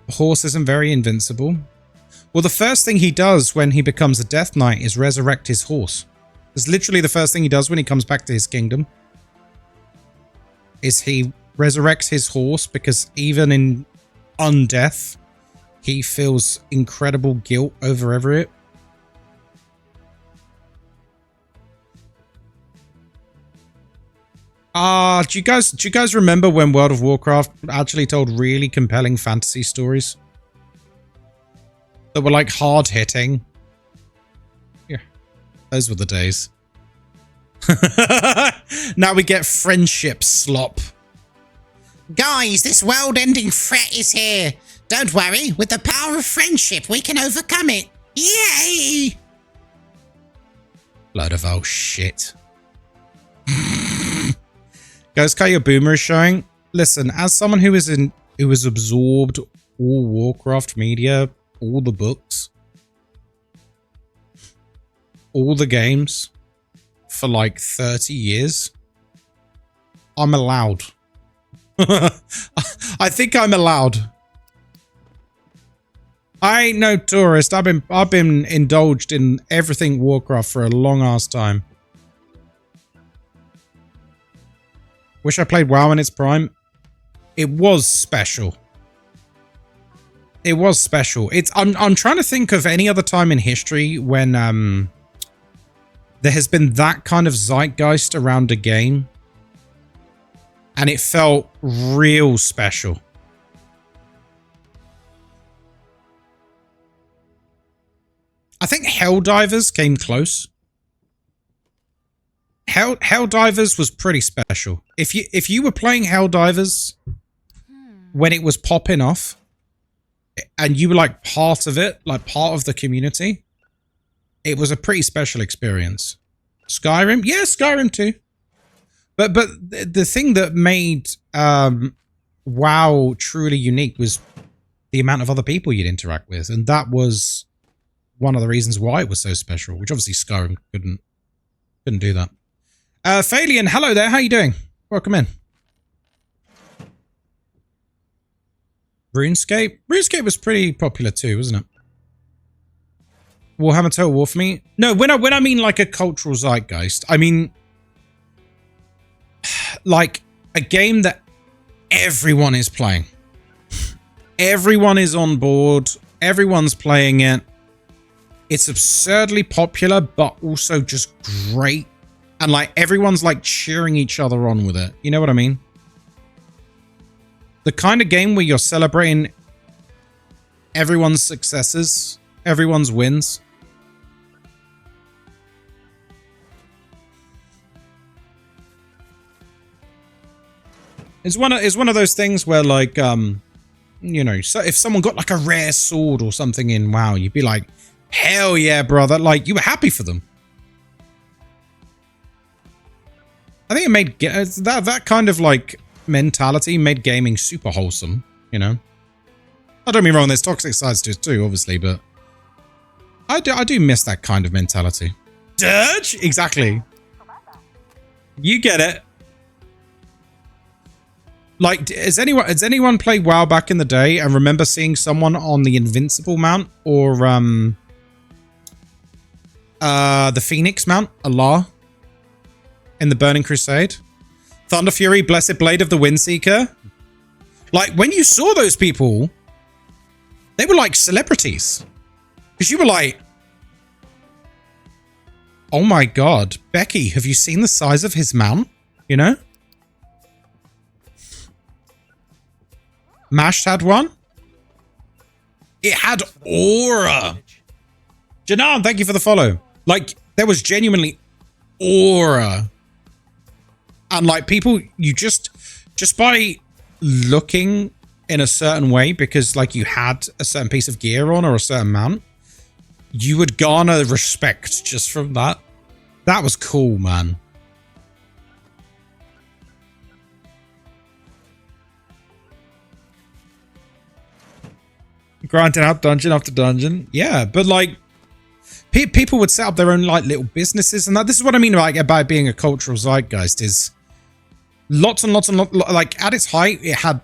The horse isn't very invincible. Well, the first thing he does when he becomes a Death Knight is resurrect his horse. It's literally the first thing he does when he comes back to his kingdom. Is he resurrects his horse because even in undeath, he feels incredible guilt over it. Do you guys remember when World of Warcraft actually told really compelling fantasy stories? That were like hard hitting? Yeah. Those were the days. Now we get friendship slop. Guys, this world-ending threat is here. Don't worry, with the power of friendship, we can overcome it. Yay! Load of old shit. Ghost Cut Your Boomer is showing. Listen, as someone who has absorbed all Warcraft media, all the books, all the games for like 30 years, I'm allowed. I think I'm allowed. I ain't no tourist. I've been indulged in everything Warcraft for a long ass time. Wish I played WoW in its prime. It was special. It was special. I'm trying to think of any other time in history when there has been that kind of zeitgeist around a game. And it felt real special. I think Helldivers came close. Helldivers was pretty special. If you were playing Helldivers when it was popping off, and you were like part of it, like part of the community, it was a pretty special experience. Skyrim, yeah, Skyrim too. But the thing that made WoW truly unique was the amount of other people you'd interact with, and that was one of the reasons why it was so special. Which obviously Skyrim couldn't do that. Phalian, hello there. How you doing? Welcome in. RuneScape? RuneScape was pretty popular too, wasn't it? Warhammer Total War for me? No, when I mean like a cultural zeitgeist, I mean like a game that everyone is playing. Everyone is on board. Everyone's playing it. It's absurdly popular, but also just great. And like everyone's like cheering each other on with it. You know what I mean? The kind of game where you're celebrating everyone's successes, everyone's wins. It's one of those things where like you know, so if someone got like a rare sword or something in WoW, you'd be like, hell yeah, brother. Like you were happy for them. I think it made that kind of like mentality made gaming super wholesome, you know. I don't mean wrong, there's toxic sides to it too, obviously, but I do miss that kind of mentality. Dirge? Exactly. You get it. Like, has anyone played WoW back in the day and remember seeing someone on the Invincible mount or the Phoenix mount, Allah, in the Burning Crusade? Thunder Fury, Blessed Blade of the Windseeker. Like, when you saw those people, they were like celebrities. Because you were like, oh my god, Becky, have you seen the size of his mount? You know? Mashed had one. It had aura. Janan, thank you for the follow. Like, there was genuinely aura. And like people, you just by looking in a certain way, because like you had a certain piece of gear on or a certain mount, you would garner respect just from that. That was cool, man. Grinding out dungeon after dungeon. Yeah, but like people would set up their own like little businesses and that. This is what I mean about being a cultural zeitgeist is lots and lots, like at its height, it had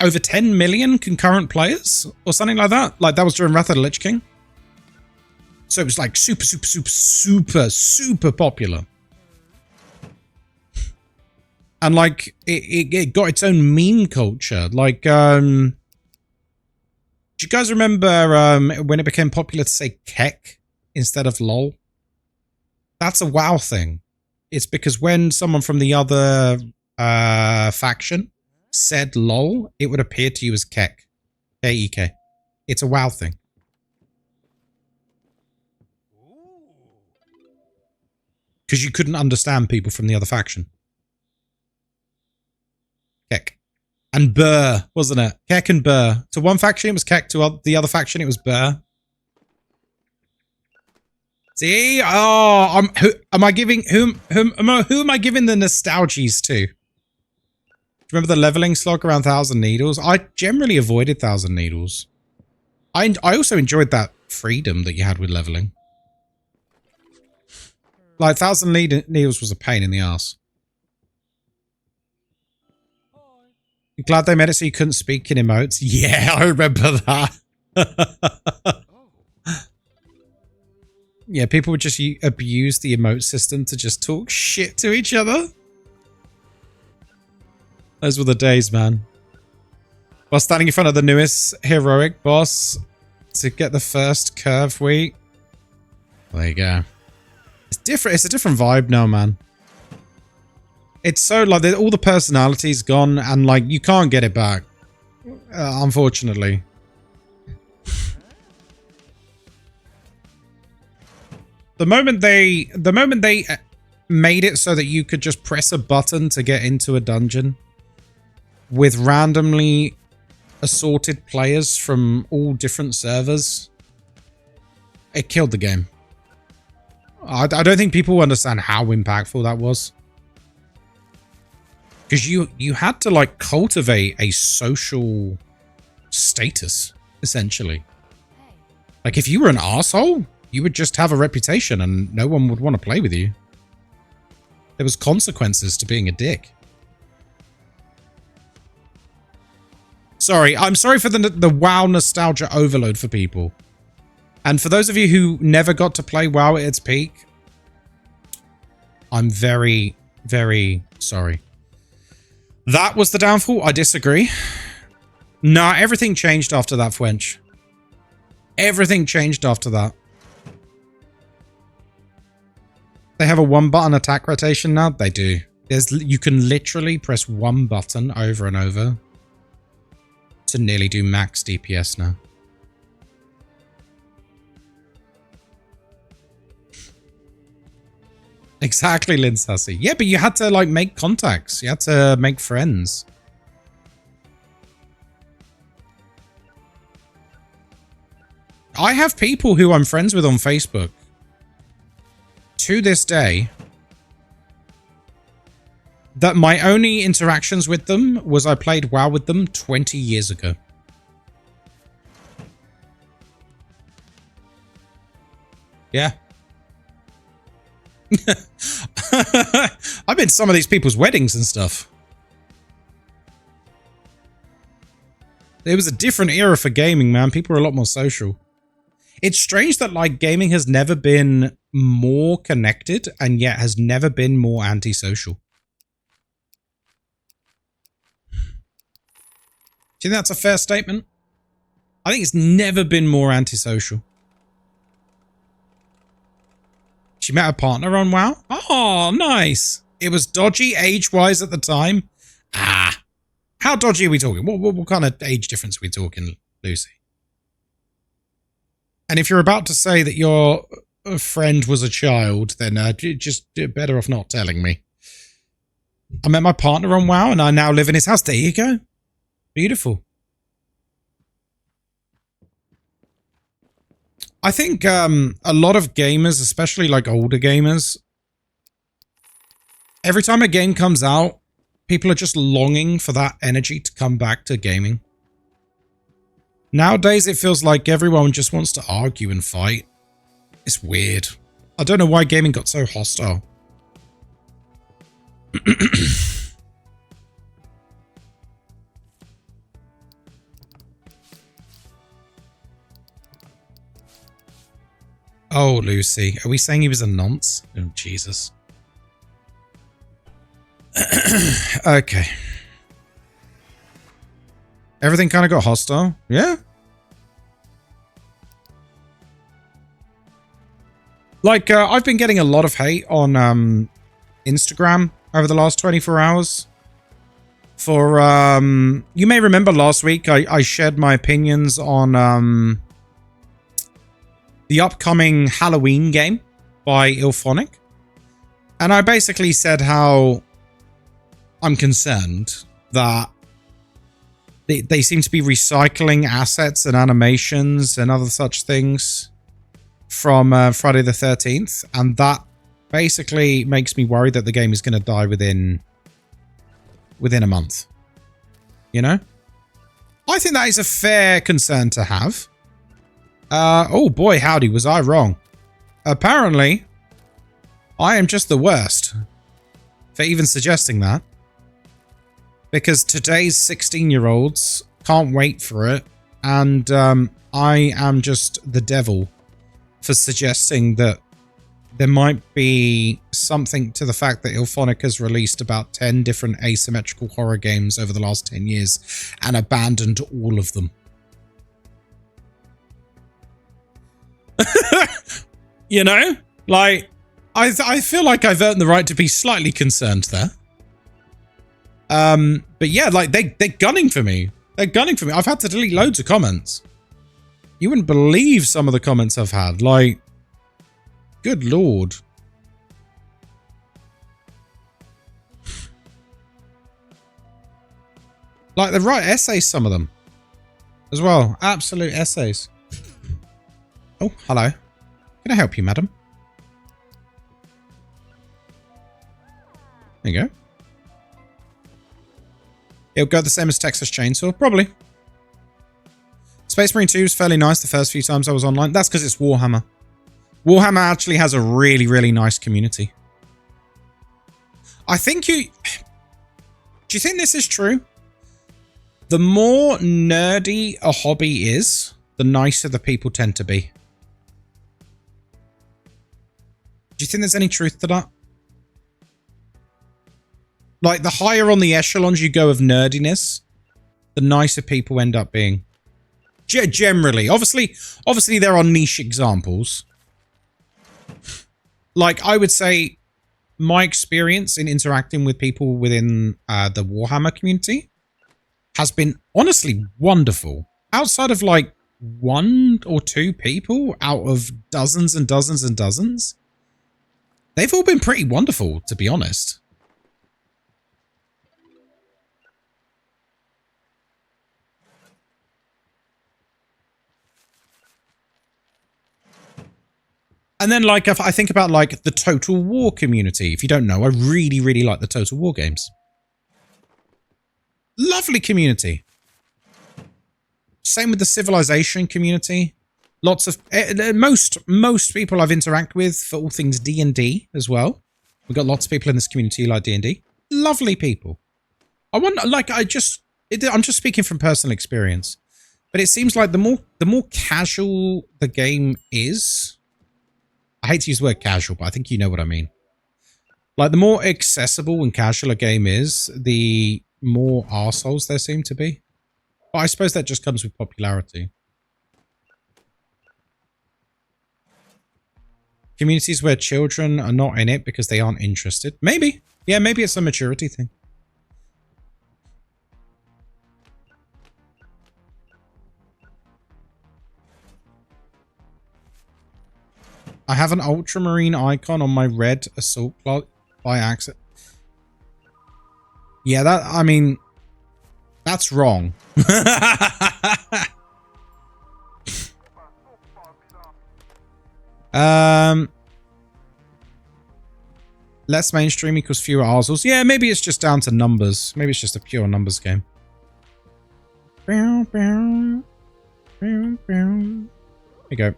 over 10 million concurrent players or something like that. Like that was during Wrath of the Lich King. So it was like super popular. And like it got its own meme culture. Like, do you guys remember when it became popular to say kek instead of lol? That's a WoW thing. It's because when someone from the other faction said lol, it would appear to you as kek. K-E-K. It's a WoW thing. Because you couldn't understand people from the other faction. Kek. And Burr, wasn't it? Kek and Burr. To one faction it was Kek, to the other faction it was Burr. See? Oh, who am I giving the nostalgies to? Remember the leveling slog around 1,000 Needles? I generally avoided 1,000 Needles. I also enjoyed that freedom that you had with leveling. Like 1,000 Needles was a pain in the ass. Glad they made it so you couldn't speak in emotes. Yeah, I remember that. Yeah, people would just abuse the emote system to just talk shit to each other. Those were the days, man. While standing in front of the newest heroic boss to get the first curve week. There you go. It's different. It's a different vibe now, man. It's so like all the personality's gone and like you can't get it back, unfortunately. The moment they made it so that you could just press a button to get into a dungeon with randomly assorted players from all different servers, it killed the game. I don't think people understand how impactful that was. Because you had to like cultivate a social status, essentially. Like if you were an asshole, you would just have a reputation and no one would want to play with you. There was consequences to being a dick. Sorry, I'm sorry for the WoW nostalgia overload for people. And for those of you who never got to play WoW at its peak, I'm very, very sorry. That was the downfall? I disagree. Nah, everything changed after that, Fwench. Everything changed after that. They have a one-button attack rotation now? They do. You can literally press one button over and over to nearly do max DPS now. Exactly, Lynn Sassy. Yeah, but you had to like make contacts. You had to make friends. I have people who I'm friends with on Facebook to this day that my only interactions with them was I played WoW with them 20 years ago. Yeah. I've been to some of these people's weddings and stuff. It was a different era for gaming, man. People are a lot more social. It's strange that, like, gaming has never been more connected and yet has never been more antisocial. Do you think that's a fair statement? I think it's never been more antisocial. She met a partner on WoW? Oh, nice. It was dodgy age-wise at the time. Ah. How dodgy are we talking? What kind of age difference are we talking, Lucy? And if you're about to say that your friend was a child, then just better off not telling me. I met my partner on WoW and I now live in his house. There you go. Beautiful. I think a lot of gamers, especially like older gamers, every time a game comes out, people are just longing for that energy to come back to gaming. Nowadays, it feels like everyone just wants to argue and fight. It's weird. I don't know why gaming got so hostile. Oh, Lucy. Are we saying he was a nonce? Oh, Jesus. Okay. Everything kind of got hostile. Yeah. Like, I've been getting a lot of hate on Instagram over the last 24 hours. For, you may remember last week I shared my opinions on the upcoming Halloween game by Ilphonic. And I basically said how I'm concerned that they seem to be recycling assets and animations and other such things from Friday the 13th. And that basically makes me worried that the game is going to die within a month. You know? I think that is a fair concern to have. Oh boy, howdy, was I wrong. Apparently, I am just the worst for even suggesting that. Because today's 16-year-olds can't wait for it. And I am just the devil for suggesting that there might be something to the fact that Ilphonic has released about 10 different asymmetrical horror games over the last 10 years and abandoned all of them. You know? Like, I feel like I've earned the right to be slightly concerned there. But yeah, like, they're gunning for me. They're gunning for me. I've had to delete loads of comments. You wouldn't believe some of the comments I've had. Like, good lord. Like, they write essays, some of them. As well. Absolute essays. Oh, hello. Can I help you, madam? There you go. It'll go the same as Texas Chainsaw? Probably. Space Marine 2 was fairly nice the first few times I was online. That's because it's Warhammer. Warhammer actually has a really, really nice community. I think do you think this is true? The more nerdy a hobby is, the nicer the people tend to be. Do you think there's any truth to that? Like, the higher on the echelons you go of nerdiness, the nicer people end up being. Generally. Obviously there are niche examples. Like, I would say my experience in interacting with people within the Warhammer community has been honestly wonderful. Outside of, like, 1 or 2 people out of dozens and dozens and dozens, they've all been pretty wonderful, to be honest. And then, like, if I think about, like, the Total War community. If you don't know, I really, really like the Total War games. Lovely community. Same with the Civilization community. Lots of... most people I've interacted with for all things D&D as well. We've got lots of people in this community who like D&D. Lovely people. I wonder, like, I'm just speaking from personal experience. But it seems like the more casual the game is... I hate to use the word casual, but I think you know what I mean. Like, the more accessible and casual a game is, the more arseholes there seem to be. But I suppose that just comes with popularity. Communities where children are not in it because they aren't interested. Maybe. Yeah, maybe it's a maturity thing. I have an ultramarine icon on my red assault clock by accident. Yeah, I mean, that's wrong. Less mainstream equals fewer arseholes. Yeah, maybe it's just down to numbers. Maybe it's just a pure numbers game. There you go.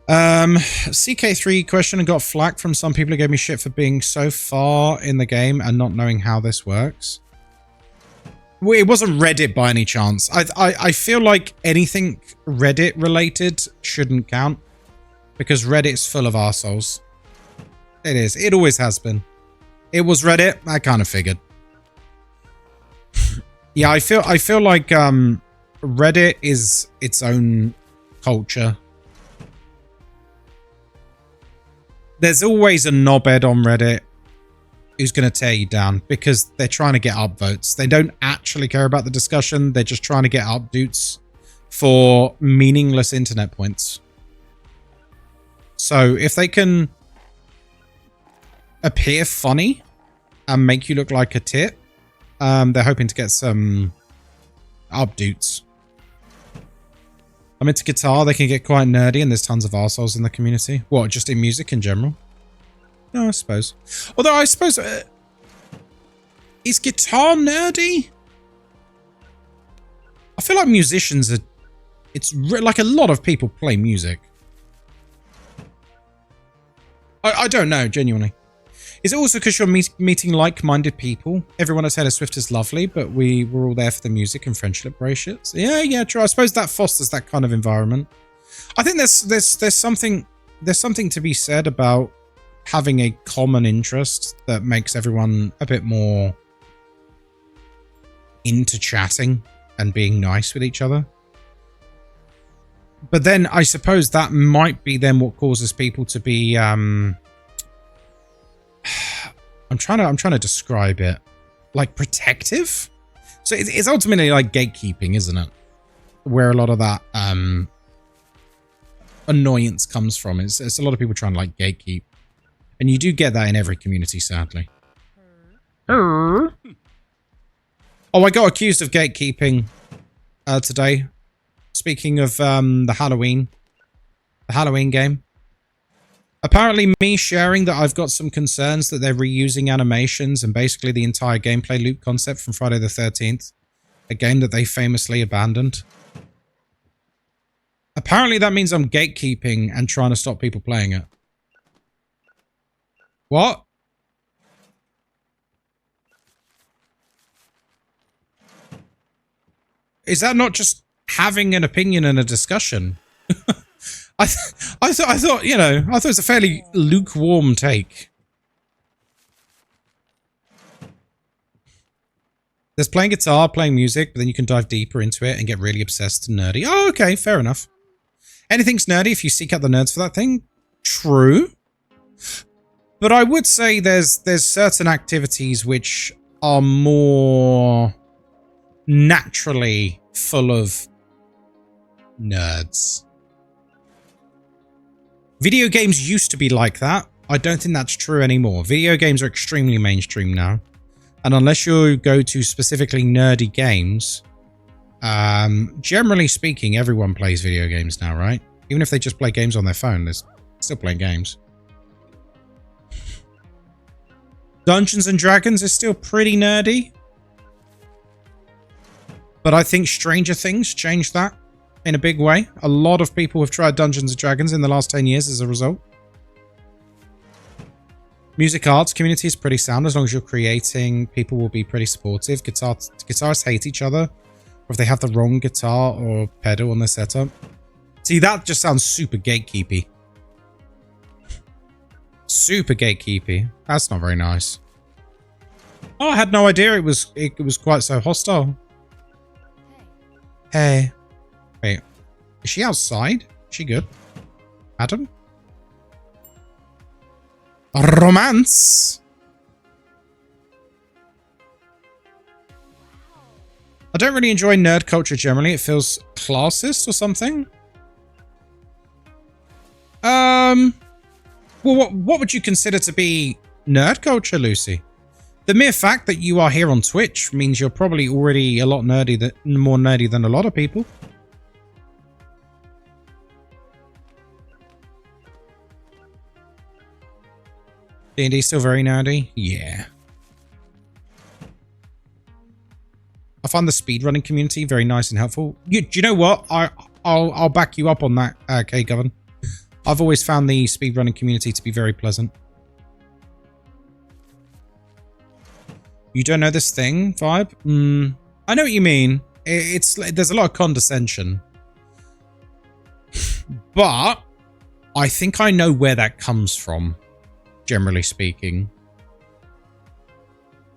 CK3 question and got flack from some people who gave me shit for being so far in the game and not knowing how this works. Well, it wasn't Reddit by any chance. I feel like anything Reddit related shouldn't count because Reddit's full of arseholes. It is. It always has been. It was Reddit. I kind of figured. Yeah, I feel like Reddit is its own culture. There's always a knobhead on Reddit who's going to tear you down because they're trying to get upvotes. They don't actually care about the discussion. They're just trying to get upvotes for meaningless internet points. So if they can appear funny and make you look like a tit, they're hoping to get some upvotes. I'm into guitar. They can get quite nerdy and there's tons of arseholes in the community. What, just in music in general? No, I suppose. Although I suppose... is guitar nerdy? I feel like musicians are... It's like a lot of people play music. I don't know, genuinely. Is it also because you're meeting like-minded people? Everyone at Taylor Swift is lovely, but we were all there for the music and friendship bracelets. Yeah, true. I suppose that fosters that kind of environment. I think there's something to be said about having a common interest that makes everyone a bit more into chatting and being nice with each other. But then I suppose that might be then what causes people to be I'm trying to describe it. Like protective? So it's ultimately like gatekeeping, isn't it? Where a lot of that annoyance comes from. It's a lot of people trying to like gatekeep. And you do get that in every community, sadly. Oh, I got accused of gatekeeping today. Speaking of the Halloween game. Apparently me sharing that I've got some concerns that they're reusing animations and basically the entire gameplay loop concept from Friday the 13th. A game that they famously abandoned. Apparently that means I'm gatekeeping and trying to stop people playing it. What? Is that not just having an opinion and a discussion? I thought, you know, I thought it was a fairly lukewarm take. There's playing guitar, playing music, but then you can dive deeper into it and get really obsessed and nerdy. Oh, okay, fair enough. Anything's nerdy if you seek out the nerds for that thing. True. But I would say there's certain activities which are more naturally full of nerds. Video games used to be like that. I don't think that's true anymore. Video games are extremely mainstream now. And unless you go to specifically nerdy games, generally speaking, everyone plays video games now, right? Even if they just play games on their phone, they're still playing games. Dungeons and Dragons is still pretty nerdy. But I think Stranger Things changed that in a big way. A lot of people have tried Dungeons and Dragons in the last 10 years as a result. Music arts community is pretty sound. As long as you're creating, people will be pretty supportive. Guitarists hate each other. Or if they have the wrong guitar or pedal on their setup. See, that just sounds super gatekeepy. Super gatekeepy. That's not very nice. Oh, I had no idea it was quite so hostile. Hey. Wait. Is she outside? Is she good? Adam? Romance? I don't really enjoy nerd culture generally. It feels classist or something. Well, what would you consider to be nerd culture, Lucy? The mere fact that you are here on Twitch means you're probably already a lot nerdy, more nerdy than a lot of people. D&D still very nerdy? Yeah. I find the speedrunning community very nice and helpful. Do you know what? I'll back you up on that, K-Govern. I've always found the speedrunning community to be very pleasant. You don't know this thing vibe? I know what you mean. There's a lot of condescension. But I think I know where that comes from, generally speaking.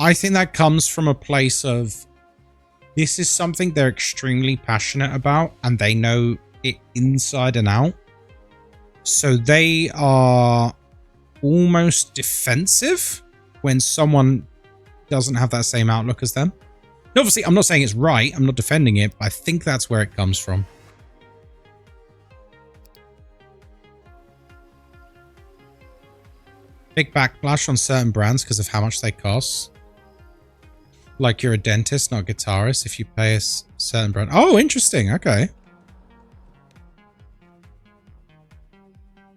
I think that comes from a place of this is something they're extremely passionate about and they know it inside and out. So they are almost defensive when someone doesn't have that same outlook as them. And obviously, I'm not saying it's right. I'm not defending it, but I think that's where it comes from. Big backlash on certain brands because of how much they cost. Like you're a dentist, not a guitarist, if you pay a certain brand. Oh, interesting. Okay.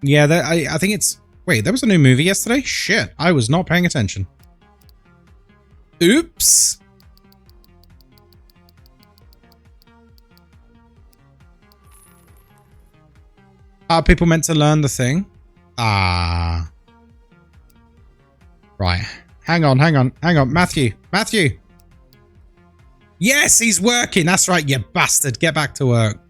Yeah, I think it's... Wait, there was a new movie yesterday? Shit, I was not paying attention. Oops. Are people meant to learn the thing? Ah. Right. Hang on. Matthew. Yes, he's working. That's right, you bastard. Get back to work.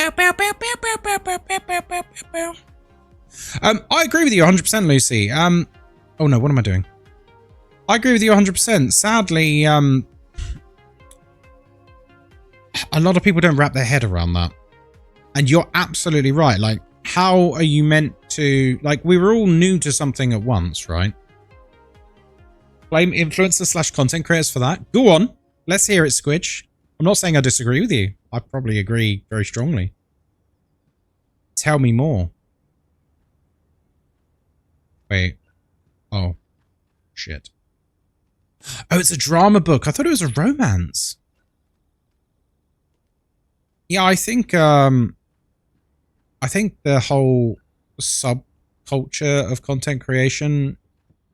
I agree with you 100%, Lucy. Oh no, what am I doing? I agree with you 100%. Sadly, a lot of people don't wrap their head around that. And you're absolutely right. Like, how are you meant to... Like, we were all new to something at once, right? Blame influencers / content creators for that. Go on. Let's hear it, Squidge. I'm not saying I disagree with you. I probably agree very strongly. Tell me more. Wait. Oh. Shit. Oh, it's a drama book. I thought it was a romance. Yeah, I think the whole subculture of content creation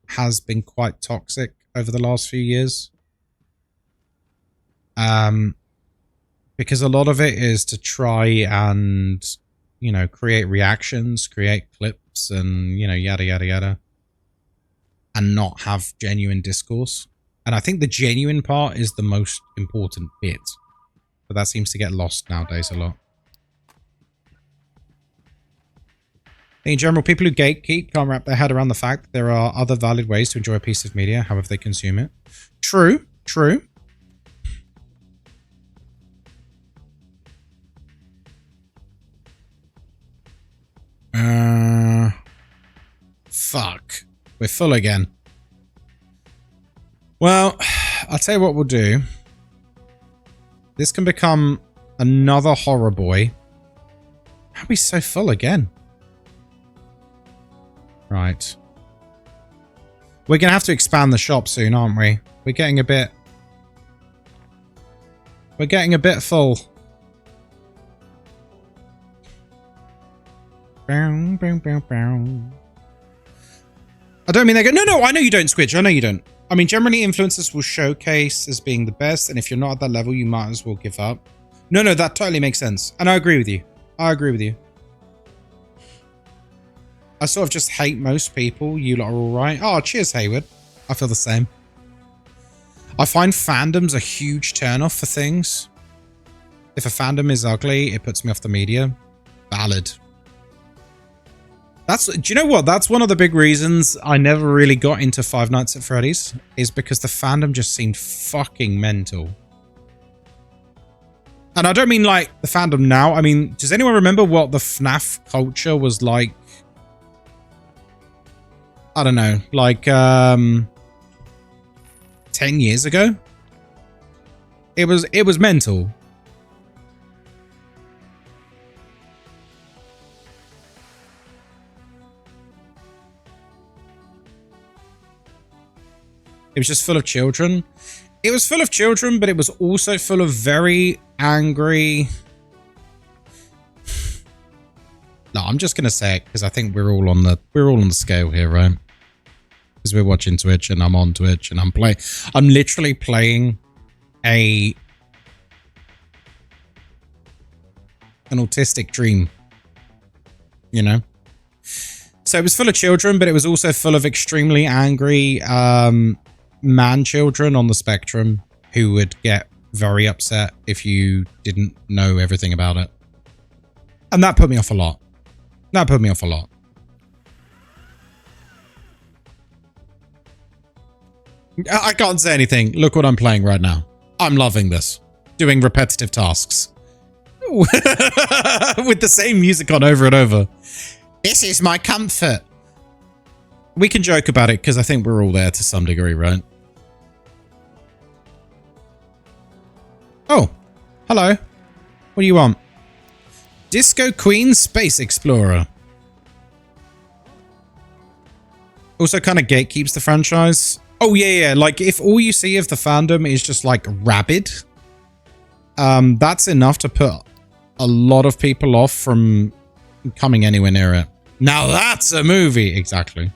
has been quite toxic over the last few years. Because a lot of it is to try and, you know, create reactions, create clips and, you know, yada, yada, yada. And not have genuine discourse. And I think the genuine part is the most important bit. But that seems to get lost nowadays a lot. In general, people who gatekeep can't wrap their head around the fact that there are other valid ways to enjoy a piece of media, however they consume it. True, true. Fuck. We're full again. Well, I'll tell you what we'll do. This can become another horror boy. How are we so full again? Right. We're going to have to expand the shop soon, aren't we? We're getting a bit We're getting a bit full. Bow, bow, bow, bow. I don't mean they go, no, I know you don't, Squidge. I know you don't. I mean, generally influencers will showcase as being the best, and if you're not at that level, you might as well give up. No, that totally makes sense. And I agree with you. I sort of just hate most people. You lot are all right. Oh, cheers, Hayward. I feel the same. I find fandoms a huge turnoff for things. If a fandom is ugly, it puts me off the media. Valid. Do you know what? That's one of the big reasons I never really got into Five Nights at Freddy's, is because the fandom just seemed fucking mental. And I don't mean like the fandom now. I mean, does anyone remember what the FNAF culture was like? I don't know, like 10 years ago? It was mental. It was just full of children. It was full of children, but it was also full of very angry... No, I'm just gonna say it because I think we're all on the scale here, right? Because we're watching Twitch and I'm on Twitch and I'm literally playing an autistic dream. You know? So it was full of children, but it was also full of extremely angry man children on the spectrum who would get very upset if you didn't know everything about it. And that put me off a lot. I can't say anything. Look what I'm playing right now. I'm loving this. Doing repetitive tasks. With the same music on over and over. This is my comfort. We can joke about it because I think we're all there to some degree, right? Oh, hello. What do you want? Disco Queen Space Explorer. Also kind of gatekeeps the franchise. Oh, yeah. Like, if all you see of the fandom is just, like, rabid, that's enough to put a lot of people off from coming anywhere near it. Now that's a movie. Exactly.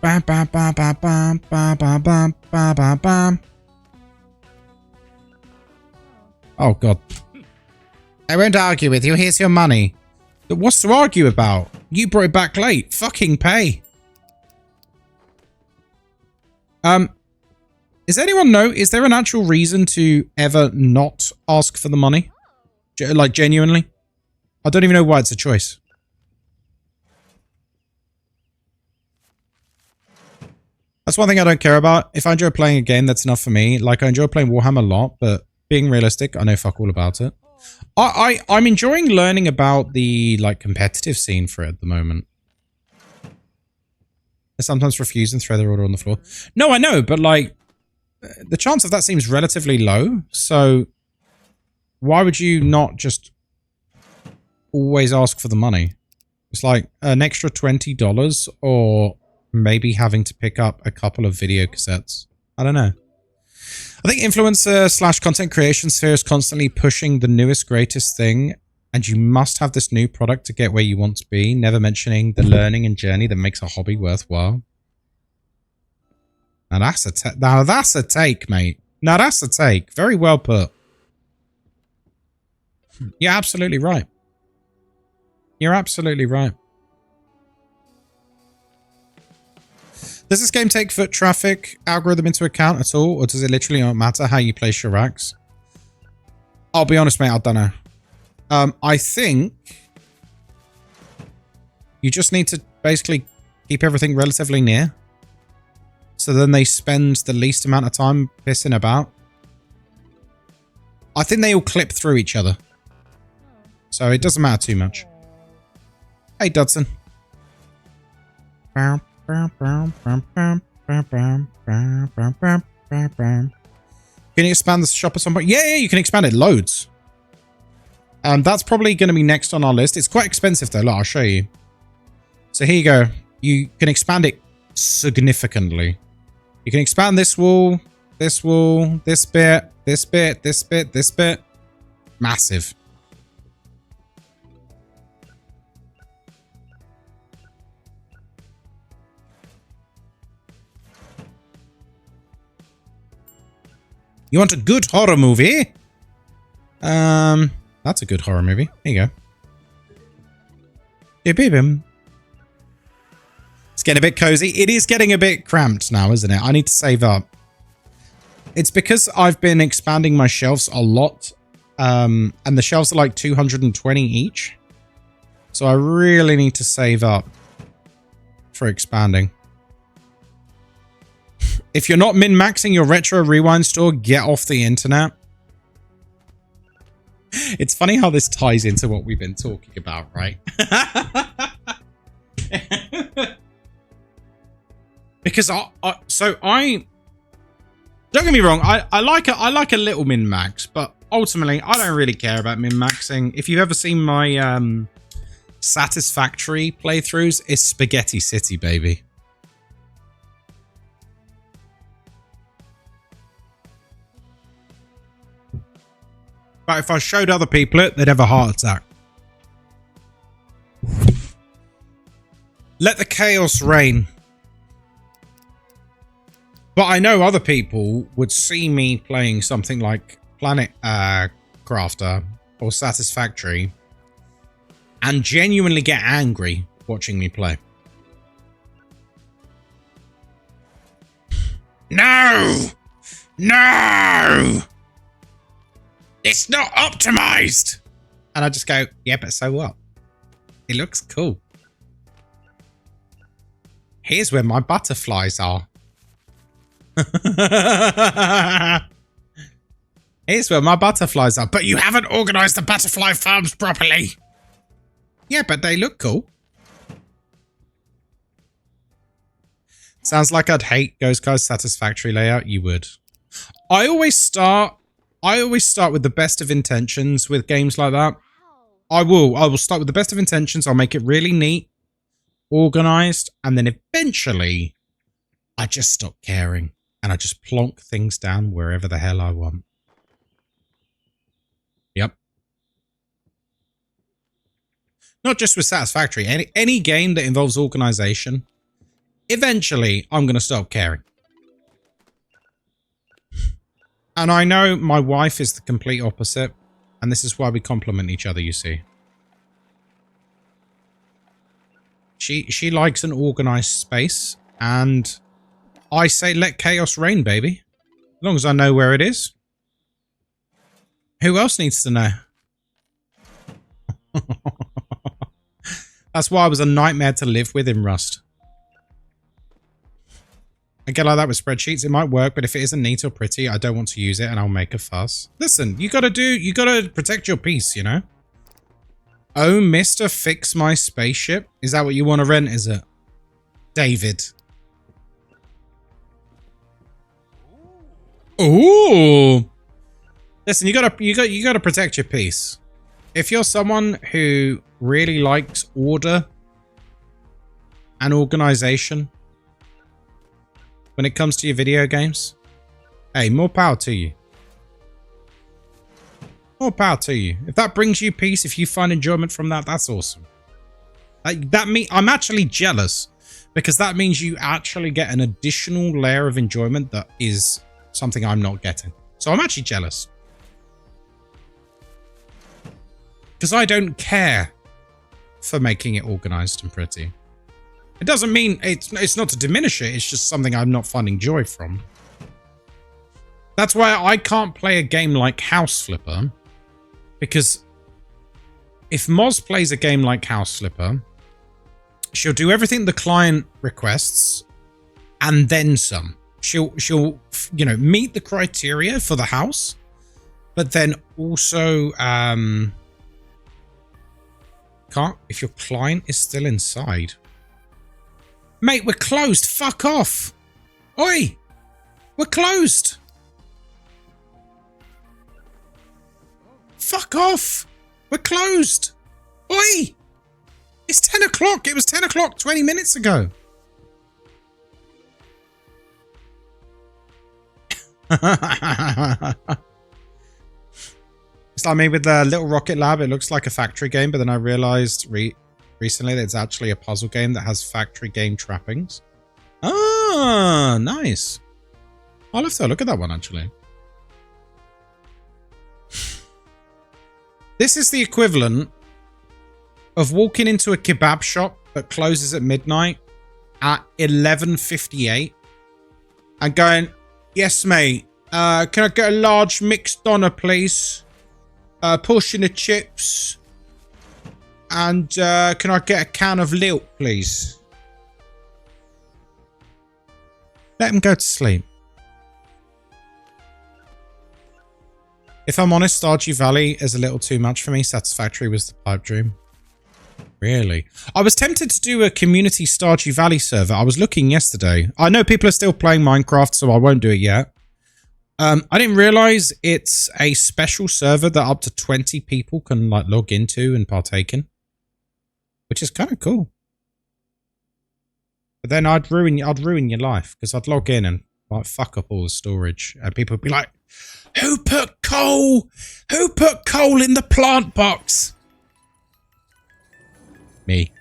Bam, bam, bam, bam, bam, bam, bam, bam, bam, bam, bam. Oh, God. I won't argue with you. Here's your money. What's to argue about? You brought it back late. Fucking pay. Does anyone know, is there an actual reason to ever not ask for the money? Like, genuinely? I don't even know why it's a choice. That's one thing I don't care about. If I enjoy playing a game, that's enough for me. Like, I enjoy playing Warhammer a lot, but being realistic, I know fuck all about it. I'm enjoying learning about the, like, competitive scene for it at the moment. I sometimes refuse and throw their order on the floor. No, I know, but, like, the chance of that seems relatively low, so why would you not just always ask for the money? It's like an extra $20 or maybe having to pick up a couple of video cassettes. I don't know. I think influencer / content creation sphere is constantly pushing the newest, greatest thing, and you must have this new product to get where you want to be, never mentioning the learning and journey that makes a hobby worthwhile. Now that's a take, mate. Now that's a take. Very well put. You're absolutely right. You're absolutely right. Does this game take foot traffic algorithm into account at all, or does it literally not matter how you place your racks? I'll be honest, mate, I don't know. I think you just need to basically keep everything relatively near. So then they spend the least amount of time pissing about. I think they all clip through each other. So it doesn't matter too much. Hey, Dudson. Can you expand the shop at some point? Yeah, you can expand it loads. That's probably going to be next on our list. It's quite expensive though. Look, I'll show you. So here you go. You can expand it significantly. You can expand this wall this wall, this bit, this bit, this bit, this bit. Massive. You want a good horror movie? That's a good horror movie. There you go. It's getting a bit cozy. It is getting a bit cramped now, isn't it? I need to save up. It's because I've been expanding my shelves a lot. And the shelves are like 220 each. So I really need to save up for expanding. If you're not min-maxing your Retro Rewind store, get off the internet. It's funny how this ties into what we've been talking about, right? Because don't get me wrong, I like a little min-max, but ultimately I don't really care about min-maxing. If you've ever seen my Satisfactory playthroughs, it's Spaghetti City, baby. But if I showed other people it, they'd have a heart attack. Let the chaos reign. But I know other people would see me playing something like Planet Crafter or Satisfactory and genuinely get angry watching me play. No! No! It's not optimized! And I just go, yeah, but so what? It looks cool. Here's where my butterflies are. Here's where my butterflies are. But you haven't organized the butterfly farms properly. Yeah, but they look cool. Sounds like I'd hate Ghost Guy's Satisfactory layout. You would. I always start with the best of intentions with games like that. I will start with the best of intentions. I'll make it really neat, organized, and then eventually I just stop caring and I just plonk things down wherever the hell I want. Yep. Not just with Satisfactory. Any game that involves organization, eventually I'm going to stop caring. And I know my wife is the complete opposite. And this is why we complement each other, you see. She likes an organized space. And I say let chaos reign, baby. As long as I know where it is. Who else needs to know? That's why I was a nightmare to live with in Rust. I get like that with spreadsheets. It might work, but if it isn't neat or pretty, I don't want to use it and I'll make a fuss. Listen, you gotta protect your peace, you know? Oh, Mr. Fix My Spaceship? Is that what you want to rent, is it? David. Ooh. Listen, you gotta protect your peace. If you're someone who really likes order and organization when it comes to your video games, hey, more power to you. More power to you. If that brings you peace, if you find enjoyment from that, that's awesome. I'm actually jealous because that means you actually get an additional layer of enjoyment that is something I'm not getting. So I'm actually jealous. Because I don't care for making it organized and pretty. It doesn't mean it's not to diminish it. It's just something I'm not finding joy from. That's why I can't play a game like House Flipper. Because if Moz plays a game like House Flipper, she'll do everything the client requests and then some. She'll meet the criteria for the house, but then also can't if your client is still inside. Mate, we're closed. Fuck off. Oi! We're closed. Fuck off. We're closed. Oi! It's 10 o'clock. It was 10 o'clock 20 minutes ago. It's like me with the Little Rocket Lab. It looks like a factory game, but then I realized recently that it's actually a puzzle game that has factory game trappings. Ah, nice. I'll have to look at that one, actually. This is the equivalent of walking into a kebab shop that closes at midnight at 11:58 and going, "Yes, mate. Can I get a large mixed doner, please? Portion of chips. And can I get a can of Lilt, please?" Let him go to sleep. If I'm honest, Stardew Valley is a little too much for me. Satisfactory was the pipe dream. Really? I was tempted to do a community Stardew Valley server. I was looking yesterday. I know people are still playing Minecraft, so I won't do it yet. I didn't realize it's a special server that up to 20 people can like log into and partake in, which is kind of cool. But then I'd ruin your life because I'd log in and like fuck up all the storage, and people would be like, "Who put coal? Who put coal in the plant box?" Me.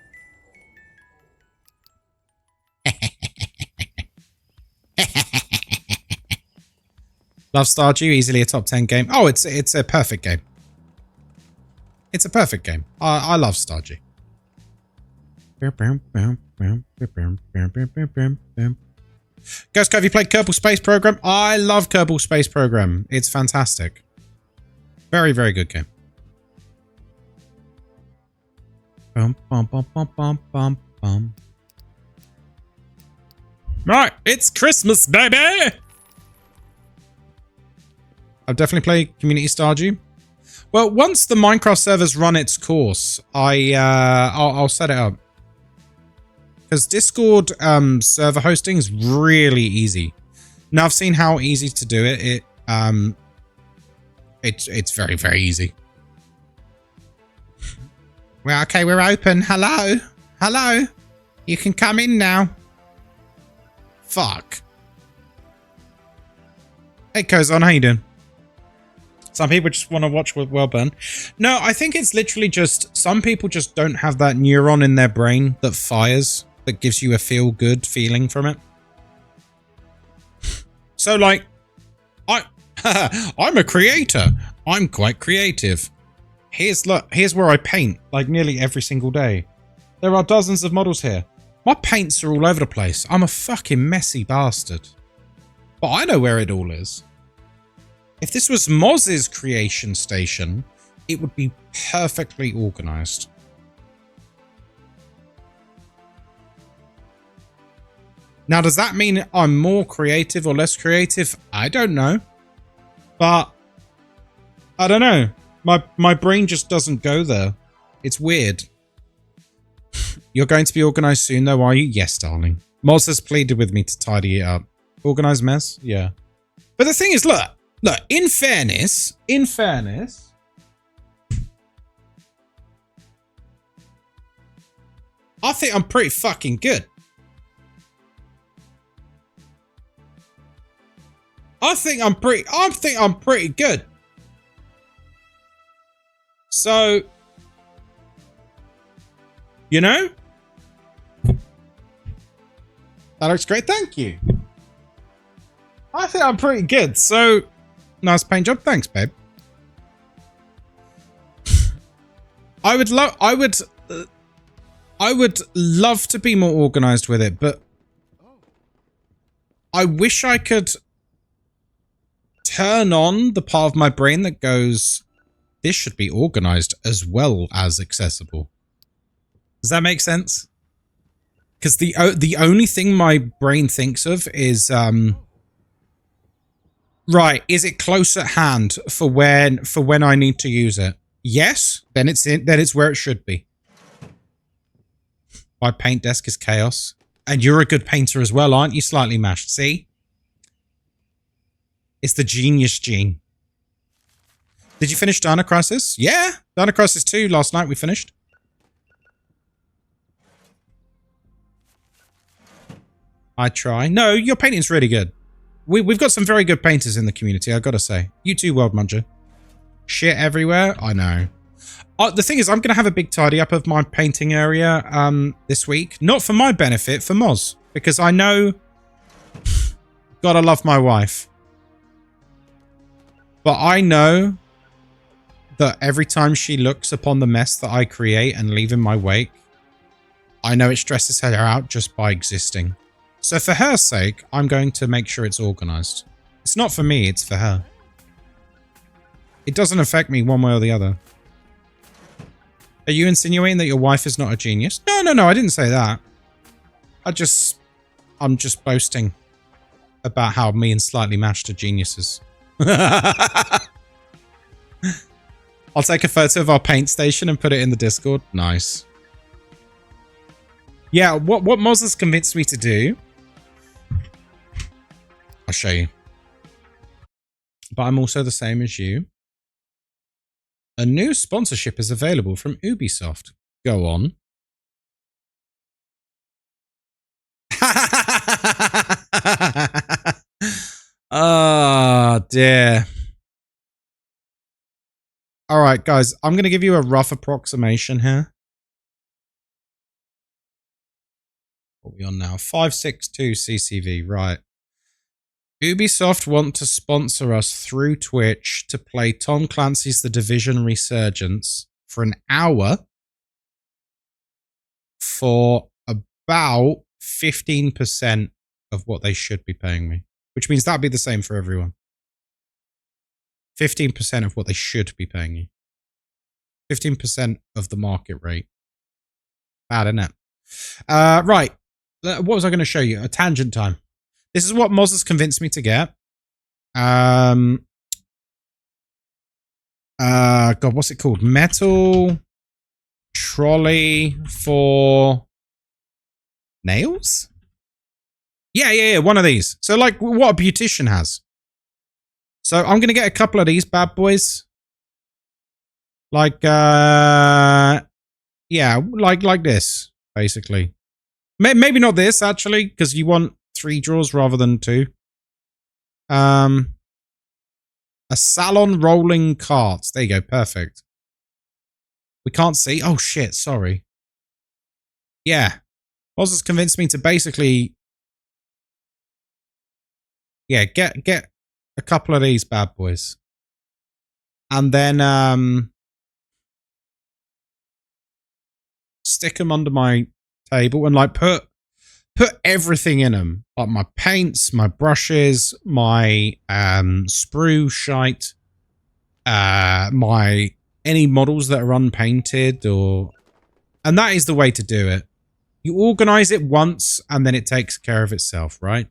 Love Stardew, easily a top 10 game. Oh, it's a perfect game. It's a perfect game. I love Stardew. Ghost Cove, you played Kerbal Space Program? I love Kerbal Space Program. It's fantastic. Very, very good game. Bum, bum, bum, bum, bum, bum, bum. Right, it's Christmas, baby! I've definitely played Community Stardew. Well, once the Minecraft servers run its course, I'll set it up. Because Discord server hosting is really easy. Now I've seen how easy to do it. It's very, very easy. Well, okay, we're open. Hello, hello. You can come in now. Fuck. Hey, Kozon, how you doing? Some people just want to watch with Wellburn. No, I think it's literally just some people just don't have that neuron in their brain that fires, that gives you a feel-good feeling from it. So, like, I'm a creator. I'm quite creative. Here's where I paint, like, nearly every single day. There are dozens of models here. My paints are all over the place. I'm a fucking messy bastard. But I know where it all is. If this was Moz's creation station, it would be perfectly organized. Now, does that mean I'm more creative or less creative? I don't know. But I don't know. My brain just doesn't go there. It's weird. You're going to be organized soon, though, are you? Yes, darling. Moz has pleaded with me to tidy it up. Organized mess? Yeah. But the thing is, look, in fairness, I think I'm pretty fucking good. I think I'm pretty good. So, you know? That looks great, thank you. I think I'm pretty good, so nice paint job, thanks, babe. I would love to be more organized with it, but I wish I could turn on the part of my brain that goes, this should be organized as well as accessible. Does that make sense? Because the only thing my brain thinks of is right, is it close at hand for when I need to use it? Yes, then it's where it should be. My paint desk is chaos. And you're a good painter as well, aren't you? Slightly mashed. See? It's the genius gene. Did you finish Dino Crisis? Yeah, Dino Crisis 2 last night we finished. I try. No, your painting's really good. We've got some very good painters in the community, I've got to say. You too, World Muncher. Shit everywhere? I know. The thing is, I'm going to have a big tidy up of my painting area this week. Not for my benefit, for Moz. Because I know... Gotta love my wife. But I know that every time she looks upon the mess that I create and leave in my wake, I know it stresses her out just by existing. So for her sake, I'm going to make sure it's organized. It's not for me, it's for her. It doesn't affect me one way or the other. Are you insinuating that your wife is not a genius? No, I didn't say that. I'm just boasting about how me and Slightly Matched are geniuses. I'll take a photo of our paint station and put it in the Discord. Nice. Yeah, what Moz has convinced me to do... I'll show you. But I'm also the same as you. A new sponsorship is available from Ubisoft. Go on. Oh, dear. All right, guys. I'm going to give you a rough approximation here. What are we on now? 562 CCV. Right. Ubisoft want to sponsor us through Twitch to play Tom Clancy's The Division Resurgence for an hour for about 15% of what they should be paying me. Which means that'd be the same for everyone. 15% of what they should be paying you. 15% of the market rate. Bad, isn't it? Right. What was I going to show you? A tangent time. This is what Moz has convinced me to get. God, what's it called? Metal trolley for nails? Yeah, one of these. So like what a beautician has. So I'm going to get a couple of these bad boys. Like, yeah, like this, basically. Maybe not this, actually, because you want 3 drawers rather than 2. A salon rolling cart. There you go. Perfect. We can't see. Oh, shit. Sorry. Yeah. Moz has convinced me to basically... Yeah, get a couple of these bad boys. And then stick them under my table and like put everything in them. Like my paints, my brushes, my sprue shite, my any models that are unpainted and that is the way to do it. You organize it once and then it takes care of itself, right?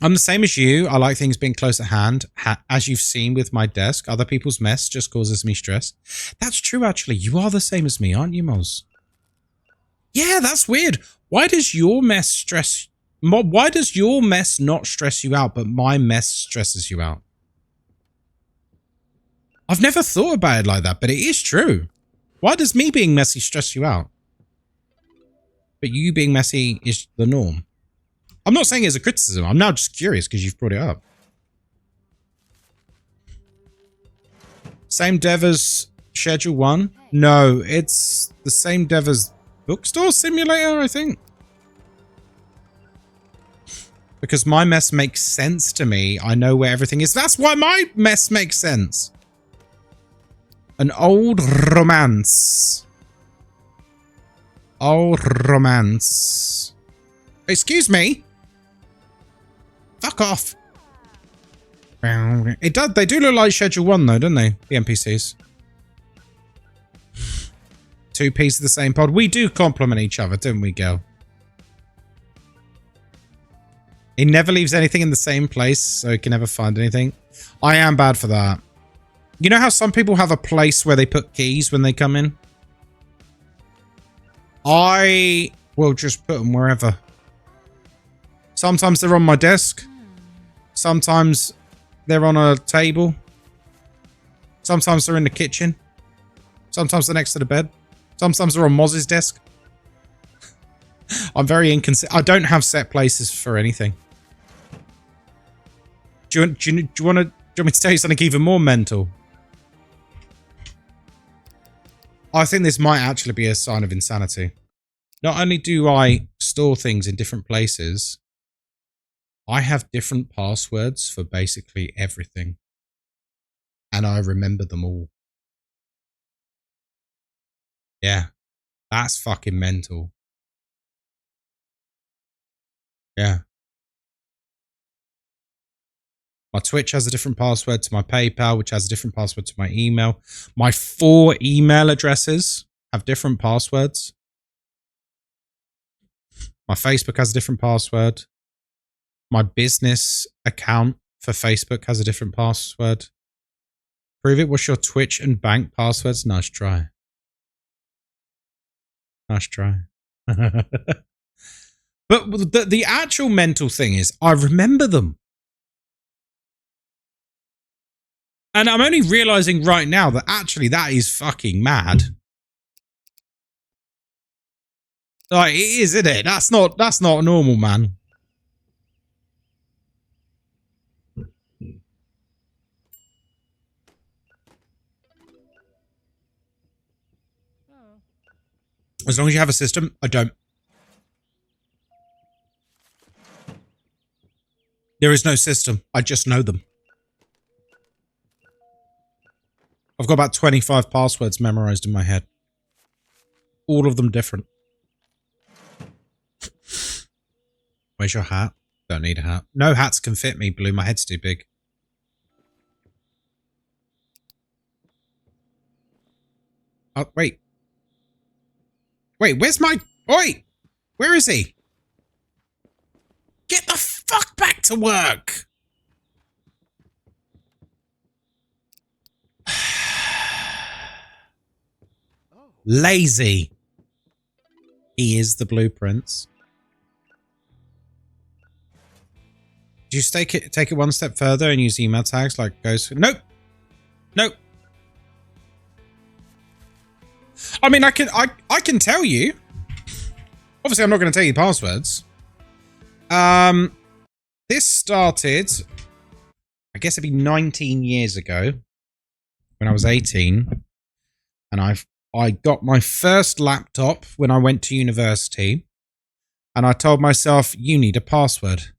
I'm the same as you. I like things being close at hand. As you've seen with my desk, other people's mess just causes me stress. That's true, actually. You are the same as me, aren't you, Moz? Yeah, that's weird. Why does your mess stress... Why does your mess not stress you out, but my mess stresses you out? I've never thought about it like that, but it is true. Why does me being messy stress you out? But you being messy is the norm. I'm not saying it's a criticism. I'm now just curious because you've brought it up. Same dev as Schedule 1? No, it's the same dev as Bookstore Simulator, I think. Because my mess makes sense to me. I know where everything is. That's why my mess makes sense. An old romance. Old romance. Excuse me. Fuck off. It does. They do look like Schedule 1 though, don't they? The NPCs. 2 pieces of the same pod. We do complement each other, don't we, girl? It never leaves anything in the same place, so it can never find anything. I am bad for that. You know how some people have a place where they put keys when they come in? I will just put them wherever. Sometimes they're on my desk. Sometimes they're on a table. Sometimes they're in the kitchen. Sometimes they're next to the bed. Sometimes they're on Moz's desk. I'm very inconsistent. I don't have set places for anything. Do you want me to tell you something even more mental? I think this might actually be a sign of insanity. Not only do I store things in different places, I have different passwords for basically everything. And I remember them all. Yeah, that's fucking mental. Yeah. My Twitch has a different password to my PayPal, which has a different password to my email. My 4 email addresses have different passwords. My Facebook has a different password. My business account for Facebook has a different password. Prove it. What's your Twitch and bank passwords? Nice try. Nice try. But the actual mental thing is, I remember them. And I'm only realizing right now that actually that is fucking mad. Like, it is, isn't it? That's not normal, man. As long as you have a system, I don't. There is no system. I just know them. I've got about 25 passwords memorized in my head. All of them different. Where's your hat? Don't need a hat. No hats can fit me, Blue. My head's too big. Oh, wait. Wait, where's my... Oi! Where is he? Get the fuck back to work! Lazy. He is the blueprints. Do you take it one step further and use email tags like ghost? Nope. Nope. I mean, I can tell you. Obviously, I'm not going to tell you passwords. This started, I guess it'd be 19 years ago when I was 18, and I got my first laptop when I went to university, and I told myself, you need a password.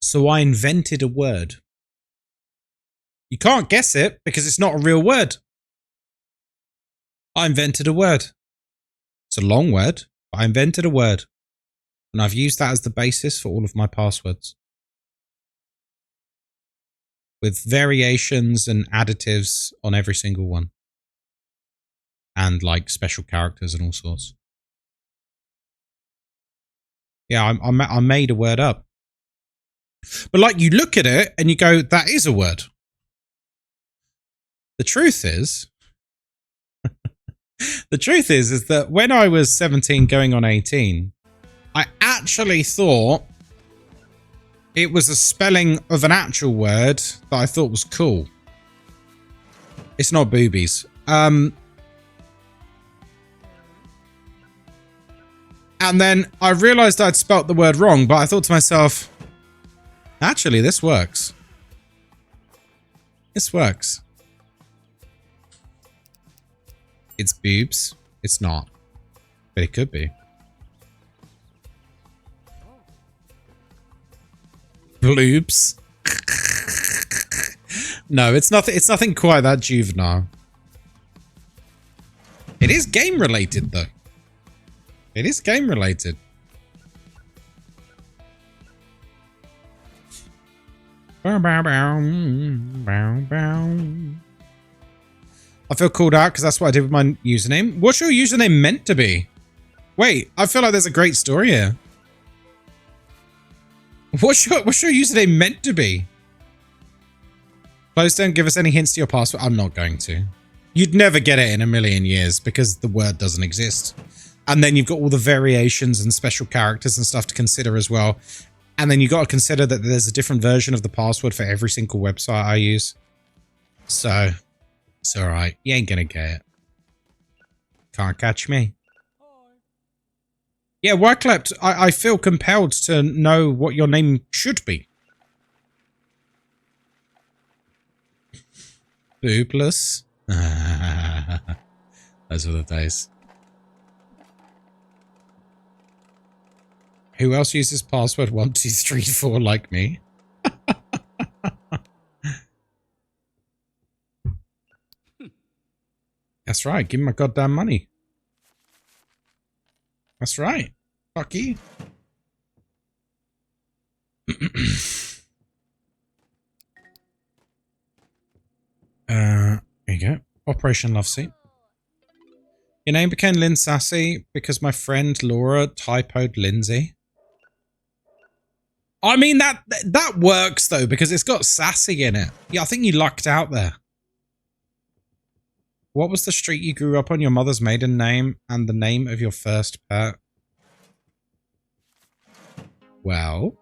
So I invented a word. You can't guess it because it's not a real word. I invented a word. It's a long word, but I invented a word. And I've used that as the basis for all of my passwords. With variations and additives on every single one. And like special characters and all sorts. Yeah, I made a word up. But like you look at it and you go, that is a word. The truth is, is that when I was 17 going on 18, I actually thought it was a spelling of an actual word that I thought was cool. It's not boobies. And then I realized I'd spelt the word wrong, but I thought to myself, actually, this works. This works. It's boobs. It's not. But it could be. Bloobs. No, it's nothing quite that juvenile. It is game related though. It is game related. Bow, bow, bow, bow, bow. I feel called out because that's what I did with my username. What's your username meant to be? Wait, I feel like there's a great story here. What's your username meant to be? Please don't give us any hints to your password. I'm not going to. You'd never get it in a million years because the word doesn't exist. And then you've got all the variations and special characters and stuff to consider as well. And then you got to consider that there's a different version of the password for every single website I use. So, it's alright. You ain't gonna get it. Can't catch me. Yeah, Wyclef, I feel compelled to know what your name should be. Boobless. Those were the days. Who else uses password 1234 like me? That's right. Give me my goddamn money. That's right. Fuck you. Here you go. Operation Love Seat. Your name became Lynn Sassy because my friend Laura typoed Lindsay. I mean, that works, though, because it's got sassy in it. Yeah, I think you lucked out there. What was the street you grew up on, your mother's maiden name, and the name of your first pet? Well...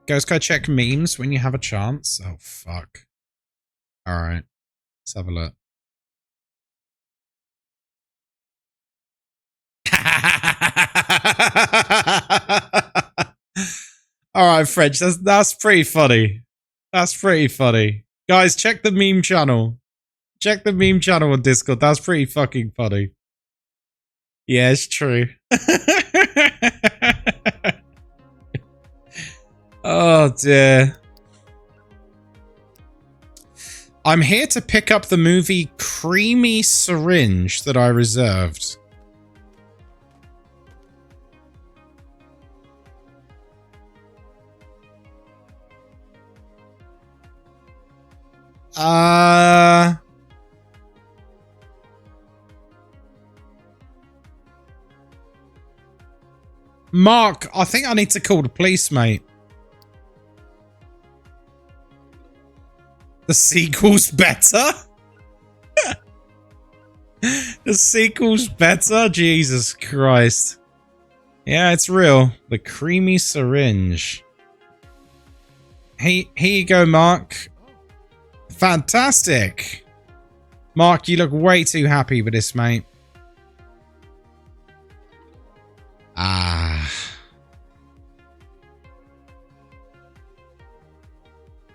Go check memes when you have a chance. Oh, fuck. Alright. Let's have a look. Alright, French. That's pretty funny. That's pretty funny. Guys, check the meme channel. Check the meme channel on Discord. That's pretty fucking funny. Yeah, it's true. Oh dear. I'm here to pick up the movie Creamy Syringe that I reserved. Mark, I think I need to call the police, mate. The sequel's better? The sequel's better? Jesus Christ. Yeah, it's real. The Creamy Syringe. Hey, here you go, Mark. Fantastic. Mark, you look way too happy with this, mate. Ah.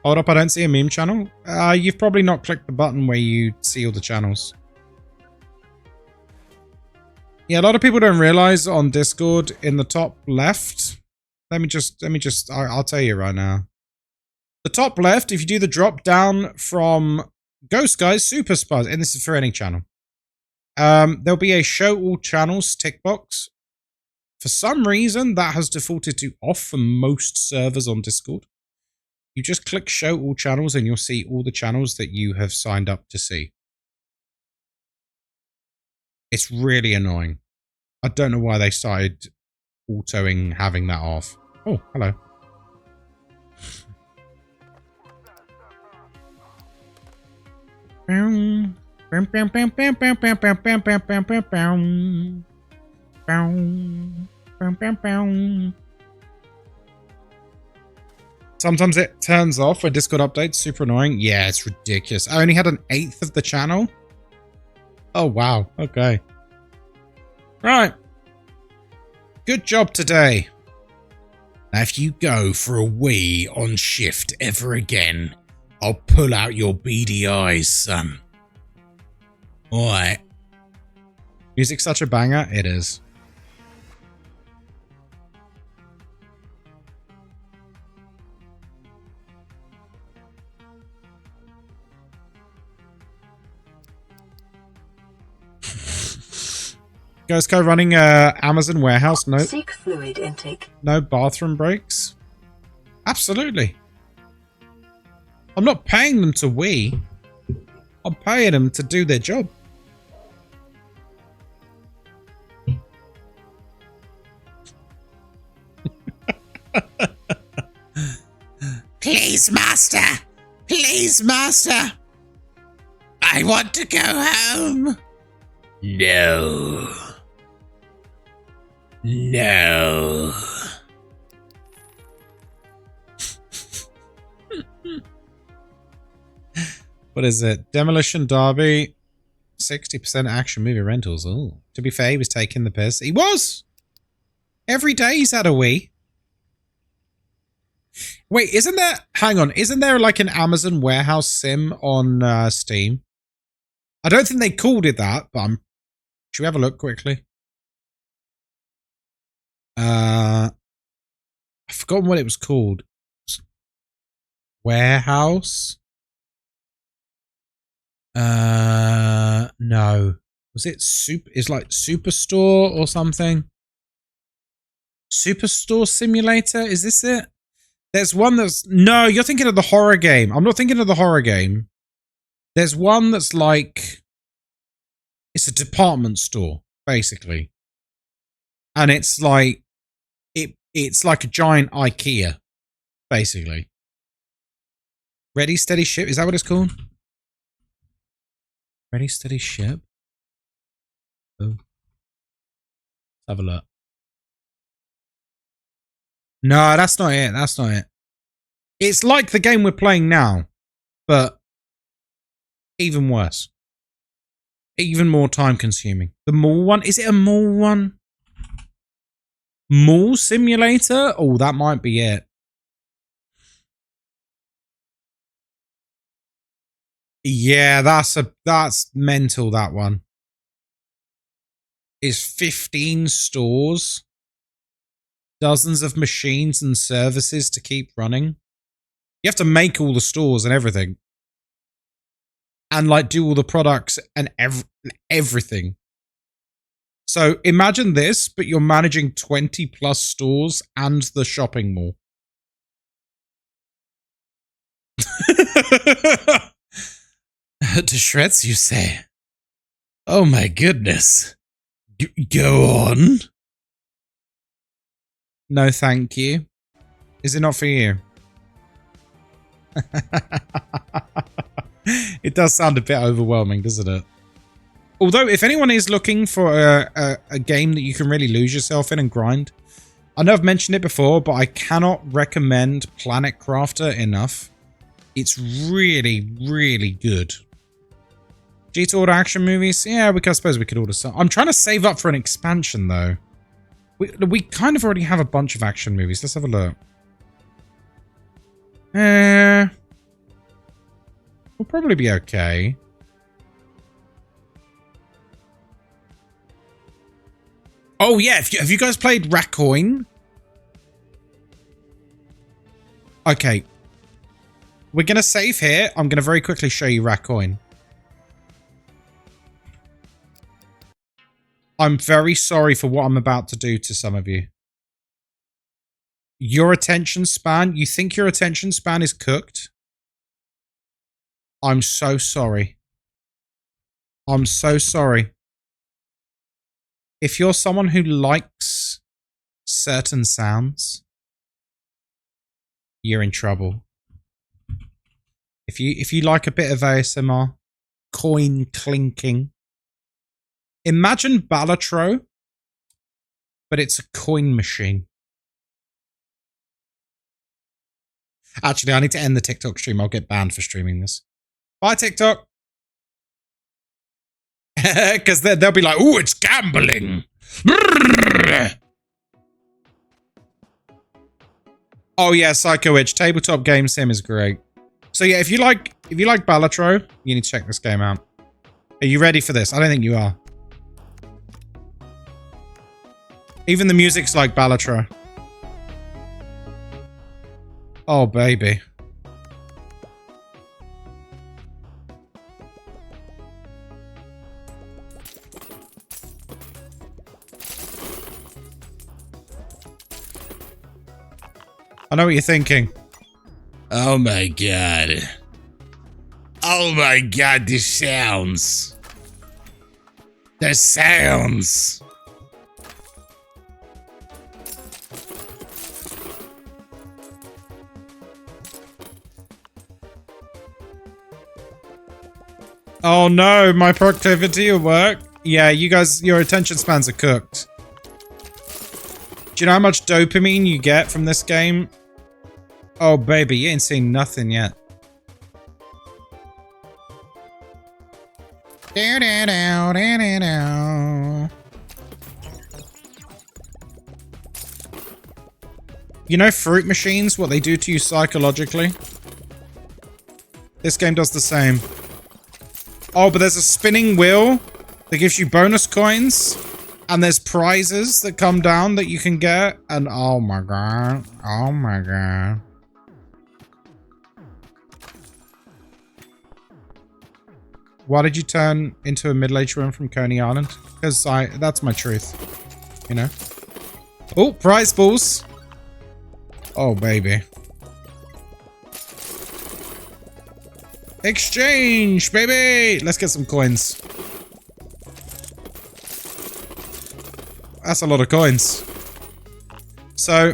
Hold up, I don't see a meme channel. You've probably not clicked the button where you see all the channels. Yeah, a lot of people don't realize on Discord in the top left. I'll tell you right now. The top left, if you do the drop down from Ghost Guys Super Spies, and this is for any channel, there'll be a show all channels tick box. For some reason, that has defaulted to off for most servers on Discord. You just click show all channels and you'll see all the channels that you have signed up to see. It's really annoying. I don't know why they started autoing having that off. Oh, hello. Sometimes it turns off when Discord updates. Super annoying. Yeah, it's ridiculous. I only had an 1/8 of the channel. Oh, wow. Okay. Right. Good job today. Now, if you go for a wee on shift ever again, I'll pull out your beady eyes, son. Alright. Music's such a banger. It is. Ghost Co running Amazon warehouse. No. Seek fluid intake. No bathroom breaks. Absolutely. I'm not paying them to wee. I'm paying them to do their job. Please, master. Please, master. I want to go home. No. No. What is it? Demolition Derby. 60% action movie rentals. Oh, to be fair, he was taking the piss. He was! Every day he's had a Wii. Wait, isn't there... Hang on. Isn't there like an Amazon warehouse sim on Steam? I don't think they called it that, but should we have a look quickly? I've forgotten what it was called. Warehouse? No. Was it It's like Superstore or something? Superstore Simulator? Is this it? There's one that's... No, you're thinking of the horror game. I'm not thinking of the horror game. There's one that's like... It's a department store, basically. And it's like... It's like a giant IKEA, basically. Ready, Steady, Ship? Is that what it's called? Ready, Steady, Ship? Oh. Let's have a look. No, that's not it. That's not it. It's like the game we're playing now, but even worse. Even more time consuming. The mall one? Is it a mall one? Mall simulator? Oh, that might be it. Yeah, that's mental, that one. It's 15 stores. Dozens of machines and services to keep running. You have to make all the stores and everything. And like do all the products and everything. So imagine this, but you're managing 20 plus stores and the shopping mall. To shreds, you say? Oh my goodness. Go on. No, thank you. Is it not for you? It does sound a bit overwhelming, doesn't it? Although, if anyone is looking for a game that you can really lose yourself in and grind, I know I've mentioned it before, but I cannot recommend Planet Crafter enough. It's really, really good. G to order action movies? Yeah, I suppose we could order some. I'm trying to save up for an expansion, though. We kind of already have a bunch of action movies. Let's have a look. We'll probably be okay. Oh, yeah. Have you guys played Raccoon? Okay. We're going to save here. I'm going to very quickly show you Raccoon. I'm very sorry for what I'm about to do to some of you. Your attention span, you think your attention span is cooked? I'm so sorry. I'm so sorry. If you're someone who likes certain sounds, you're in trouble. If you like a bit of ASMR, coin clinking, imagine Balatro, but it's a coin machine. Actually, I need to end the TikTok stream. I'll get banned for streaming this. Bye, TikTok. Because they'll be like, ooh, it's gambling. Oh yeah, Psycho Witch. Tabletop game sim is great. So yeah, if you like Balatro, you need to check this game out. Are you ready for this? I don't think you are. Even the music's like Balatro. Oh, baby. I know what you're thinking. Oh my god. Oh my god, the sounds. The sounds. Oh no, my productivity at work? Yeah, you guys, your attention spans are cooked. Do you know how much dopamine you get from this game? Oh baby, you ain't seen nothing yet. You know fruit machines, what they do to you psychologically? This game does the same. Oh, but there's a spinning wheel that gives you bonus coins. And there's prizes that come down that you can get. And oh my god. Oh my god. Why did you turn into a middle-aged woman from Coney Island? Because that's my truth. You know? Oh, prize balls. Oh, baby. Exchange, baby! Let's get some coins. That's a lot of coins. So,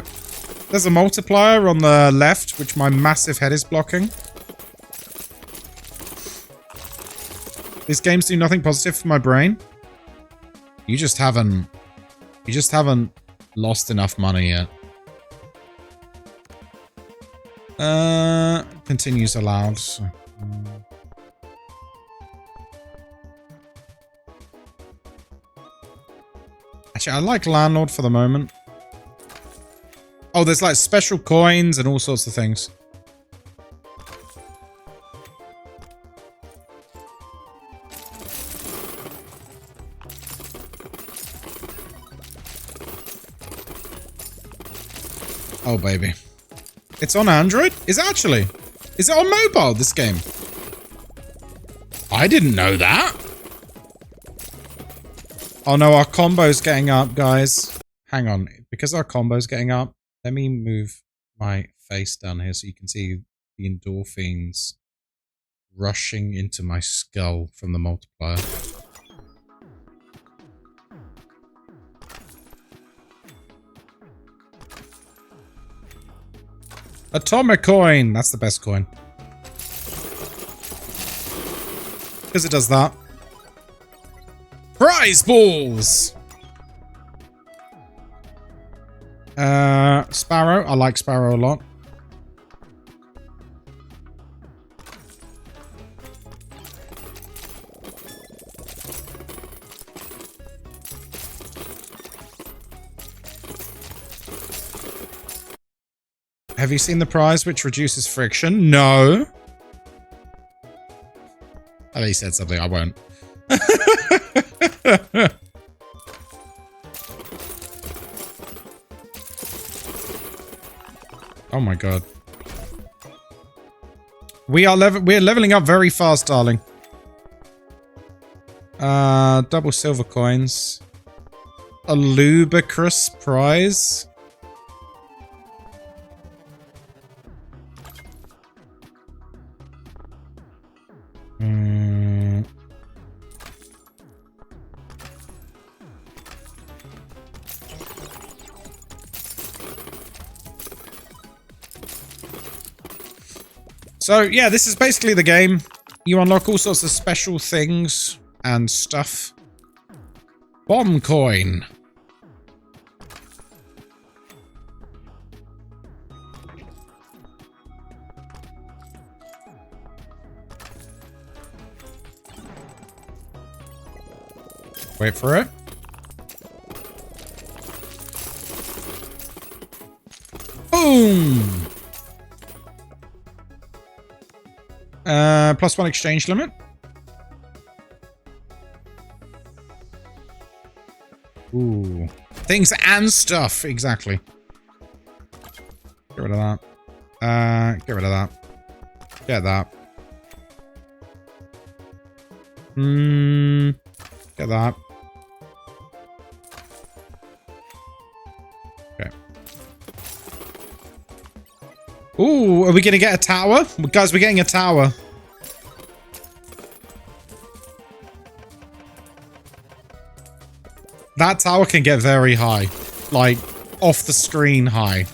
there's a multiplier on the left, which my massive head is blocking. These games do nothing positive for my brain. You just haven't lost enough money yet. Continues allowed. So, actually, I like Landlord for the moment. Oh, there's like special coins and all sorts of things. Oh, baby. It's on Android? Is it actually? Is it on mobile, this game? I didn't know that. Oh no, our combo's getting up, guys. Hang on. Because our combo's getting up, let me move my face down here so you can see the endorphins rushing into my skull from the multiplier. Atomic coin! That's the best coin. Because it does that. Prize balls! Sparrow. I like Sparrow a lot. Have you seen the prize which reduces friction? No. Oh, he said something. I won't. Oh my god. We're leveling up very fast, darling. Double silver coins. A ludicrous prize. So, yeah, this is basically the game. You unlock all sorts of special things and stuff. Bomb coin. Wait for it. Boom! +1 exchange limit. Ooh. Things and stuff, exactly. Get rid of that. Get rid of that. Get that. Get that. Okay. Ooh, are we gonna get a tower? Guys, we're getting a tower. That tower can get very high. Like, off the screen high.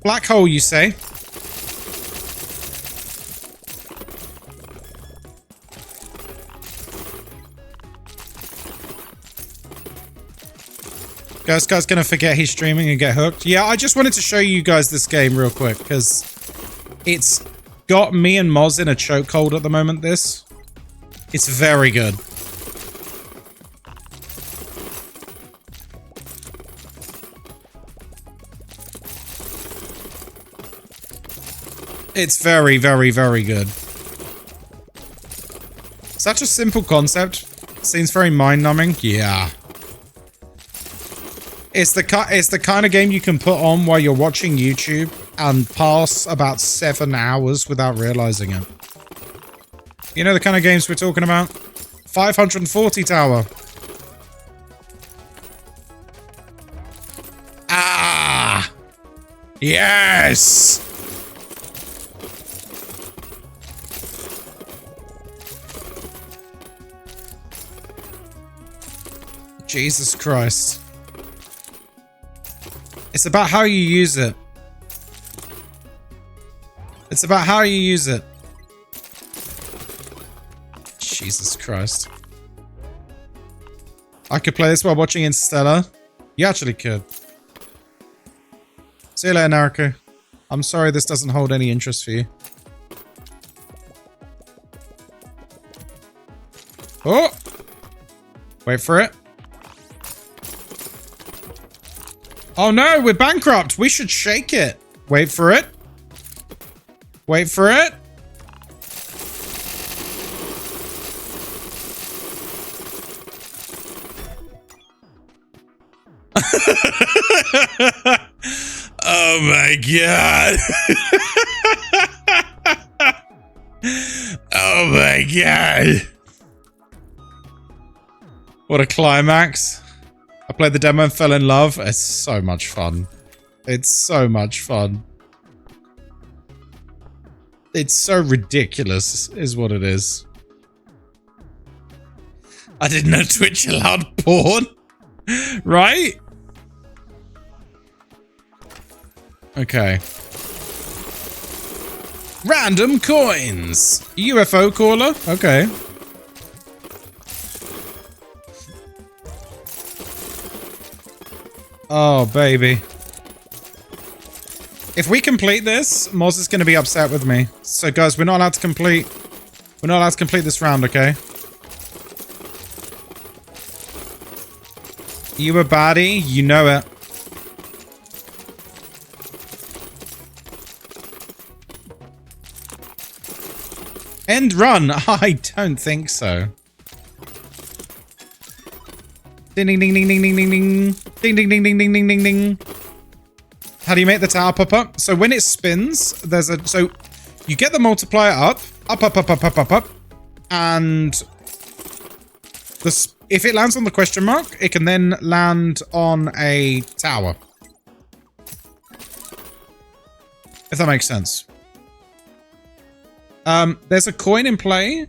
Black hole, you say? Guy's gonna forget he's streaming and get hooked. Yeah, I just wanted to show you guys this game real quick, because It's got me and Moz in a chokehold at the moment, this. It's very good. It's very, very, very good. Such a simple concept. Seems very mind-numbing. Yeah. It's the kind of game you can put on while you're watching YouTube and pass about 7 hours without realizing it. You know the kind of games we're talking about? 540 Tower. Ah! Yes! Jesus Christ. It's about how you use it. It's about how you use it. Jesus Christ. I could play this while watching Interstellar. You actually could. See you later, Naruko. I'm sorry this doesn't hold any interest for you. Oh! Wait for it. Oh no, we're bankrupt. We should shake it. Wait for it. Wait for it. Oh my god. Oh my god. What a climax. I played the demo and fell in love. It's so much fun. It's so much fun. It's so ridiculous, is what it is. I didn't know Twitch allowed porn. Right? Okay. Random coins. UFO caller. Okay. Oh, baby. If we complete this, Moz is going to be upset with me. So, guys, we're not allowed to complete... We're not allowed to complete this round, okay? You a baddie? You know it. End run? I don't think so. Ding ding ding ding ding ding ding ding. Ding ding ding ding ding ding ding ding. How do you make the tower pop up? So when it spins, there's a... So you get the multiplier up. Up, up, up, up, up, up, up. And... if it lands on the question mark, it can then land on a tower. If that makes sense. There's a coin in play.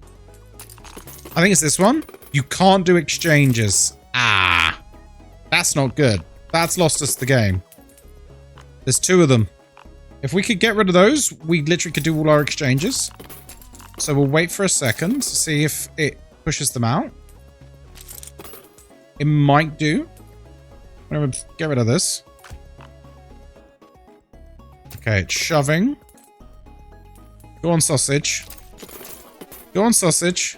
I think it's this one. You can't do exchanges. Ah. That's not good. That's lost us the game. There's 2 of them. If we could get rid of those, we literally could do all our exchanges. So we'll wait for a second to see if it pushes them out. It might do. I'm going to get rid of this. Okay, it's shoving. Go on, sausage. Go on, sausage.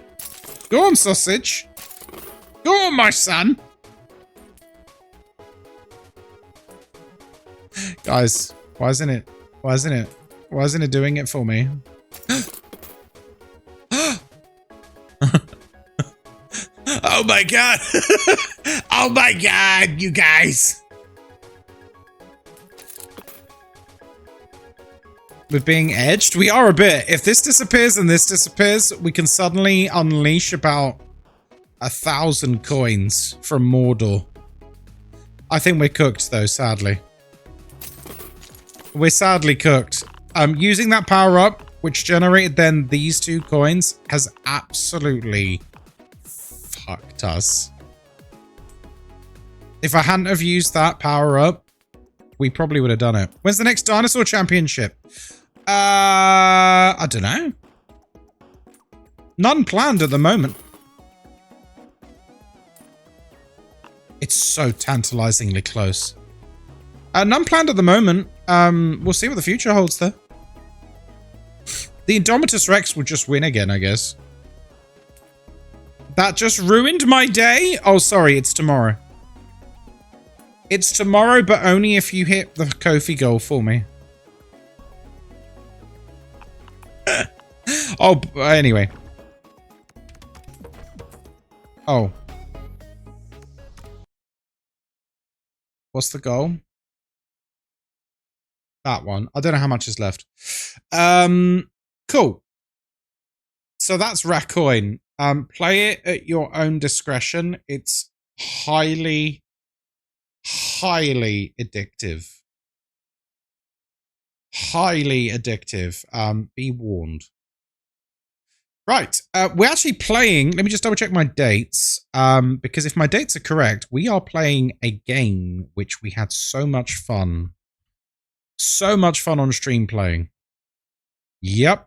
Go on, sausage. Go on, my son. Guys, why isn't it? Why isn't it? Why isn't it doing it for me? Oh my god. Oh my god, you guys. We're being edged? We are a bit. If this disappears and this disappears, we can suddenly unleash about 1,000 coins from Mordor. I think we're cooked though, sadly. We're sadly cooked. Using that power up, which generated then these 2 coins, has absolutely fucked us. If I hadn't have used that power up, we probably would have done it. When's the next Dinosaur Championship? I don't know. None planned at the moment. It's so tantalizingly close. None planned at the moment. We'll see what the future holds, though. The Indomitus Rex will just win again, I guess. That just ruined my day? Oh, sorry, it's tomorrow. It's tomorrow, but only if you hit the Kofi goal for me. Oh, anyway. Oh. What's the goal? That one. I don't know how much is left. Cool. So that's Racoin. Play it at your own discretion. It's highly addictive. Highly addictive. Be warned. Right. We're actually playing. Let me just double check my dates. Because if my dates are correct, we are playing a game which we had so much fun. So much fun on stream playing. Yep.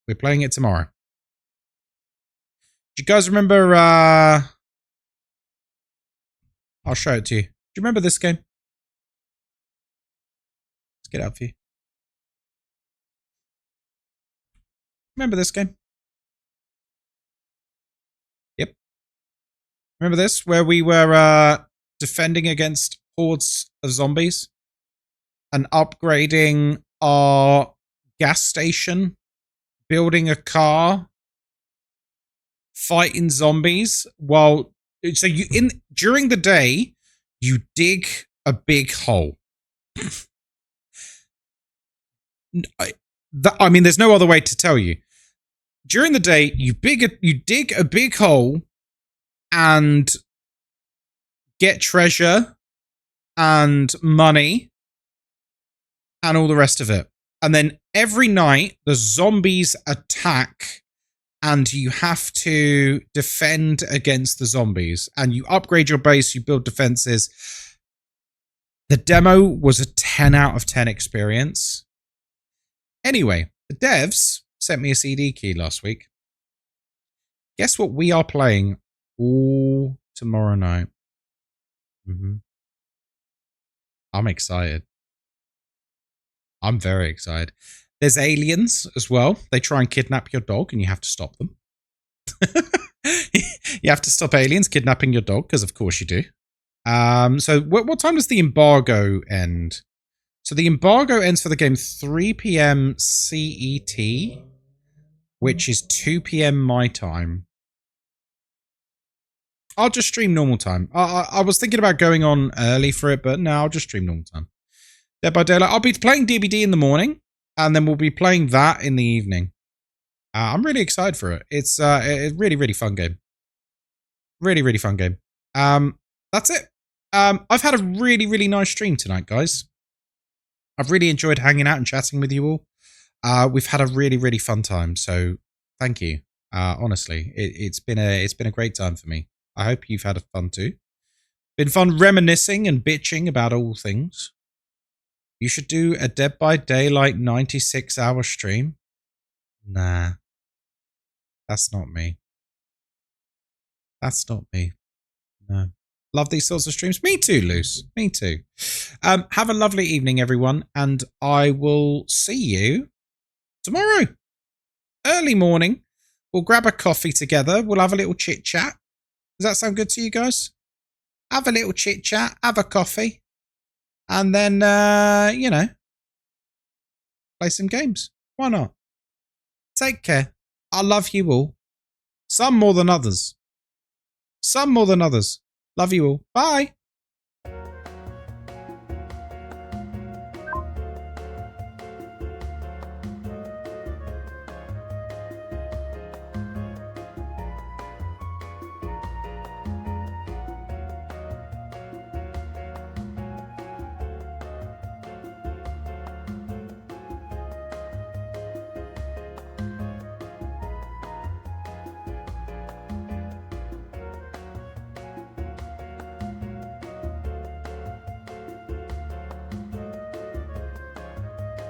We're playing it tomorrow. Do you guys remember? I'll show it to you. Do you remember this game? Let's get it up for you. Remember this game? Yep. Remember this? Where we were defending against hordes of zombies and upgrading our gas station, building a car, fighting zombies while so you during the day you dig a big hole. I mean, there's no other way to tell you. During the day, you dig a big hole and get treasure and money and all the rest of it. And then every night, the zombies attack and you have to defend against the zombies. And you upgrade your base, you build defenses. The demo was a 10 out of 10 experience. Anyway, the devs sent me a CD key last week. Guess what we are playing all tomorrow night? I'm excited. I'm very excited. There's aliens as well. They try and kidnap your dog and you have to stop them. You have to stop aliens kidnapping your dog because of course you do. So what time does the embargo end? So the embargo ends for the game 3 p.m. CET, which is 2 p.m. my time. I'll just stream normal time. I was thinking about going on early for it, but no, I'll just stream normal time. Dead by Daylight. I'll be playing DBD in the morning, and then we'll be playing that in the evening. I'm really excited for it. It's a really, really fun game. Really, really fun game. That's it. I've had a really, really nice stream tonight, guys. I've really enjoyed hanging out and chatting with you all. We've had a really, really fun time. So thank you. Honestly, it's been a great time for me. I hope you've had fun too. Been fun reminiscing and bitching about all things. You should do a Dead by Daylight 96-hour stream. Nah. That's not me. That's not me. No. Love these sorts of streams. Me too, Luce. Me too. Have a lovely evening, everyone, and I will see you tomorrow. Early morning. We'll grab a coffee together. We'll have a little chit-chat. Does that sound good to you guys? Have a little chit-chat. Have a coffee. And then, you know, play some games. Why not? Take care. I love you all. Some more than others. Some more than others. Love you all. Bye.